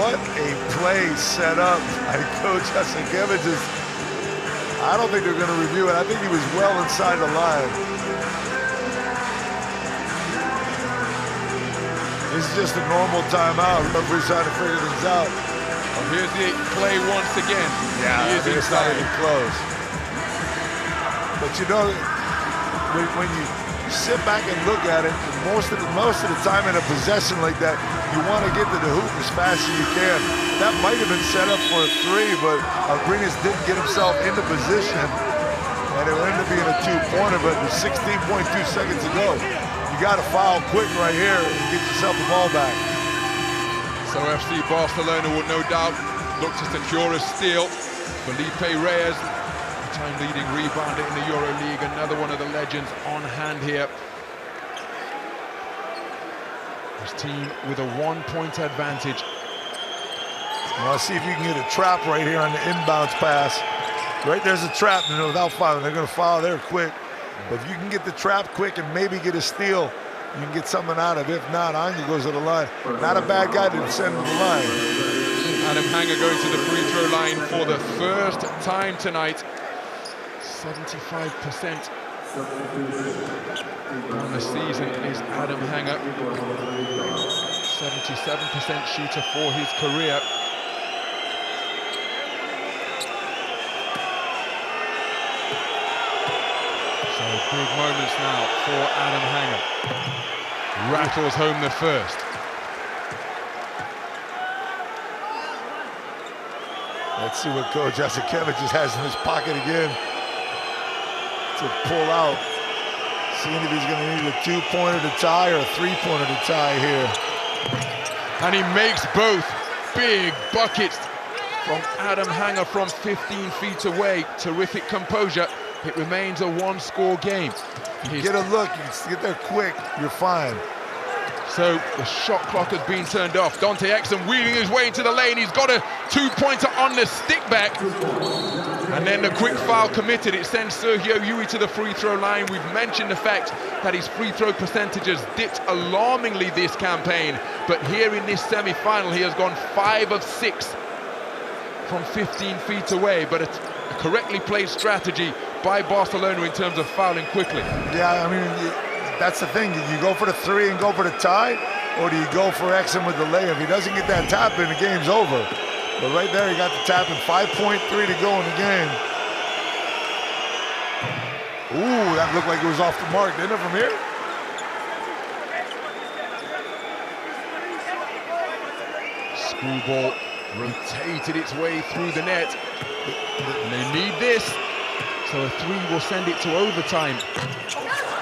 Speaker 4: what a play set up by Coach Hasankiewicz. I don't think they're going to review it. I think he was well inside the line. This is just a normal timeout. Referee's trying to figure things out.
Speaker 2: Well, here's the play once again.
Speaker 4: Yeah,
Speaker 2: he is
Speaker 4: it's not even close. But you know, when you sit back and look at it, most of the time in a possession like that, you want to get to the hoop as fast as you can. That might have been set up for a 3, but Abrinas didn't get himself into position, and it ended up being a 2-pointer. But with 16.2 seconds to go, you got to foul quick right here and get yourself the ball back.
Speaker 2: So FC Barcelona will no doubt look to secure a steal. Felipe Reyes, time leading rebounder in the EuroLeague, another one of the legends on hand here. His team with a 1-point advantage.
Speaker 4: Well, see if you can get a trap right here on the inbounds pass. Right there's a trap, and without fouling, they're going to foul there quick. But if you can get the trap quick and maybe get a steal, you can get something out of it. If not, Anya goes to the line. Not a bad guy to send to the line.
Speaker 2: Adam Hanger going to the free throw line for the first time tonight. 75% on the season is Adam Hanger. 77% shooter for his career. So big moments now for Adam Hanger. Rattles home the first.
Speaker 4: Let's see what Coach Jasikevicius has in his pocket again to pull out. Seeing if he's going to need a 2-pointer to tie or a 3-pointer to tie here.
Speaker 2: And he makes both big buckets from Adam Hanger from 15 feet away. Terrific composure. It remains a one-score game.
Speaker 4: Get a look, you get there quick, you're fine.
Speaker 2: So the shot clock has been turned off. Dante Exum wheeling his way into the lane. He's got a 2-pointer on the stick back. And then the quick foul committed. It sends Sergio Yui to the free throw line. We've mentioned the fact that his free throw percentage has dipped alarmingly this campaign. But here in this semi-final, he has gone 5 of 6 from 15 feet away. But a correctly played strategy by Barcelona in terms of fouling quickly.
Speaker 4: Yeah, I mean, that's the thing. You go for the 3 and go for the tie, or do you go for Exum with the layup? If he doesn't get that tap in, the game's over. But right there, he got the tap in. 5.3 to go in the game. Ooh, that looked like it was off the mark, didn't it, from here?
Speaker 2: Screwball rotated its way through the net. And they need this. So a 3 will send it to overtime.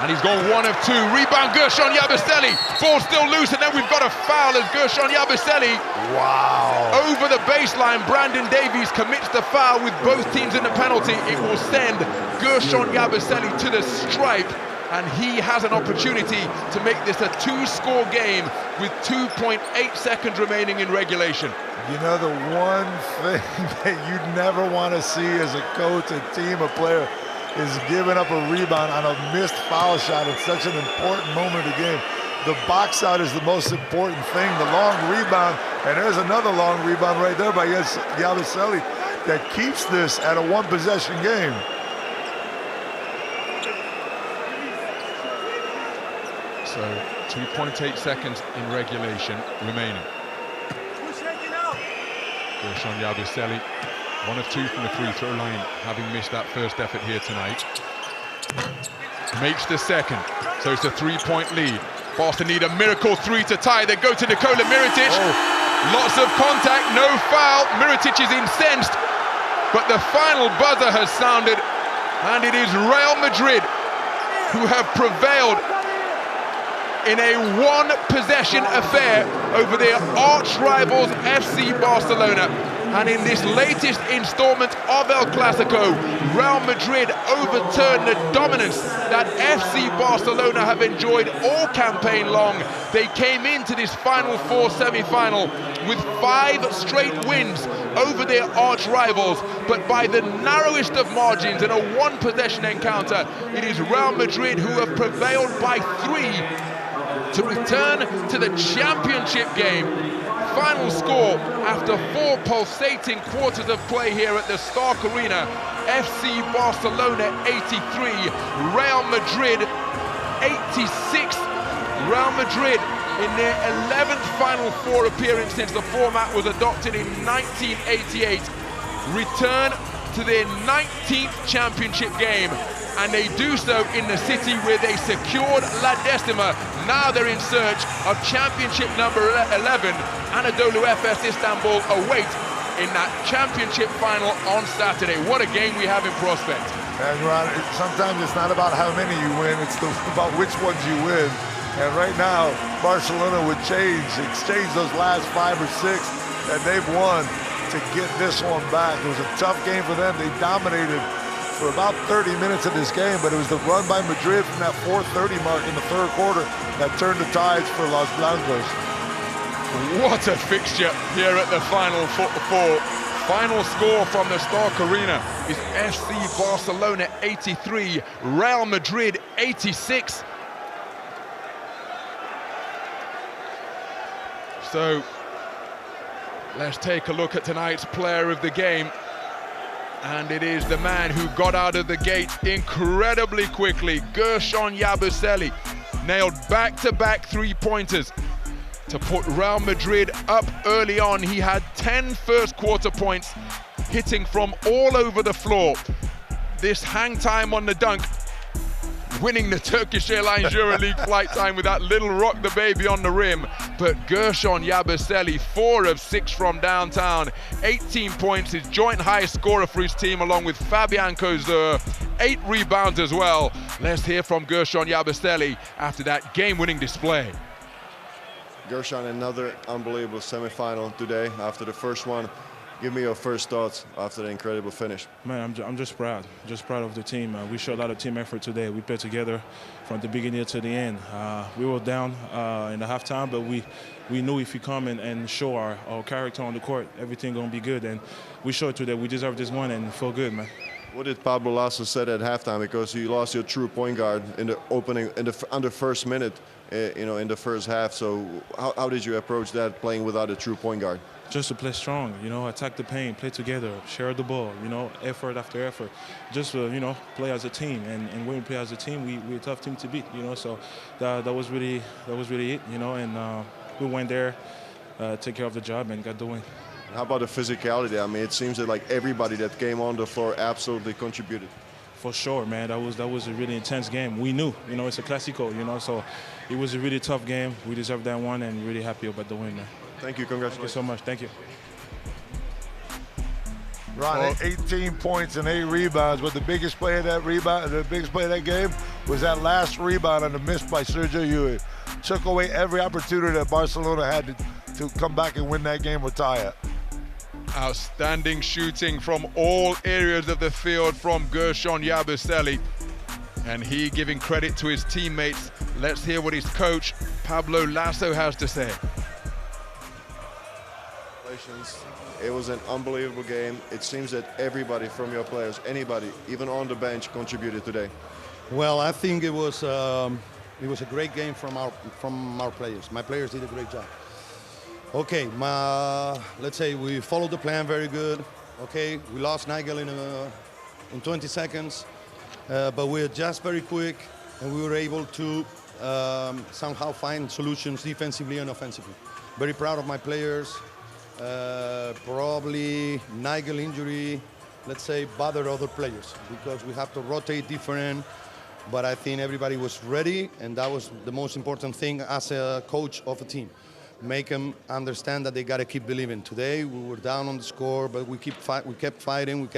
Speaker 2: And he's gone 1 of 2. Rebound, Gershon Yabusele. Ball still loose, and then we've got a foul as Gershon Yabusele.
Speaker 4: Wow.
Speaker 2: Over the baseline, Brandon Davies commits the foul with both teams in the penalty. It will send Gershon Yabusele to the stripe, and he has an opportunity to make this a 2-score game with 2.8 seconds remaining in regulation.
Speaker 4: You know, the one thing that you'd never want to see as a coach, a team, a player, is giving up a rebound on a missed foul shot at such an important moment of the game. The box out is the most important thing. The long rebound, and there's another long rebound right there by Yabusele that keeps this at a 1-possession game.
Speaker 2: So 2.8 seconds in regulation remaining. Gershon Yabusele, 1 of 2 from the free throw line, having missed that first effort here tonight. Makes the second, so it's a 3-point lead. Boston need a miracle 3 to tie. They go to Nikola Mirotic. Lots of contact, no foul. Mirotic is incensed, but the final buzzer has sounded, and it is Real Madrid who have prevailed in a 1-possession affair over their arch-rivals FC Barcelona. And in this latest installment of El Clásico, Real Madrid overturned the dominance that FC Barcelona have enjoyed all campaign long. They came into this Final Four semi-final with 5 straight wins over their arch-rivals, but by the narrowest of margins in a 1-possession encounter, it is Real Madrid who have prevailed by 3 to return to the championship game. Final score after 4 pulsating quarters of play here at the Stark Arena. FC Barcelona 83, Real Madrid 86. Real Madrid in their 11th Final Four appearance since the format was adopted in 1988. Return to their 19th championship game, and they do so in the city where they secured La Decima. Now they're in search of championship number 11. Anadolu Efes Istanbul await in that championship final on Saturday. What a game we have in prospect.
Speaker 4: And Ron, sometimes it's not about how many you win, it's about which ones you win. And right now, Barcelona would exchange those last 5 or 6 that they've won to get this one back. It was a tough game for them. They dominated for about 30 minutes of this game, but it was the run by Madrid from that 4:30 mark in the 3rd quarter that turned the tides for Los Blancos.
Speaker 2: What a fixture here at the Final Four. Final score from the Stark Arena is FC Barcelona 83, Real Madrid 86. So Let's take a look at tonight's player of the game. And it is the man who got out of the gate incredibly quickly. Gershon Yabusele nailed back-to-back three-pointers to put Real Madrid up early on. He had 10 first quarter points, hitting from all over the floor. This hang time on the dunk, winning the Turkish Airlines EuroLeague flight time with that little rock the baby on the rim. But Gershon Yabusele, 4 of 6 from downtown, 18 points, his joint highest scorer for his team, along with Fabian Kozer, 8 rebounds as well. Let's hear from Gershon Yabusele after that game-winning display.
Speaker 10: Gershon, another unbelievable semifinal today after the first one. Give me your first thoughts after the incredible finish.
Speaker 11: Man, I'm just proud of the team. We showed a lot of team effort today. We played together from the beginning to the end. We were down in the halftime, but we knew if we come and show our character on the court, everything gonna be good. And we showed today we deserve this one and feel good, man.
Speaker 10: What did Pablo Lasso said at halftime? Because you lost your true point guard in the opening, on the first minute, in the first half. So how did you approach that, playing without a true point guard?
Speaker 11: Just to play strong, attack the paint, play together, share the ball, effort after effort. Just, play as a team. And when we play as a team, we're a tough team to beat, So that was really it, and we went there, take care of the job, and got the win.
Speaker 10: How about the physicality? I mean, it seems that like everybody that came on the floor absolutely contributed.
Speaker 11: For sure, man. That was a really intense game. We knew, it's a Clásico, so it was a really tough game. We deserved that one, and really happy about the win, man.
Speaker 10: Thank you. Congratulations.
Speaker 11: Thank you so much. Thank you.
Speaker 4: Ron, 18 points and 8 rebounds, but the biggest play of that game was that last rebound on the miss by Sergio Llull. Took away every opportunity that Barcelona had to come back and win that game or tie it.
Speaker 2: Outstanding shooting from all areas of the field from Gershon Yabusele. And he giving credit to his teammates. Let's hear what his coach, Pablo Lasso, has to say.
Speaker 10: It was an unbelievable game. It seems that everybody from your players, anybody, even on the bench, contributed today.
Speaker 9: Well, I think it was a great game from our players. My players did a great job. Okay, let's say we followed the plan very good. Okay, we lost Nigel in 20 seconds, but we were just very quick, and we were able to somehow find solutions defensively and offensively. Very proud of my players. Probably Nigel injury, let's say, bothered other players because we have to rotate different. But I think everybody was ready, and that was the most important thing as a coach of a team. Make them understand that they got to keep believing. Today we were down on the score, but we kept fighting,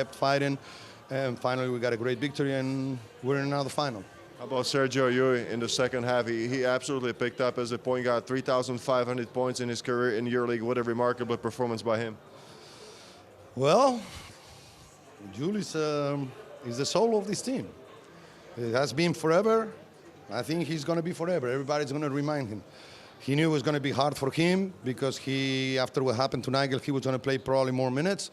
Speaker 9: and finally we got a great victory, and we're in another final.
Speaker 10: How about Sergio Llull in the second half? He absolutely picked up as a point guard, 3,500 points in his career in EuroLeague. What a remarkable performance by him.
Speaker 9: Well, Llull is the soul of this team. It has been forever. I think he's going to be forever. Everybody's going to remind him. He knew it was going to be hard for him because after what happened to Nigel, he was going to play probably more minutes.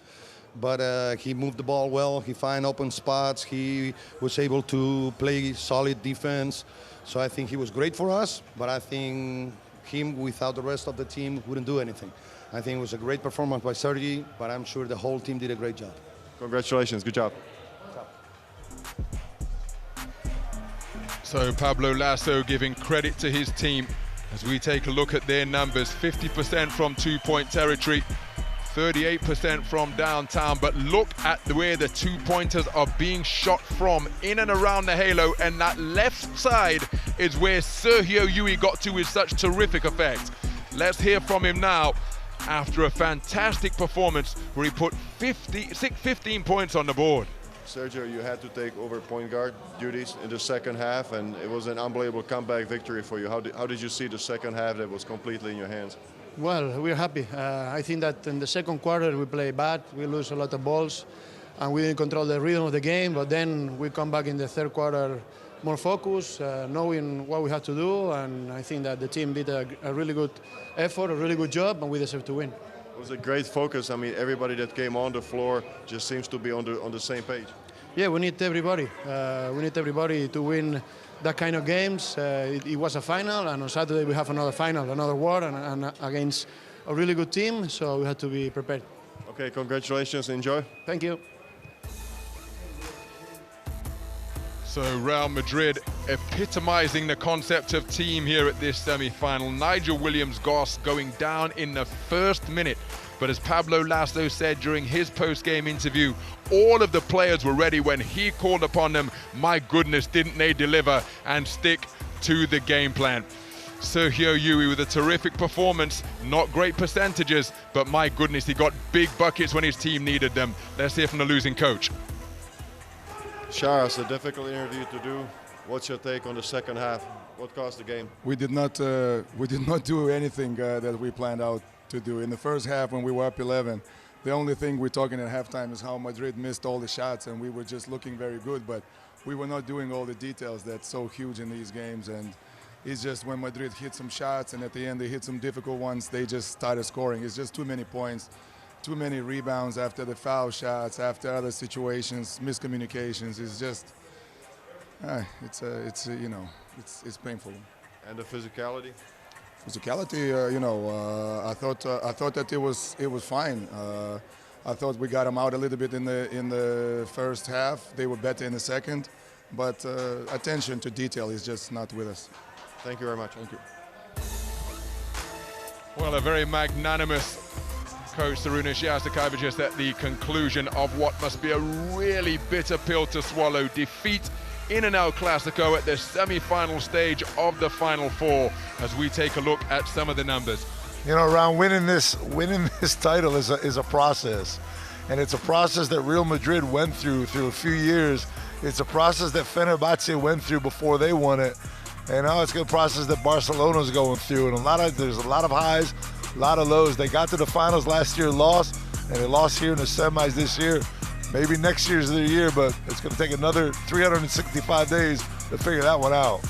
Speaker 9: But he moved the ball well. He found open spots. He was able to play solid defense. So I think he was great for us. But I think him without the rest of the team wouldn't do anything. I think it was a great performance by Sergi, but I'm sure the whole team did a great job.
Speaker 10: Congratulations. Good job.
Speaker 2: So Pablo Lasso giving credit to his team as we take a look at their numbers. 50% from two-point territory, 38% from downtown, but look at where the two-pointers are being shot from, in and around the halo, and that left side is where Sergio Llull got to with such terrific effect. Let's hear from him now after a fantastic performance where he put 15 points on the board.
Speaker 10: Sergio, you had to take over point guard duties in the second half, and it was an unbelievable comeback victory for you. How did you see the second half that was completely in your hands?
Speaker 17: Well, we're happy. I think that in the second quarter we play bad. We lose a lot of balls, and we didn't control the rhythm of the game. But then we come back in the third quarter more focused, knowing what we have to do. And I think that the team did a really good effort, a really good job, and we deserve to win.
Speaker 10: It was a great focus. I mean, everybody that came on the floor just seems to be on the same page.
Speaker 17: Yeah, we need everybody. We need everybody to win that kind of games. It was a final, and on Saturday we have another final, another war, and against a really good team, so we have to be prepared.
Speaker 10: Okay, congratulations, enjoy.
Speaker 17: Thank you.
Speaker 2: So Real Madrid epitomizing the concept of team here at this semi-final. Nigel Williams-Goss going down in the first minute. But as Pablo Lasso said during his post-game interview, all of the players were ready when he called upon them. My goodness, didn't they deliver and stick to the game plan. Sergio Yui with a terrific performance, not great percentages, but my goodness, he got big buckets when his team needed them. Let's hear from the losing coach.
Speaker 10: Shara, it's a difficult interview to do. What's your take on the second half? What caused the game?
Speaker 15: We did not do anything that we planned out to do. In the first half, when we were up 11, the only thing we're talking at halftime is how Madrid missed all the shots, and we were just looking very good, but we were not doing all the details that's so huge in these games. And it's just when Madrid hit some shots, and at the end they hit some difficult ones, they just started scoring. It's just too many points, too many rebounds after the foul shots, after other situations, miscommunications. It's just, it's painful.
Speaker 10: And the physicality?
Speaker 15: Physicality, I thought that it was fine. I thought we got them out a little bit in the first half. They were better in the second, but attention to detail is just not with us.
Speaker 10: Thank you very much.
Speaker 15: Thank you.
Speaker 2: Well, a very magnanimous coach, Sarunas Jasikavičius, at the conclusion of what must be a really bitter pill to swallow. Defeat in an El Clásico at the semi-final stage of the Final Four, as we take a look at some of the numbers.
Speaker 4: You know, Ron, winning this title is a process, and it's a process that Real Madrid went through a few years. It's a process that Fenerbahce went through before they won it, and now it's a process that Barcelona's going through. And there's a lot of highs, a lot of lows. They got to the finals last year, lost, and they lost here in the semis this year. Maybe next year's their year, but it's going to take another 365 days to figure that one out.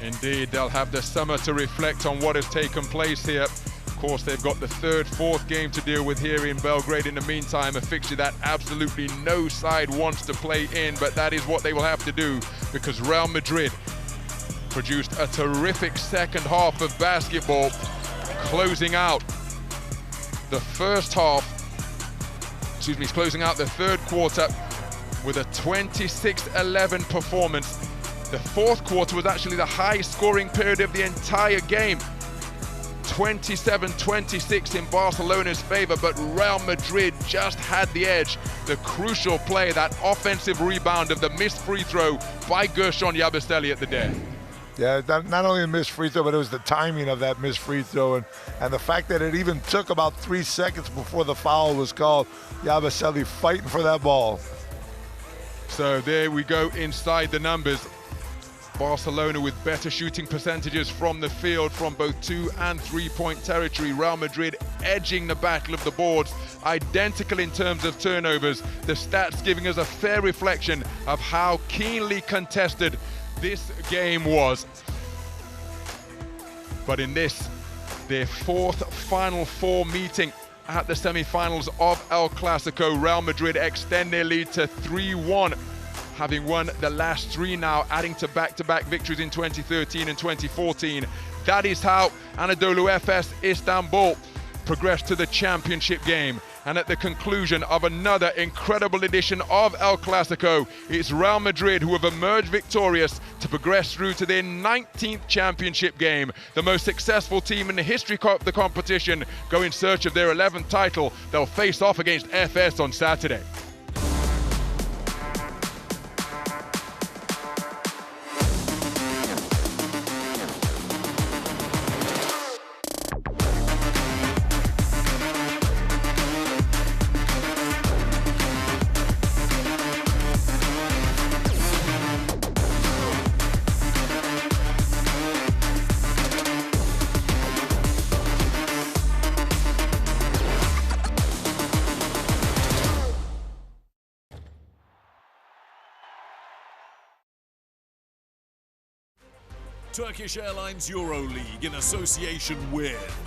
Speaker 2: Indeed, they'll have the summer to reflect on what has taken place here. Of course, they've got the third, fourth game to deal with here in Belgrade. In the meantime, a fixture that absolutely no side wants to play in, but that is what they will have to do, because Real Madrid produced a terrific second half of basketball, closing out the third quarter with a 26-11 performance. The fourth quarter was actually the highest scoring period of the entire game. 27-26 in Barcelona's favor, but Real Madrid just had the edge. The crucial play, that offensive rebound of the missed free throw by Gershon Yabusele at the death.
Speaker 4: Yeah, not only the missed free throw, but it was the timing of that missed free throw, and the fact that it even took about 3 seconds before the foul was called. Yabusele fighting for that ball.
Speaker 2: So there we go inside the numbers. Barcelona with better shooting percentages from the field from both 2- and 3-point territory. Real Madrid edging the battle of the boards, identical in terms of turnovers. The stats giving us a fair reflection of how keenly contested this game was. But in this, their fourth Final Four meeting at the semi-finals of El Clásico, Real Madrid extend their lead to 3-1, having won the last 3 now, adding to back-to-back victories in 2013 and 2014. That is how Anadolu Efes Istanbul progressed to the championship game. And at the conclusion of another incredible edition of El Clásico, it's Real Madrid who have emerged victorious to progress through to their 19th championship game. The most successful team in the history of the competition go in search of their 11th title. They'll face off against FS on Saturday.
Speaker 1: Turkish Airlines EuroLeague in association with